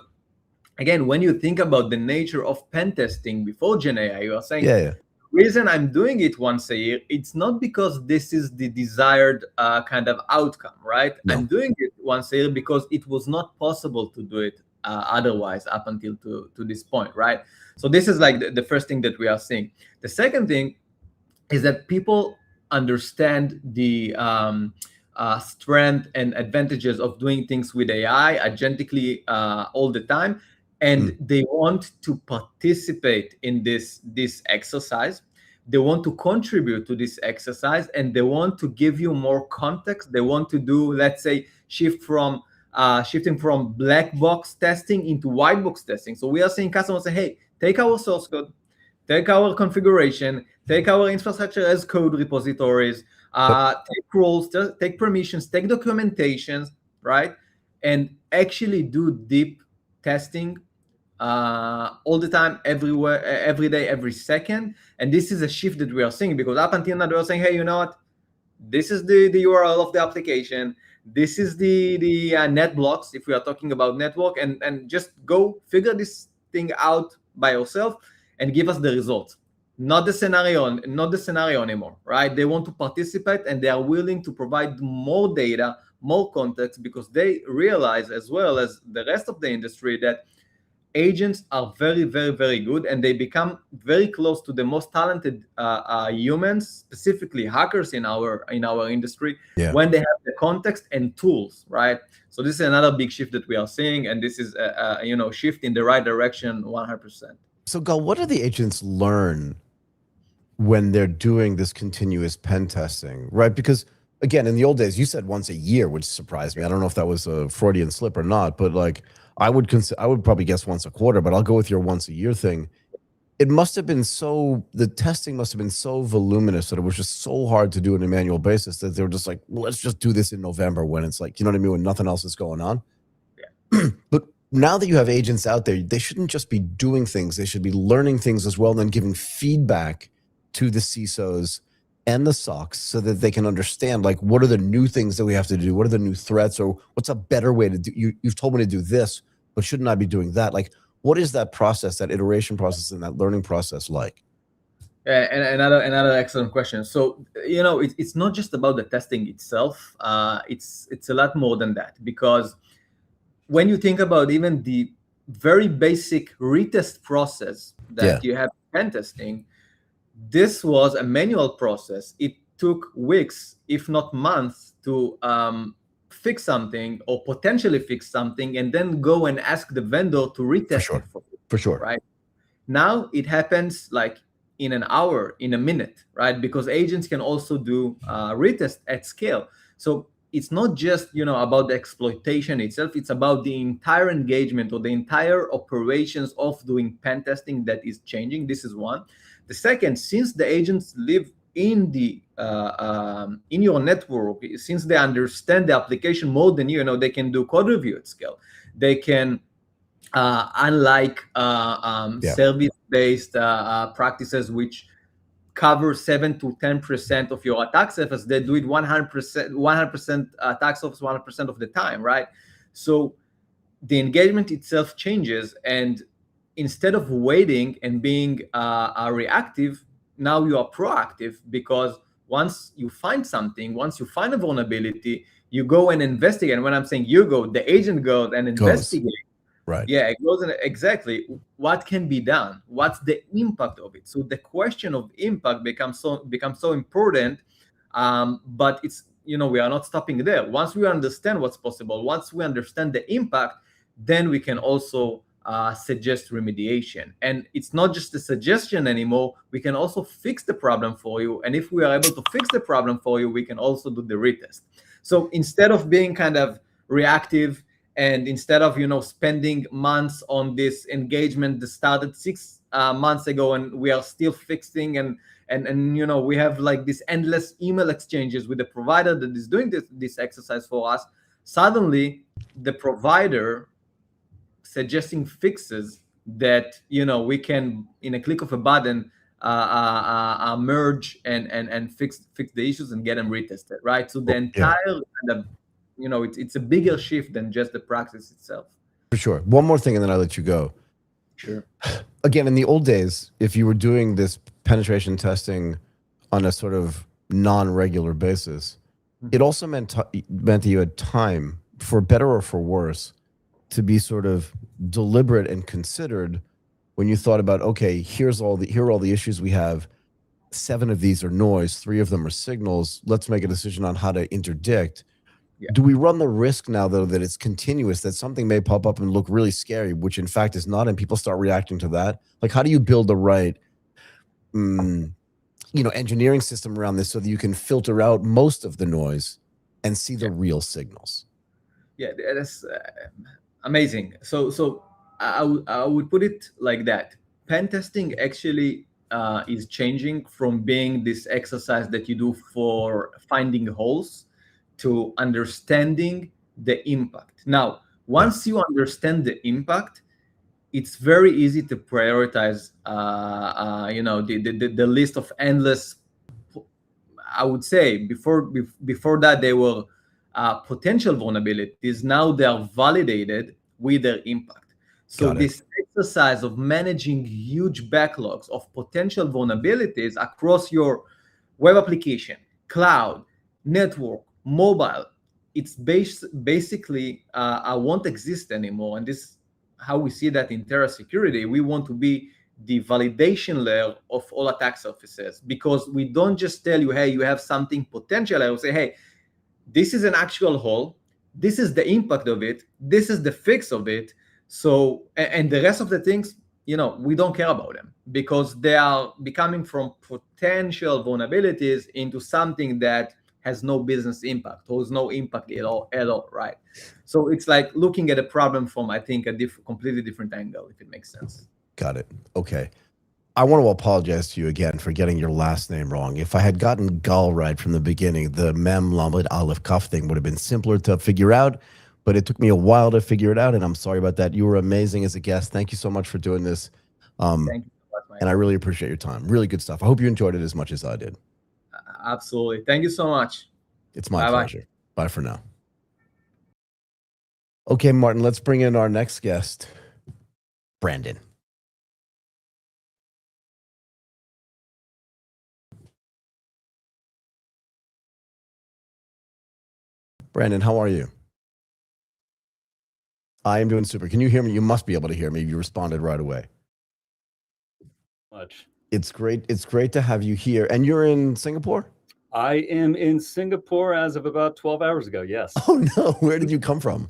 S6: again, when you think about the nature of pen testing before Gen AI, you are saying,
S1: Yeah.
S6: reason I'm doing it once a year, it's not because this is the desired kind of outcome, right?
S1: No.
S6: I'm doing it once a year because it was not possible to do it otherwise up until to this point, right? So this is like the first thing that we are seeing. The second thing is that people understand the strength and advantages of doing things with AI agentically all the time. And they want to participate in this exercise. They want to contribute to this exercise, and they want to give you more context. They want to do, let's say, shifting from black box testing into white box testing. So we are seeing customers say, hey, take our source code, take our configuration, take our infrastructure as code repositories, take roles, take permissions, take documentations, right? And actually do deep testing all the time, everywhere, every day, every second. And this is a shift that we are seeing because up until now, they were saying, hey, you know what? This is the URL of the application. This is the net blocks, if we are talking about network, and just go figure this thing out by yourself and give us the results. Not the scenario anymore, right? They want to participate and they are willing to provide more data, more context, because they realize, as well as the rest of the industry, that agents are very, very, very good, and they become very close to the most talented humans, specifically hackers in our industry, when they have the context and tools, right? So this is another big shift that we are seeing, and this is a shift in the right direction, 100%.
S1: So, Gal, what do the agents learn when they're doing this continuous pen testing, right? Because again, in the old days, you said once a year, which surprised me. I don't know if that was a Freudian slip or not, but like I would probably guess once a quarter, but I'll go with your once a year thing. It must have been the testing must have been so voluminous that it was just so hard to do on a manual basis that they were just like, well, let's just do this in November when it's like, you know what I mean, when nothing else is going on. Yeah. But now that you have agents out there, they shouldn't just be doing things. They should be learning things as well, and then giving feedback to the CISOs and the SOCs so that they can understand, like, what are the new things that we have to do? What are the new threats? Or what's a better way to do? You've told me to do this, but shouldn't I be doing that? Like, what is that process, that iteration process and that learning process like?
S6: And another excellent question. So, it's not just about the testing itself. It's a lot more than that, because when you think about even the very basic retest process that you have pen testing, this was a manual process. It took weeks, if not months, to fix something or potentially fix something, and then go and ask the vendor to retest it for you.
S1: For sure.
S6: Right? Now it happens like in an hour, in a minute, right? Because agents can also do retest at scale. So it's not just about the exploitation itself. It's about the entire engagement or the entire operations of doing pen testing that is changing. This is one. The second, since the agents live in your network, since they understand the application more than you, they can do code review at scale. They can, unlike service-based practices, which cover 7 to 10% of your attack surface, they do it 100% attack surface 100% of the time, right? So the engagement itself changes, and instead of waiting and being reactive, now you are proactive, because once you find something, once you find a vulnerability, you go and investigate. And when I'm saying you go, the agent goes and investigates.
S1: Right.
S6: Yeah, it goes in exactly what can be done. What's the impact of it? So the question of impact becomes so important. But it's we are not stopping there. Once we understand what's possible, once we understand the impact, then we can also suggest remediation. And it's not just a suggestion anymore. We can also fix the problem for you. And if we are able to fix the problem for you, we can also do the retest. So instead of being kind of reactive, and instead of spending months on this engagement that started 6 months ago, and we are still fixing and and we have like this endless email exchanges with the provider that is doing this exercise for us. Suddenly the provider suggesting fixes that we can, in a click of a button, merge and fix the issues and get them retested, right? So the entire it's a bigger shift than just the practice itself.
S1: For sure. One more thing and then I'll let you go.
S6: Sure.
S1: Again, in the old days, if you were doing this penetration testing on a sort of non-regular basis, it also meant that you had time, for better or for worse, to be sort of deliberate and considered when you thought about, okay, here are all the issues we have. 7 of these are noise, 3 of them are signals. Let's make a decision on how to interdict. Yeah. Do we run the risk now, though, that it's continuous, that something may pop up and look really scary, which in fact is not, and people start reacting to that? Like, how do you build the right engineering system around this so that you can filter out most of the noise and see the real signals?
S6: Yeah, that's amazing. So I would put it like that. Pen testing actually is changing from being this exercise that you do for finding holes to understanding the impact. Now, once you understand the impact, it's very easy to prioritize, the list of endless. I would say before that they were potential vulnerabilities. Now they are validated with their impact. So this exercise of managing huge backlogs of potential vulnerabilities across your web application, cloud, network, mobile, it's basically won't exist anymore. And this how we see that in Terra security. We want to be the validation layer of all attack surfaces, because we don't just tell you, hey, you have something potential. I will say, hey, this is an actual hole. This is the impact of it. This is the fix of it. So, and the rest of the things, we don't care about them, because they are becoming from potential vulnerabilities into something that has no business impact, or has no impact at all, right? So it's like looking at a problem from, I think, a completely different angle, if it makes sense.
S1: Got it. Okay. I want to apologize to you again for getting your last name wrong. If I had gotten Gal right from the beginning, the Mem Lamed Aleph Kaf thing would have been simpler to figure out, but it took me a while to figure it out, and I'm sorry about that. You were amazing as a guest. Thank you so much for doing this.
S6: Thank you so much,
S1: and I really appreciate your time. Really good stuff. I hope you enjoyed it as much as I did.
S6: Absolutely. Thank you so much.
S1: It's my pleasure. Bye for now. Okay, Martin, let's bring in our next guest, Brandon. Brandon, how are you? I am doing super. Can you hear me? You must be able to hear me. You responded right away.
S7: Much.
S1: It's great. It's great to have you here. And you're in Singapore?
S7: I am in Singapore as of about 12 hours ago. Yes.
S1: Oh no. Where did you come from?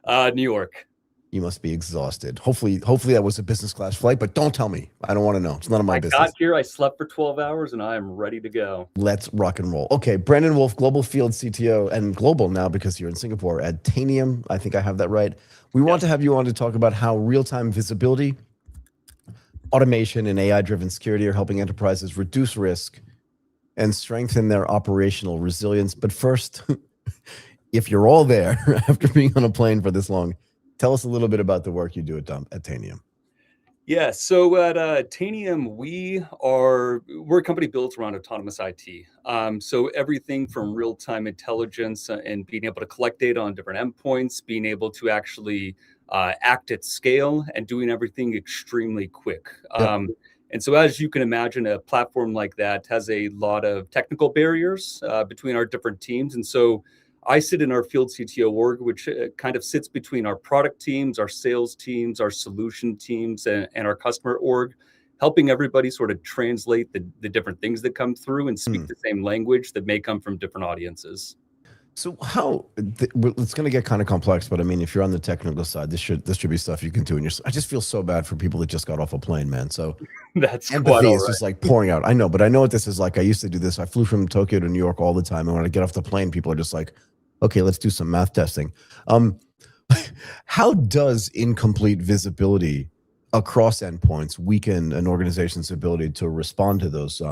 S7: New York.
S1: You must be exhausted. Hopefully that was a business class flight, but don't tell me. I don't want to know. It's none of my business.
S7: I got here, I slept for 12 hours, and I am ready to go.
S1: Let's rock and roll. Okay, Brandon Wolfe, Global Field CTO, and global now because you're in Singapore at Tanium. I think I have that right. We want to have you on to talk about how real-time visibility, automation, and AI-driven security are helping enterprises reduce risk and strengthen their operational resilience. But first, if you're all there after being on a plane for this long, tell us a little bit about the work you do at Tanium.
S7: Yeah, so at Tanium, we're a company built around autonomous IT. So everything from real-time intelligence and being able to collect data on different endpoints, being able to actually act at scale, and doing everything extremely quick. And so as you can imagine, a platform like that has a lot of technical barriers between our different teams. And so I sit in our field CTO org, which kind of sits between our product teams, our sales teams, our solution teams, and our customer org, helping everybody sort of translate the different things that come through and speak the same language that may come from different audiences.
S1: So it's going to get kind of complex, but I mean, if you're on the technical side, this should be stuff you can do. And I just feel so bad for people that just got off a plane, man. So
S7: that's
S1: empathy is just like pouring out. I know, but I know what this is like. I used to do this. I flew from Tokyo to New York all the time. And when I get off the plane, people are just like, okay, let's do some math testing. How does incomplete visibility across endpoints weaken an organization's ability to respond to those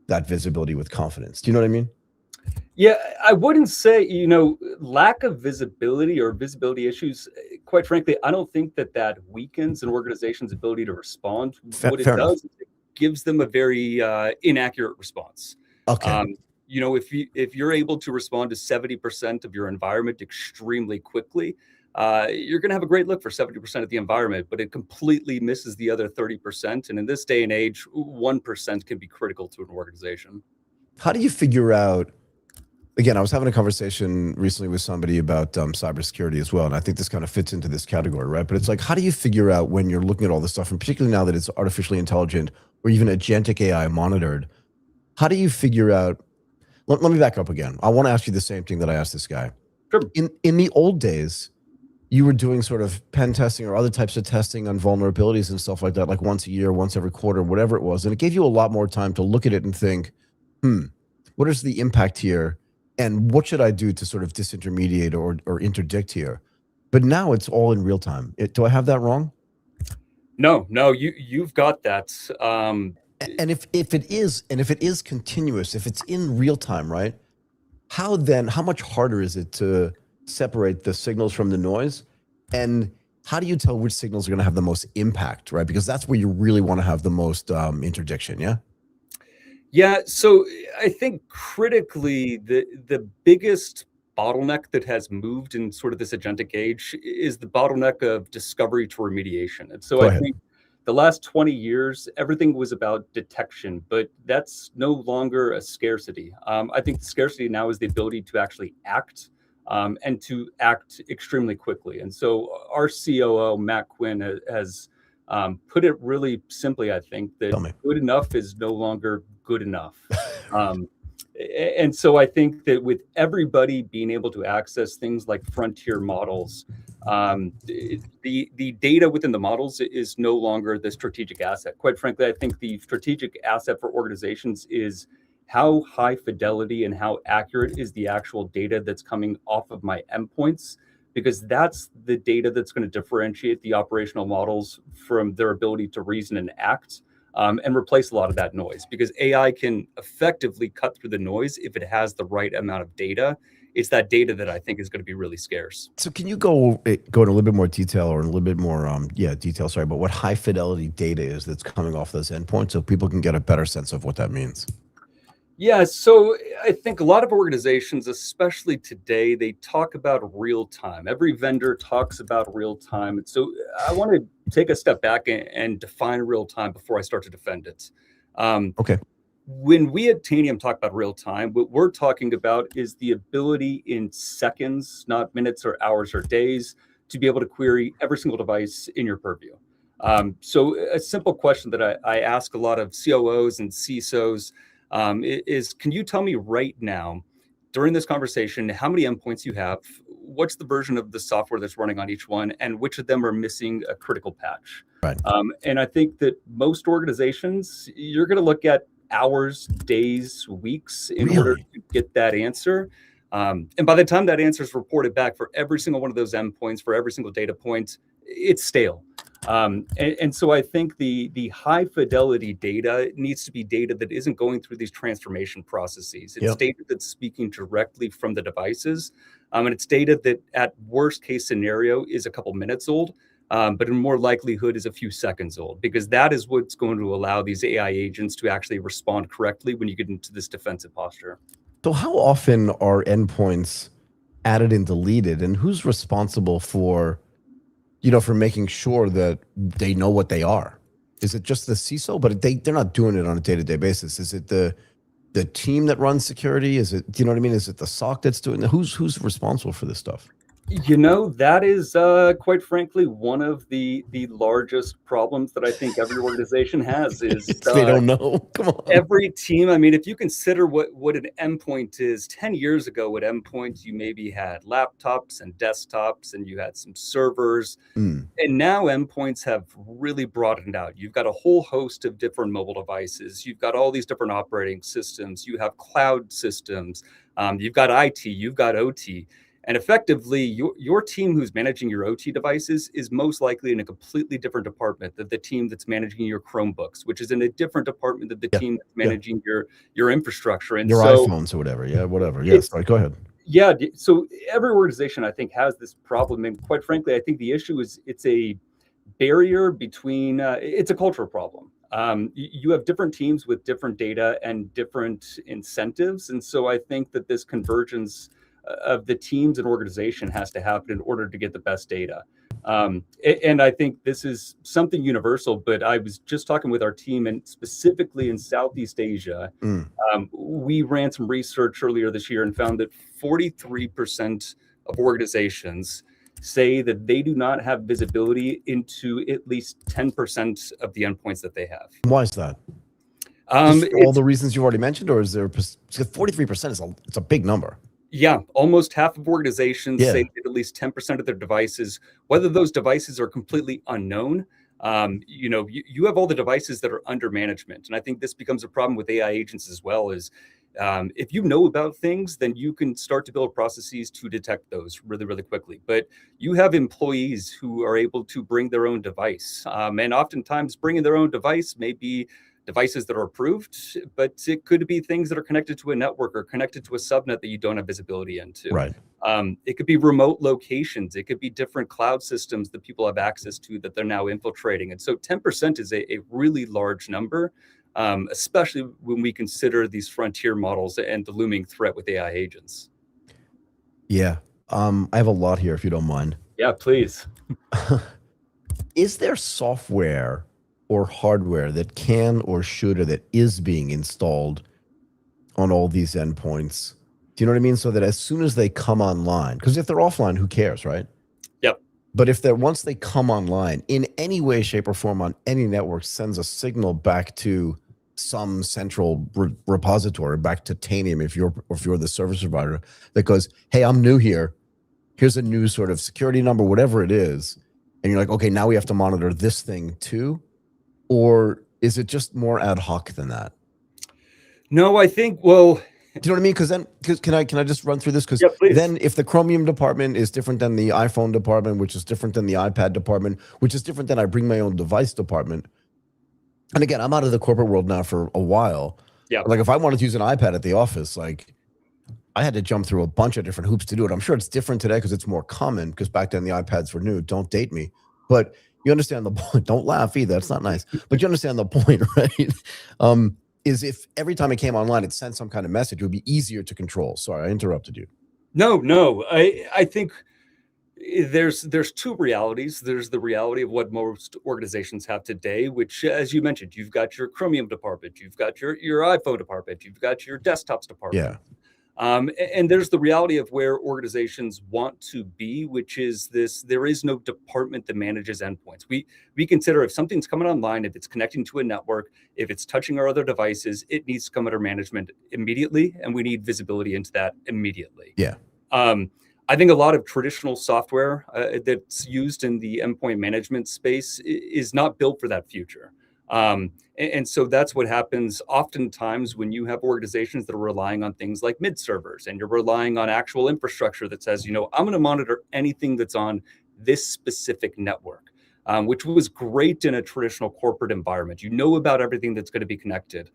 S1: that visibility with confidence. Do you know what I mean?
S7: Yeah, I wouldn't say, lack of visibility or visibility issues, quite frankly, I don't think that weakens an organization's ability to respond. What it
S1: Fair enough.
S7: does is it gives them a very inaccurate response.
S1: Okay.
S7: If you're able to respond to 70% of your environment extremely quickly, you're going to have a great look for 70% of the environment, but it completely misses the other 30%. And in this day and age, 1% can be critical to an organization.
S1: How do you figure out? Again, I was having a conversation recently with somebody about cybersecurity as well, and I think this kind of fits into this category, right? But it's like, how do you figure out when you're looking at all this stuff, and particularly now that it's artificially intelligent or even agentic AI monitored, how do you figure out? Let me back up again. I want to ask you the same thing that I asked this guy.
S7: Sure.
S1: In the old days, you were doing sort of pen testing or other types of testing on vulnerabilities and stuff like that, like once a year, once every quarter, whatever it was, and it gave you a lot more time to look at it and think, what is the impact here? And what should I do to sort of disintermediate or interdict here? But now it's all in real time. Do I have that wrong?
S7: No, you've got that.
S1: And if it is continuous, if it's in real time, right? How much harder is it to separate the signals from the noise? And how do you tell which signals are going to have the most impact, right? Because that's where you really want to have the most interdiction, yeah?
S7: Yeah, so I think critically, the biggest bottleneck that has moved in sort of this agentic age is the bottleneck of discovery to remediation. And so I think the last 20 years, everything was about detection, but that's no longer a scarcity. I think the scarcity now is the ability to actually act and to act extremely quickly. And so our COO, Matt Quinn, has put it really simply, I think, that good enough is no longer good enough. And so I think that with everybody being able to access things like frontier models, the data within the models is no longer the strategic asset. Quite frankly, I think the strategic asset for organizations is how high fidelity and how accurate is the actual data that's coming off of my endpoints, because that's the data that's going to differentiate the operational models from their ability to reason and act. And replace a lot of that noise, because AI can effectively cut through the noise if it has the right amount of data. It's that data that I think is going to be really scarce.
S1: So can you go into a little bit more detail or a little bit more detail, sorry, about what high fidelity data is that's coming off those endpoints so people can get a better sense of what that means?
S7: Yeah, so I think a lot of organizations, especially today, they talk about real time. Every vendor talks about real time. And so I want to take a step back and define real time before I start to defend it.
S1: Okay.
S7: When we at Tanium talk about real time, what we're talking about is the ability in seconds, not minutes or hours or days, to be able to query every single device in your purview. So a simple question that I ask a lot of COOs and CISOs is, can you tell me right now, during this conversation, how many endpoints you have, what's the version of the software that's running on each one, and which of them are missing a critical patch?
S1: Right.
S7: And I think that most organizations, you're going to look at hours, days, weeks in order to get that answer. And by the time that answer is reported back for every single one of those endpoints, for every single data point, it's stale. And so I think the high fidelity data needs to be data that isn't going through these transformation processes. It's data that's speaking directly from the devices. And it's data that at worst case scenario is a couple minutes old, but in more likelihood is a few seconds old, because that is what's going to allow these AI agents to actually respond correctly when you get into this defensive posture.
S1: So how often are endpoints added and deleted, and who's responsible for making sure that they know what they are? Is it just the CISO? But they're not doing it on a day-to-day basis. Is it the team that runs security? Is it, do you know what I mean? Is it the SOC that's doing it? Who's responsible for this stuff?
S7: That is quite frankly one of the largest problems that I think every organization has is
S1: they don't know. Come on.
S7: Every team. I mean, if you consider what an endpoint is, 10 years ago at endpoints, you maybe had laptops and desktops and you had some servers. And now endpoints have really broadened out. You've got a whole host of different mobile devices. You've got all these different operating systems. You have cloud systems. You've got IT, you've got OT. And effectively, your team who's managing your OT devices is most likely in a completely different department than the team that's managing your Chromebooks, which is in a different department than the team that's managing your infrastructure. And
S1: your
S7: so,
S1: iPhones or whatever. Yeah, whatever. Yes. All right, go ahead.
S7: Yeah. So every organization, I think, has this problem. And quite frankly, I think the issue is it's a barrier between, it's a cultural problem. You have different teams with different data and different incentives. And so I think that this convergence of the teams and organization has to happen in order to get the best data. And I think this is something universal, but I was just talking with our team, and specifically in Southeast Asia, we ran some research earlier this year and found that 43% of organizations say that they do not have visibility into at least 10% of the endpoints that they have.
S1: Why is that? All the reasons you've already mentioned, or is there 43% is it's a big number?
S7: Yeah, almost half of organizations say that at least 10% of their devices, whether those devices are completely unknown, you have all the devices that are under management. And I think this becomes a problem with AI agents as well, is if you know about things, then you can start to build processes to detect those really, really quickly. But you have employees who are able to bring their own device. And oftentimes bringing their own device may be devices that are approved, but it could be things that are connected to a network or connected to a subnet that you don't have visibility into.
S1: Right.
S7: It could be remote locations. It could be different cloud systems that people have access to that they're now infiltrating. And so 10% is a really large number, especially when we consider these frontier models and the looming threat with AI agents.
S1: Yeah. I have a lot here, if you don't mind.
S7: Yeah, please.
S1: Is there software or hardware that can or should or that is being installed on all these endpoints? Do you know what I mean? So that as soon as they come online, because if they're offline, who cares, right?
S7: Yep.
S1: But if once they come online in any way, shape, or form on any network, sends a signal back to some central repository, back to Tanium, if you're the service provider, that goes, hey, I'm new here. Here's a new sort of security number, whatever it is. And you're like, okay, now we have to monitor this thing too. Or is it just more ad hoc than that?
S7: No, I think, well,
S1: do you know what I mean? Because can I just run through this? Because then if the Chromium department is different than the iPhone department, which is different than the iPad department, which is different than I bring my own device department. And again, I'm out of the corporate world now for a while.
S7: Yeah.
S1: Like if I wanted to use an iPad at the office, like I had to jump through a bunch of different hoops to do it. I'm sure it's different today because it's more common, because back then the iPads were new. Don't date me. But you understand the point. Don't laugh either. That's not nice. But you understand the point, right? Is if every time it came online, it sent some kind of message, it would be easier to control. Sorry, I interrupted you.
S7: No. I think there's two realities. There's the reality of what most organizations have today, which, as you mentioned, you've got your Chromium department, you've got your iPhone department, you've got your desktops department.
S1: Yeah.
S7: And there's the reality of where organizations want to be, which is this: there is no department that manages endpoints. We consider if something's coming online, if it's connecting to a network, if it's touching our other devices, it needs to come under management immediately, and we need visibility into that immediately.
S1: Yeah.
S7: I think a lot of traditional software that's used in the endpoint management space is not built for that future. And so that's what happens oftentimes when you have organizations that are relying on things like mid servers, and you're relying on actual infrastructure that says, I'm going to monitor anything that's on this specific network, which was great in a traditional corporate environment. You know about everything that's going to be connected.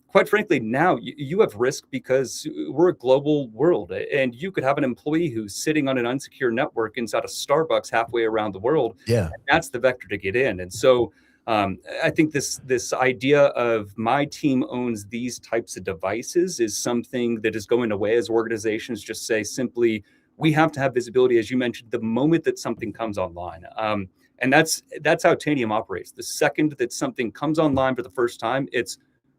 S7: Quite frankly, now you have risk because we're a global world, and you could have an employee who's sitting on an unsecure network inside a Starbucks halfway around the world.
S1: Yeah.
S7: And that's the vector to get in. And so I think this idea of my team owns these types of devices is something that is going away as organizations just say simply, we have to have visibility, as you mentioned, the moment that something comes online. And that's how Tanium operates. The second that something comes online for the first time, it's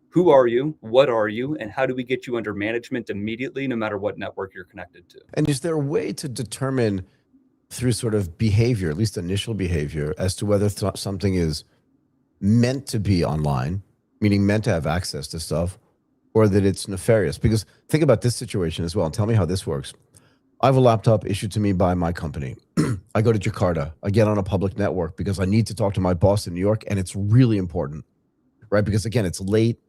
S7: who are you, what are you, and how do we get you under management immediately, no matter what network you're connected to?
S1: And is there a way to determine through sort of behavior, at least initial behavior, as to whether something is meant to be online, meaning meant to have access to stuff, or that it's nefarious? Because think about this situation as well, and tell me how this works. I have a laptop issued to me by my company. I go to Jakarta. I get on a public network because I need to talk to my boss in New York, and it's really important, right? Because again, it's late.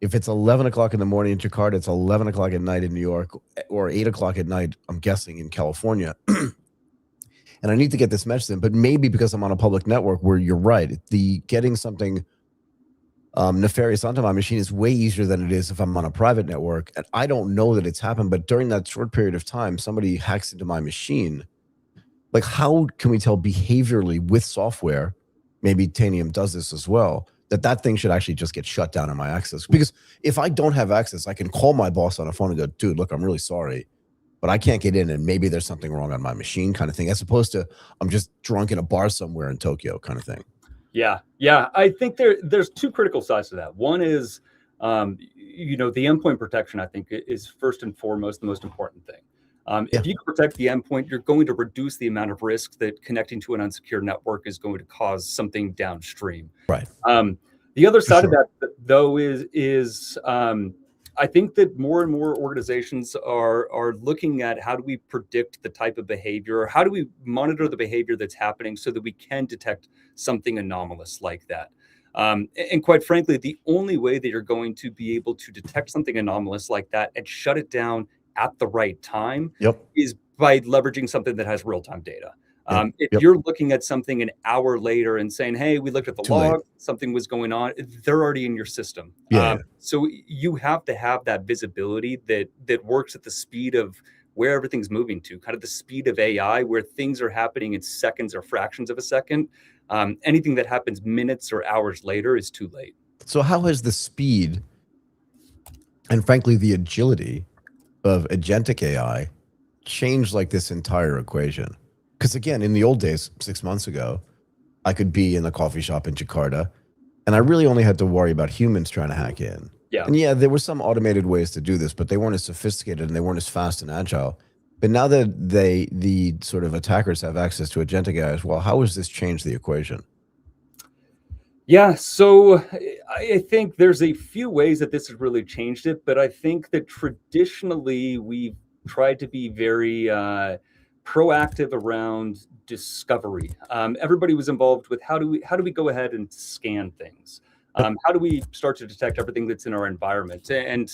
S1: If it's 11 o'clock in the morning in Jakarta, it's 11 o'clock at night in New York, or 8 o'clock at night, I'm guessing, in California. And I need to get this message in, but maybe because I'm on a public network where you're right, the getting something nefarious onto my machine is way easier than it is if I'm on a private network. And I don't know that it's happened, but during that short period of time, somebody hacks into my machine. Like, how can we tell behaviorally with software, maybe Tanium does this as well, that thing should actually just get shut down in my access? Because if I don't have access, I can call my boss on a phone and go, dude, look, I'm really sorry, but I can't get in, and maybe there's something wrong on my machine, kind of thing, as opposed to I'm just drunk in a bar somewhere in Tokyo, kind of thing.
S7: Yeah. I think there's two critical sides to that. One is, the endpoint protection, I think, is first and foremost the most important thing. If you can protect the endpoint, you're going to reduce the amount of risk that connecting to an unsecured network is going to cause something downstream.
S1: Right.
S7: The other side of that, though, is I think that more and more organizations are looking at how do we predict the type of behavior, or how do we monitor the behavior that's happening so that we can detect something anomalous like that. And quite frankly, the only way that you're going to be able to detect something anomalous like that and shut it down at the right time is by leveraging something that has real-time data. If you're looking at something an hour later and saying, hey, we looked at the log, something was going on, they're already in your system. So you have to have that visibility that works at the speed of where everything's moving to, kind of the speed of AI, where things are happening in seconds or fractions of a second. Anything that happens minutes or hours later is too late.
S1: So how has the speed and, frankly, the agility of agentic AI changed like this entire equation? Because again, in the old days, 6 months ago, I could be in a coffee shop in Jakarta, and I really only had to worry about humans trying to hack in. And there were some automated ways to do this, but they weren't as sophisticated and they weren't as fast and agile. But now that the sort of attackers have access to agentic AI as well, how has this changed the equation?
S7: Yeah, so I think there's a few ways that this has really changed it, but I think that traditionally we've tried to be very proactive around discovery. Everybody was involved with how do we go ahead and scan things? How do we start to detect everything that's in our environment? And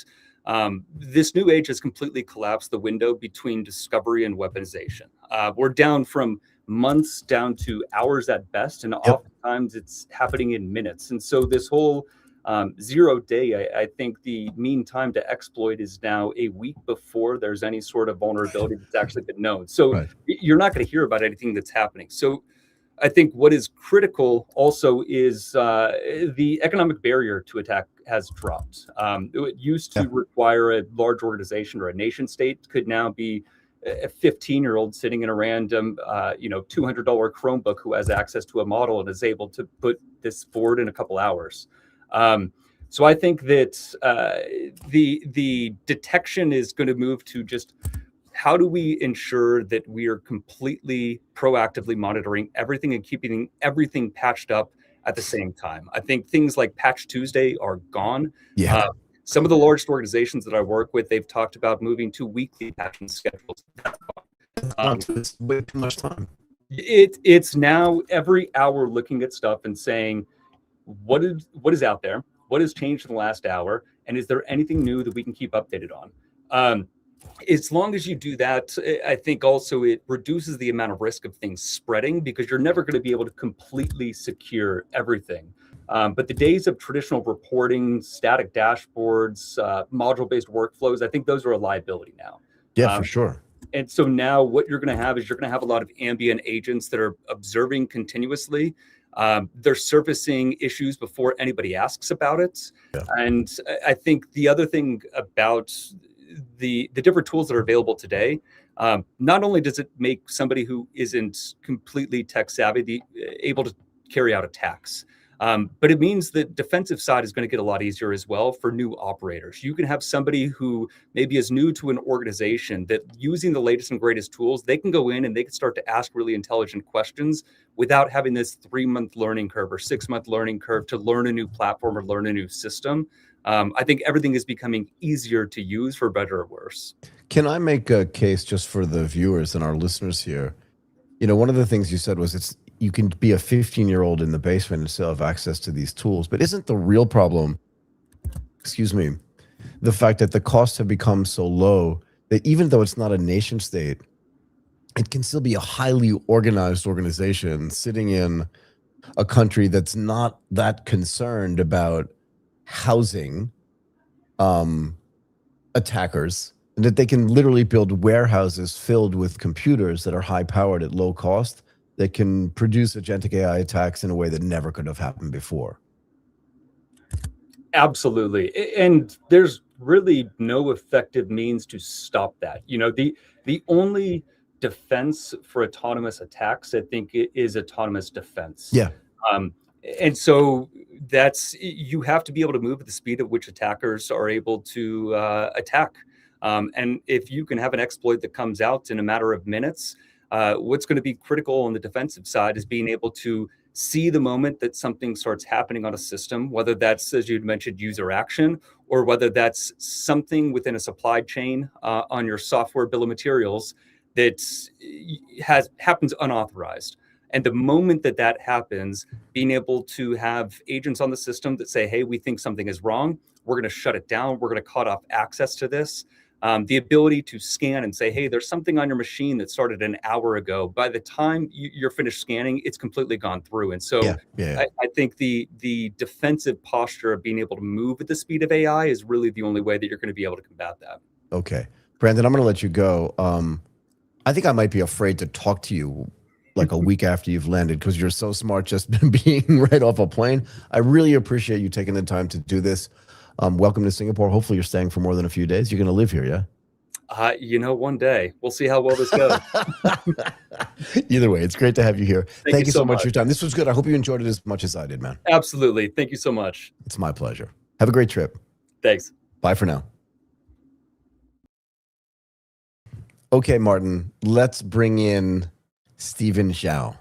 S7: this new age has completely collapsed the window between discovery and weaponization. We're down from months down to hours at best, and oftentimes it's happening in minutes. And so this whole 0 day, I think the mean time to exploit is now a week before there's any sort of vulnerability that's actually been known. So you're not going to hear about anything that's happening. So I think what is critical also is the economic barrier to attack has dropped. It used to require a large organization or a nation state, could now be a 15-year-old sitting in a random, $200 Chromebook who has access to a model and is able to put this forward in a couple hours. So I think that the detection is going to move to just how do we ensure that we are completely proactively monitoring everything and keeping everything patched up at the same time. I think things like Patch Tuesday are gone. Some of the largest organizations that I work with, they've talked about moving to weekly patching schedules.
S1: It's way too much time.
S7: It's now every hour looking at stuff and saying, what is out there? What has changed in the last hour? And is there anything new that we can keep updated on? As long as you do that, I think also it reduces the amount of risk of things spreading, because you're never going to be able to completely secure everything. But the days of traditional reporting, static dashboards, module-based workflows, I think those are a liability now.
S1: For sure.
S7: And so now what you're going to have is you're going to have a lot of ambient agents that are observing continuously. They're surfacing issues before anybody asks about it. And I think the other thing about the different tools that are available today, not only does it make somebody who isn't completely tech savvy able to carry out attacks, but it means the defensive side is going to get a lot easier as well for new operators. You can have somebody who maybe is new to an organization that, using the latest and greatest tools, they can go in and they can start to ask really intelligent questions without having this 3-month learning curve or 6-month learning curve to learn a new platform or learn a new system. I think everything is becoming easier to use, for better or worse.
S1: Can I make a case just for the viewers and our listeners here? One of the things you said was you can be a 15-year-old in the basement and still have access to these tools. But isn't the real problem excuse me, the fact that the costs have become so low that even though it's not a nation state, it can still be a highly organized organization sitting in a country that's not that concerned about housing attackers, and that they can literally build warehouses filled with computers that are high powered at low cost that can produce agentic AI attacks in a way that never could have happened before.
S7: Absolutely. And there's really no effective means to stop that. The only defense for autonomous attacks, I think, is autonomous defense.
S1: Yeah.
S7: And so you have to be able to move at the speed at which attackers are able to attack. And if you can have an exploit that comes out in a matter of minutes, what's going to be critical on the defensive side is being able to see the moment that something starts happening on a system, whether that's, as you'd mentioned, user action, or whether that's something within a supply chain on your software bill of materials that happens unauthorized. And the moment that happens, being able to have agents on the system that say, hey, we think something is wrong, we're going to shut it down, we're going to cut off access to this. The ability to scan and say, hey, there's something on your machine that started an hour ago. By the time you're finished scanning, it's completely gone through. And so I think the defensive posture of being able to move at the speed of AI is really the only way that you're going to be able to combat that.
S1: Okay. Brandon, I'm going to let you go. I think I might be afraid to talk to you like a week after you've landed because you're so smart just being right off a plane. I really appreciate you taking the time to do this. Welcome to Singapore. Hopefully you're staying for more than a few days. You're going to live here, yeah?
S7: One day. We'll see how well this goes.
S1: Either way, it's great to have you here. Thank you so much
S7: much
S1: for your time. This was good. I hope you enjoyed it as much as I did, man.
S7: Absolutely. Thank you so much.
S1: It's my pleasure. Have a great trip.
S7: Thanks.
S1: Bye for now. Okay, Martin, let's bring in Stephen Zhou.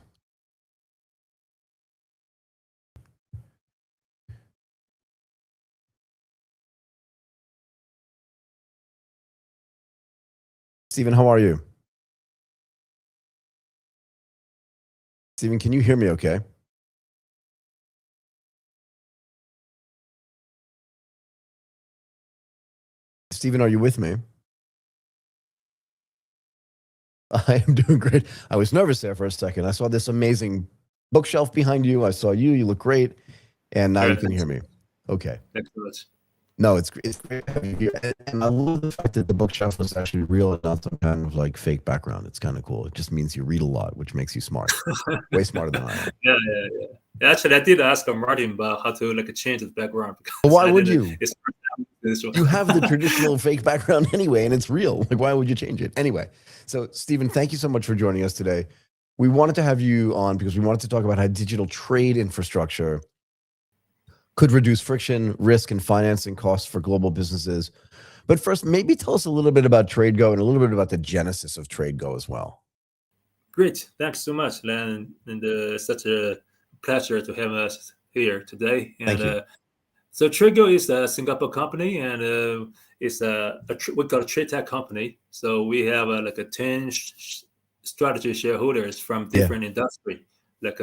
S1: Stephen, how are you? Stephen, can you hear me okay? Stephen, are you with me? I am doing great. I was nervous there for a second. I saw this amazing bookshelf behind you. I saw you. You look great. And now you can hear me. Okay.
S8: Excellent.
S1: No, it's great to have you here. And I love the fact that the bookshelf is actually real and not some kind of like fake background. It's kind of cool. It just means you read a lot, which makes you smart. Way smarter than I am.
S8: Yeah. Actually, I did ask Martin about how to change the background.
S1: Why would you? You have the traditional fake background anyway, and it's real. Like, why would you change it? Anyway, so Stephen, thank you so much for joining us today. We wanted to have you on because we wanted to talk about how digital trade infrastructure could reduce friction, risk, and financing costs for global businesses. But first, maybe tell us a little bit about TradeGo and a little bit about the genesis of TradeGo as well.
S8: Great. Thanks so much, Len. And such a pleasure to have us here today. And
S1: Thank you.
S8: So TradeGo is a Singapore company, and it's we call a trade tech company. So we have like a 10 strategy shareholders from different industry, like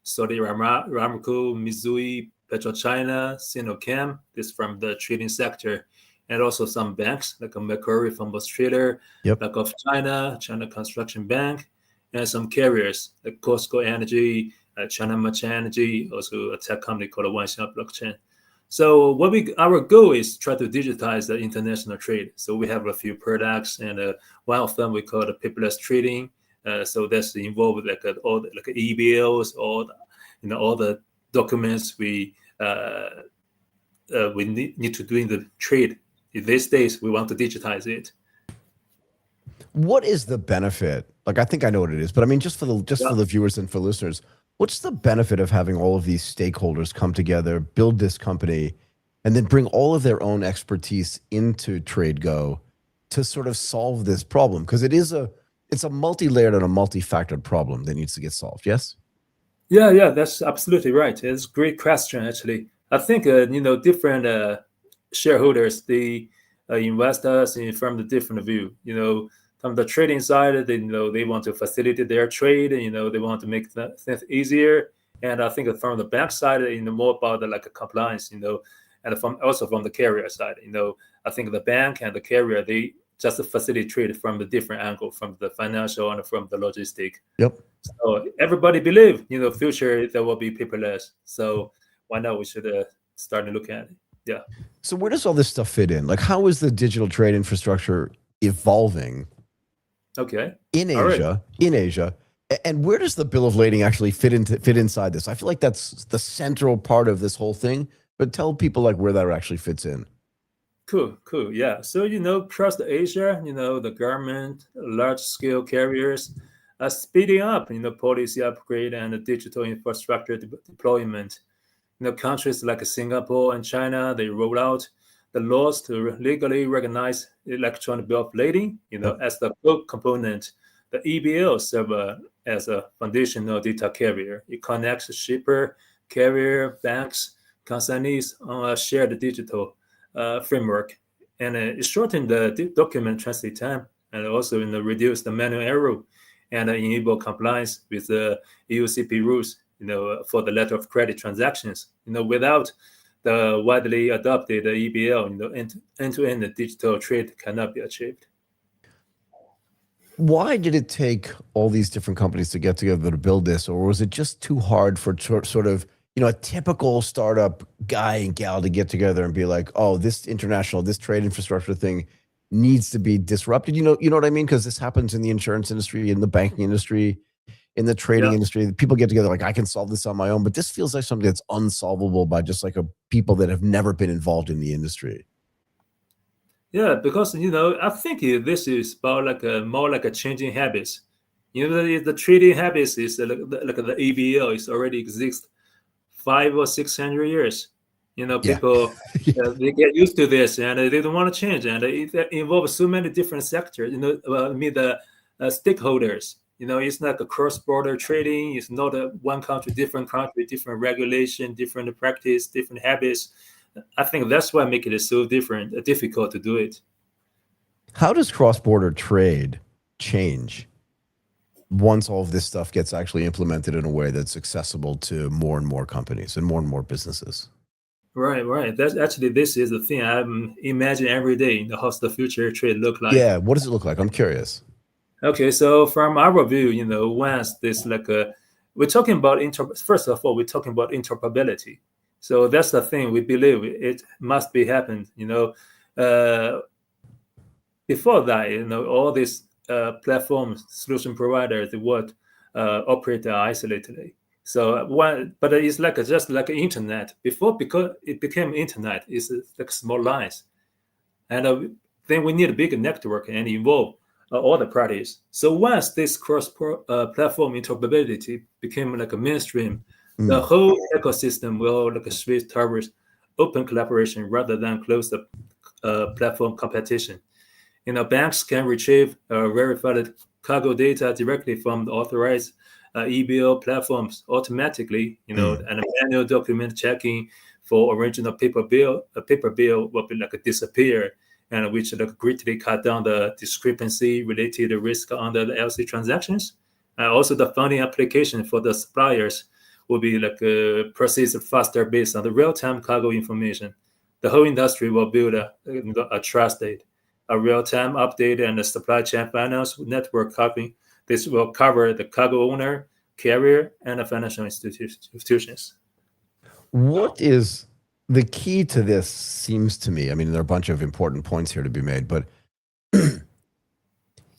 S8: Saudi Aramco, Mitsui, PetroChina, Sinochem, this from the trading sector, and also some banks like a Macquarie from Australia, Bank of China, China Construction Bank, and some carriers like Costco Energy, China Merchant Energy, also a tech company called Wanxiang Blockchain. So our goal is try to digitize the international trade. So we have a few products, and one of them we call the paperless trading. So that's involved like all the e-bills, all the documents we need to do in the trade. In these days, we want to digitize it.
S1: What is the benefit? Like, I think I know what it is, but I mean, just for the viewers and for listeners, what's the benefit of having all of these stakeholders come together, build this company, and then bring all of their own expertise into TradeGo to sort of solve this problem? Because it's a multi-layered and a multi-factored problem that needs to get solved. Yes.
S8: Yeah, that's absolutely right. It's a great question, actually. I think different shareholders, the investors from the different view. From the trading side, they want to facilitate their trade. They want to make things easier. And I think from the bank side, more about like a compliance. and also from the carrier side. I think the bank and the carrier, they just facilitate from the different angle, from the financial and from the logistic.
S1: Yep.
S8: So everybody believe, future there will be paperless. So why not we should start looking at it? Yeah.
S1: So where does all this stuff fit in? Like, how is the digital trade infrastructure evolving?
S8: Okay.
S1: In Asia, and where does the bill of lading actually fit inside this? I feel like that's the central part of this whole thing. But tell people like where that actually fits in.
S8: Cool. Yeah. So across the Asia, the government, large-scale carriers are speeding up, policy upgrade and digital infrastructure deployment. Countries like Singapore and China, they roll out the laws to legally recognize electronic bill of lading, as the core component. The EBL serves as a foundational data carrier. It connects shipper, carrier, banks, consignees on a shared digital framework, and it shortened the document transit time, and also reduce the manual error, and enable compliance with the EUCP rules. For the letter of credit transactions, without the widely adopted EBL, end-to-end digital trade cannot be achieved.
S1: Why did it take all these different companies to get together to build this, or was it just too hard for sort of a typical startup guy and gal to get together and be like, oh, this trade infrastructure thing needs to be disrupted? You know what I mean? Because this happens in the insurance industry, in the banking industry, in the trading industry. People get together like, I can solve this on my own, but this feels like something that's unsolvable by just like people that have never been involved in the industry.
S8: Yeah, because I think this is about more like a changing habits. The trading habits is like the EBL is already exists 500 or 600 years. People they get used to this and they don't want to change, and it involves so many different sectors. The stakeholders. It's not a cross-border trading. It's not a one country, different regulation, different practice, different habits. I think that's why make it so difficult to do it.
S1: How does cross-border trade change once all of this stuff gets actually implemented in a way that's accessible to more and more companies and more businesses?
S8: Right. That's actually, this is the thing I'm imagining every day. How's the future trade look like?
S1: Yeah. What does it look like? I'm curious.
S8: Okay, so from our view, once this we're talking about first of all, we're talking about interoperability. So that's the thing we believe it must be happened. Before that, all these platform solution providers they would operate isolatedly. So but it's just like internet before, because it became internet. It's like small lines, and then we need a big network and involve all the parties. So once this cross-platform interoperability became like a mainstream, the whole ecosystem will switch towards open collaboration rather than closed platform competition. Banks can retrieve verified cargo data directly from the authorized EBL platforms automatically. And manual document checking for original paper bill will be disappear, and which greatly cut down the discrepancy related risk under the LC transactions. Also, the funding application for the suppliers will be processed faster based on the real-time cargo information. The whole industry will build a trusted, a real-time update and a supply chain finance network covering. This will cover the cargo owner, carrier, and the financial institutions.
S1: What is the key to this? Seems to me, I mean, there are a bunch of important points here to be made, but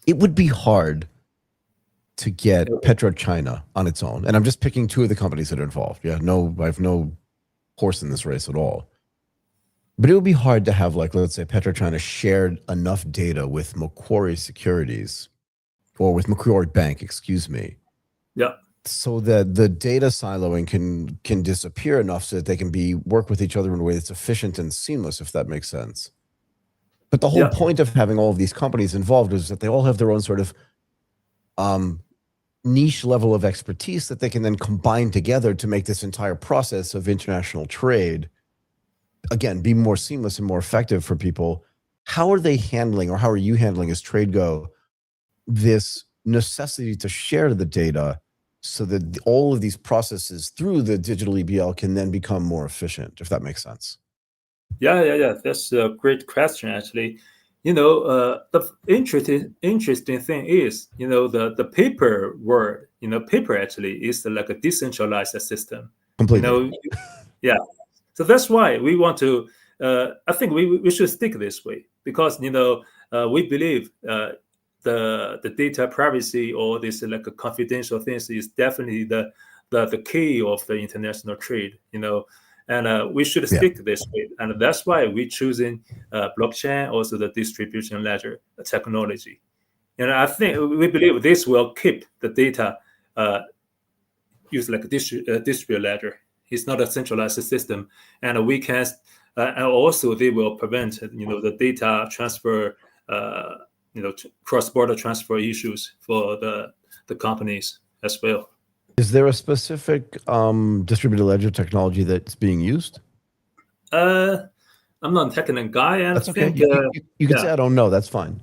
S1: it would be hard to get PetroChina on its own. And I'm just picking two of the companies that are involved. I have no horse in this race at all. But it would be hard to have, let's say PetroChina shared enough data with Macquarie Securities, or with Macquarie Bank, excuse me.
S8: Yeah.
S1: So that the data siloing can disappear enough so that they can work with each other in a way that's efficient and seamless, if that makes sense. But the whole point of having all of these companies involved is that they all have their own sort of niche level of expertise that they can then combine together to make this entire process of international trade, again, be more seamless and more effective for people. How are they handling, or how are you handling as TradeGo, this necessity to share the data so that all of these processes through the digital EBL can then become more efficient, if that makes sense?
S8: Yeah. That's a great question, actually. The interesting thing is, the paper word, paper actually is like a decentralized system.
S1: Completely.
S8: Yeah. So that's why we want to. I think we should stick this way because we believe the data privacy or this like a confidential things is definitely the key of the international trade. And we should stick this way, and that's why we're choosing blockchain, also the distribution ledger technology. And I think we believe this will keep the data used like a distributed ledger. It's not a centralized system, and we can, and also they will prevent the data transfer, cross-border transfer issues for the companies as well.
S1: Is there a specific distributed ledger technology that's being used?
S8: I'm not a technical guy, and
S1: that's okay.
S8: think,
S1: you can say I don't know. That's fine.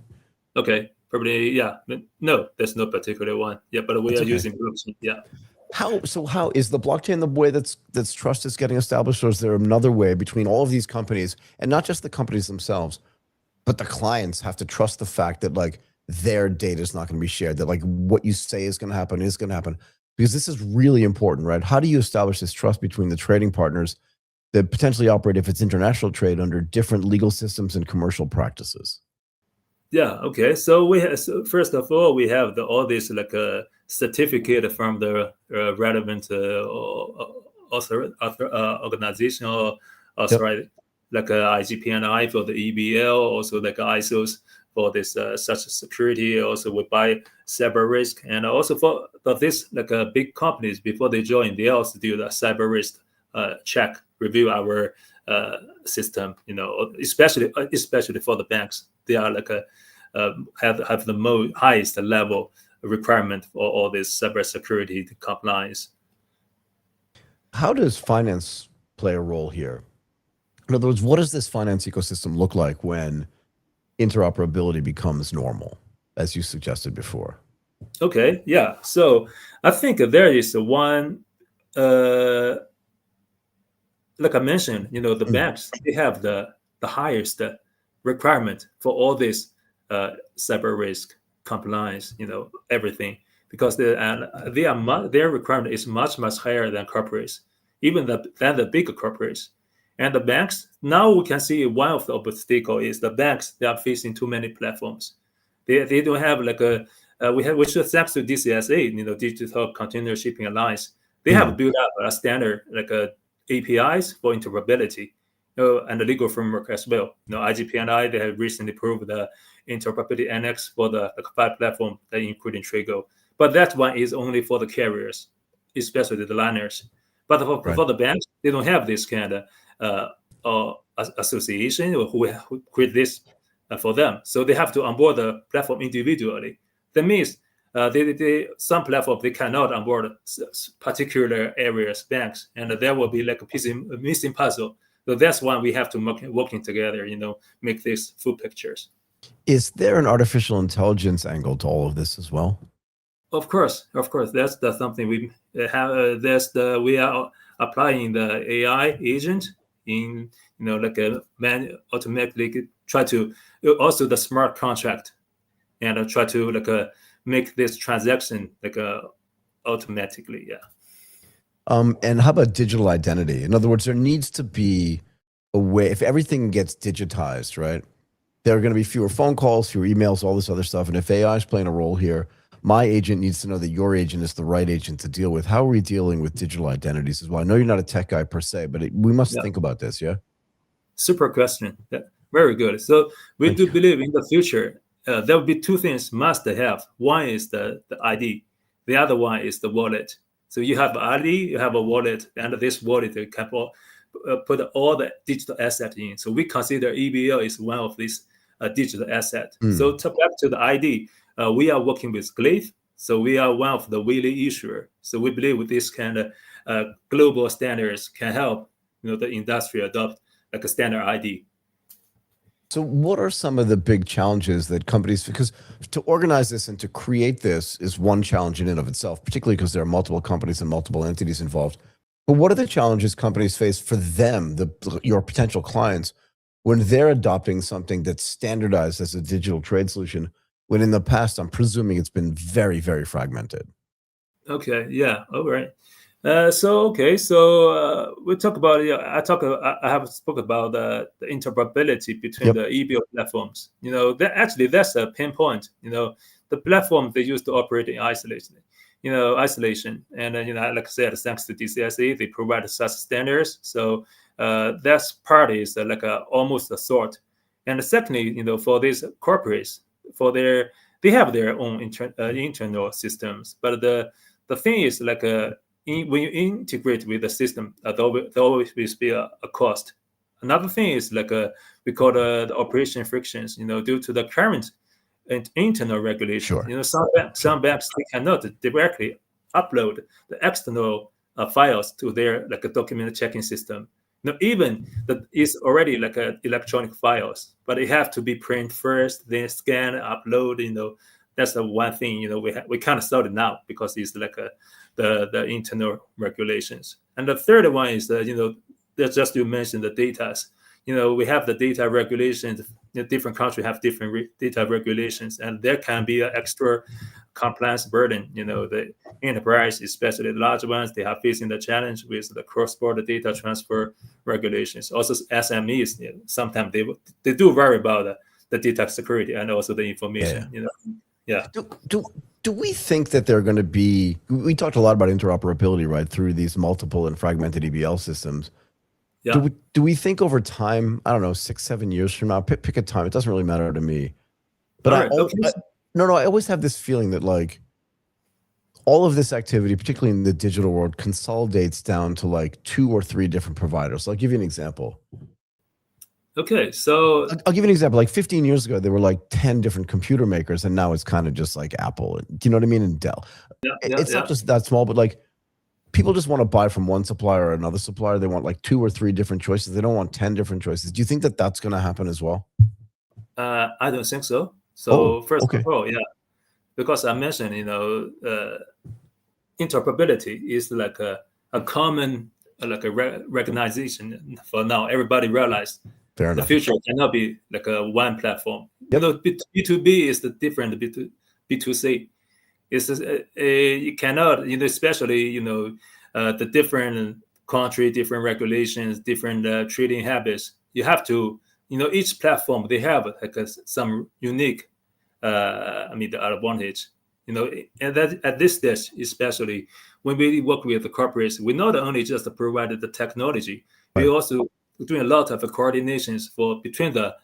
S8: Okay, probably no. There's no particular one. Yeah, but we are using blockchain. Yeah.
S1: How is the blockchain the way that's trust is getting established, or is there another way between all of these companies, and not just the companies themselves, but the clients have to trust the fact that like their data is not going to be shared, that like what you say is going to happen is going to happen, because this is really important, right? How do you establish this trust between the trading partners that potentially operate, if it's international trade, under different legal systems and commercial practices?
S8: Yeah. Okay. So we have, first of all, we have all this like a certificate from the relevant organization or like IGPNI for the EBL, also like ISOs for this such security. Also we buy cyber risk, and also for this like big companies before they join, they also do the cyber risk check, review our system. Especially for the banks, they are like have the highest level requirement for all this cybersecurity compliance.
S1: How does finance play a role here? In other words, what does this finance ecosystem look like when interoperability becomes normal, as you suggested before?
S8: Okay, yeah. So I think there is one, like I mentioned, the banks, they have the highest requirement for all this cyber risk compliance, everything, because their requirement is much higher than corporates, even than the bigger corporates. And the banks, now we can see one of the obstacles is the banks, they are facing too many platforms. They don't have like which is thanks to DCSA, Digital Container Shipping Alliance. They have built up a standard like APIs for interoperability, and the legal framework as well. IGPNI, they have recently approved the interoperability annex for the 5 platform, including TradeGo. But that one is only for the carriers, especially the liners. But for the banks, they don't have this kind of association who create this for them. So they have to onboard the platform individually. That means some platforms, they cannot onboard particular areas, banks, and there will be like a missing puzzle. So that's why we have to working together, make these full pictures.
S1: Is there an artificial intelligence angle to all of this as well?
S8: Of course. That's something we have. We are applying the AI agent in, like a automatically try to also the smart contract, and try to like make this transaction like automatically. Yeah.
S1: And how about digital identity? In other words, there needs to be a way, if everything gets digitized, right? There are going to be fewer phone calls, fewer emails, all this other stuff. And if AI is playing a role here, my agent needs to know that your agent is the right agent to deal with. How are we dealing with digital identities as well? I know you're not a tech guy per se, but we must think about this, yeah?
S8: Super question. Yeah, very good. So we do believe in the future, there will be 2 things must have. One is the ID. The other one is the wallet. So you have ID, you have a wallet, and this wallet can put all the digital asset in. So we consider EBL is one of these digital asset. So back to the ID, we are working with Glyph. So we are one of the wheelie issuer. So we believe with this kind of global standards can help the industry adopt like a standard ID.
S1: So what are some of the big challenges that companies, because to organize this and to create this is one challenge in and of itself, particularly because there are multiple companies and multiple entities involved. But what are the challenges companies face for them, your potential clients, when they're adopting something that's standardized as a digital trade solution, when in the past, I'm presuming it's been very, very fragmented?
S8: Okay, yeah, all right. So we talk about. I have spoke about the interoperability between the EBO platforms. That's a pinpoint. The platform they used to operate in isolation. And like I said, thanks to DCSE, they provide such standards. So that's part is almost a sort. And secondly, for these corporates, they have their own internal systems, but the thing is when you integrate with the system, there always be a cost. Another thing is we call the operation frictions. Due to the current internal regulations.
S1: Sure.
S8: Some banks they cannot directly upload the external files to their document checking system. Even that is already electronic files, but it have to be print first, then scan, upload. That's the one thing we kind of started now because it's the internal regulations. And the third one is that that's just you mentioned the data. We have the data regulations. Different countries have different data regulations, and there can be an extra compliance burden. The enterprise, especially the large ones, they are facing the challenge with the cross-border data transfer regulations. Also, SMEs, sometimes they do worry about the data security and also the information. Yeah.
S1: Do we think that they're going to be? We talked a lot about interoperability, right, through these multiple and fragmented EBL systems.
S8: Yeah.
S1: Do we think over time, I don't know, 6-7 years from now, pick a time, it doesn't really matter to me. But I always have this feeling that all of this activity, particularly in the digital world, consolidates down to 2 or 3 different providers. So I'll give you an example.
S8: Okay, so
S1: I'll give you an example. 15 years ago, there were 10 different computer makers, and now it's kind of just like Apple. Do you know what I mean? And Dell. It's not just that small, but people just want to buy from one supplier or another supplier. They want 2 or 3 different choices. They don't want 10 different choices. Do you think that that's going to happen as well?
S8: I don't think so. So first
S1: okay.
S8: of all, because I mentioned, interoperability is a common recognition for now. Everybody realized the future cannot be a one platform.
S1: Yep.
S8: B2B is the different B2C. It's you cannot, especially the different country, different regulations, different trading habits. You have to, each platform they have some unique, the advantage. And that at this stage, especially when we work with the corporates, we not only just provided the technology, we also doing a lot of coordinations between the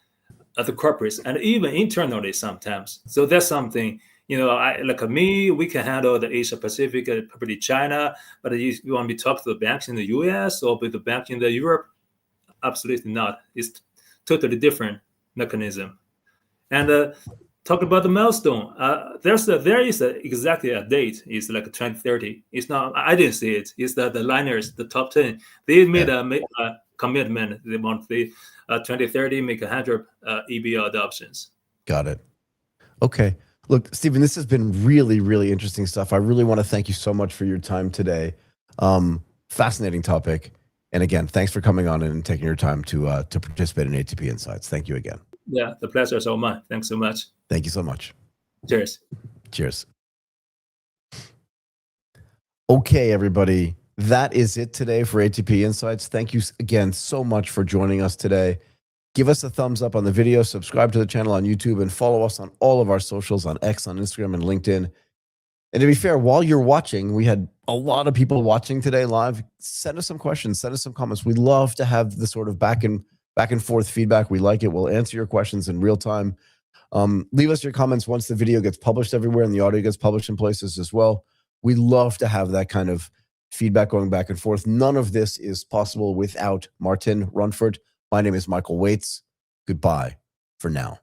S8: corporates and even internally sometimes. So that's something. We can handle the Asia Pacific, probably China, but you want me to talk to the banks in the US or with the bank in the Europe? Absolutely not. It's totally different mechanism. And talk about the milestone. There is exactly a date. It's 2030. It's not. I didn't see it. It's that the liners, the top 10, they made a commitment. They want the 2030 make 100 EBL adoptions.
S1: Got it. Okay. Look, Stephen, this has been really, really interesting stuff. I really want to thank you so much for your time today. Fascinating topic. And again, thanks for coming on and taking your time to participate in ATP Insights. Thank you again.
S8: Yeah, the pleasure is all mine. Thanks so much.
S1: Thank you so much.
S8: Cheers.
S1: Cheers. Okay, everybody. That is it today for ATP Insights. Thank you again so much for joining us today. Give us a thumbs up on the video, subscribe to the channel on YouTube, and follow us on all of our socials on X, on Instagram, and LinkedIn. And to be fair, while you're watching, we had a lot of people watching today live. Send us some questions, send us some comments. We love to have the sort of back and forth feedback. We like it. We'll answer your questions in real time. Leave us your comments once the video gets published everywhere and the audio gets published in places as well. We love to have that kind of feedback going back and forth. None of this is possible without Martin Runford. My name is Michael Waitz. Goodbye for now.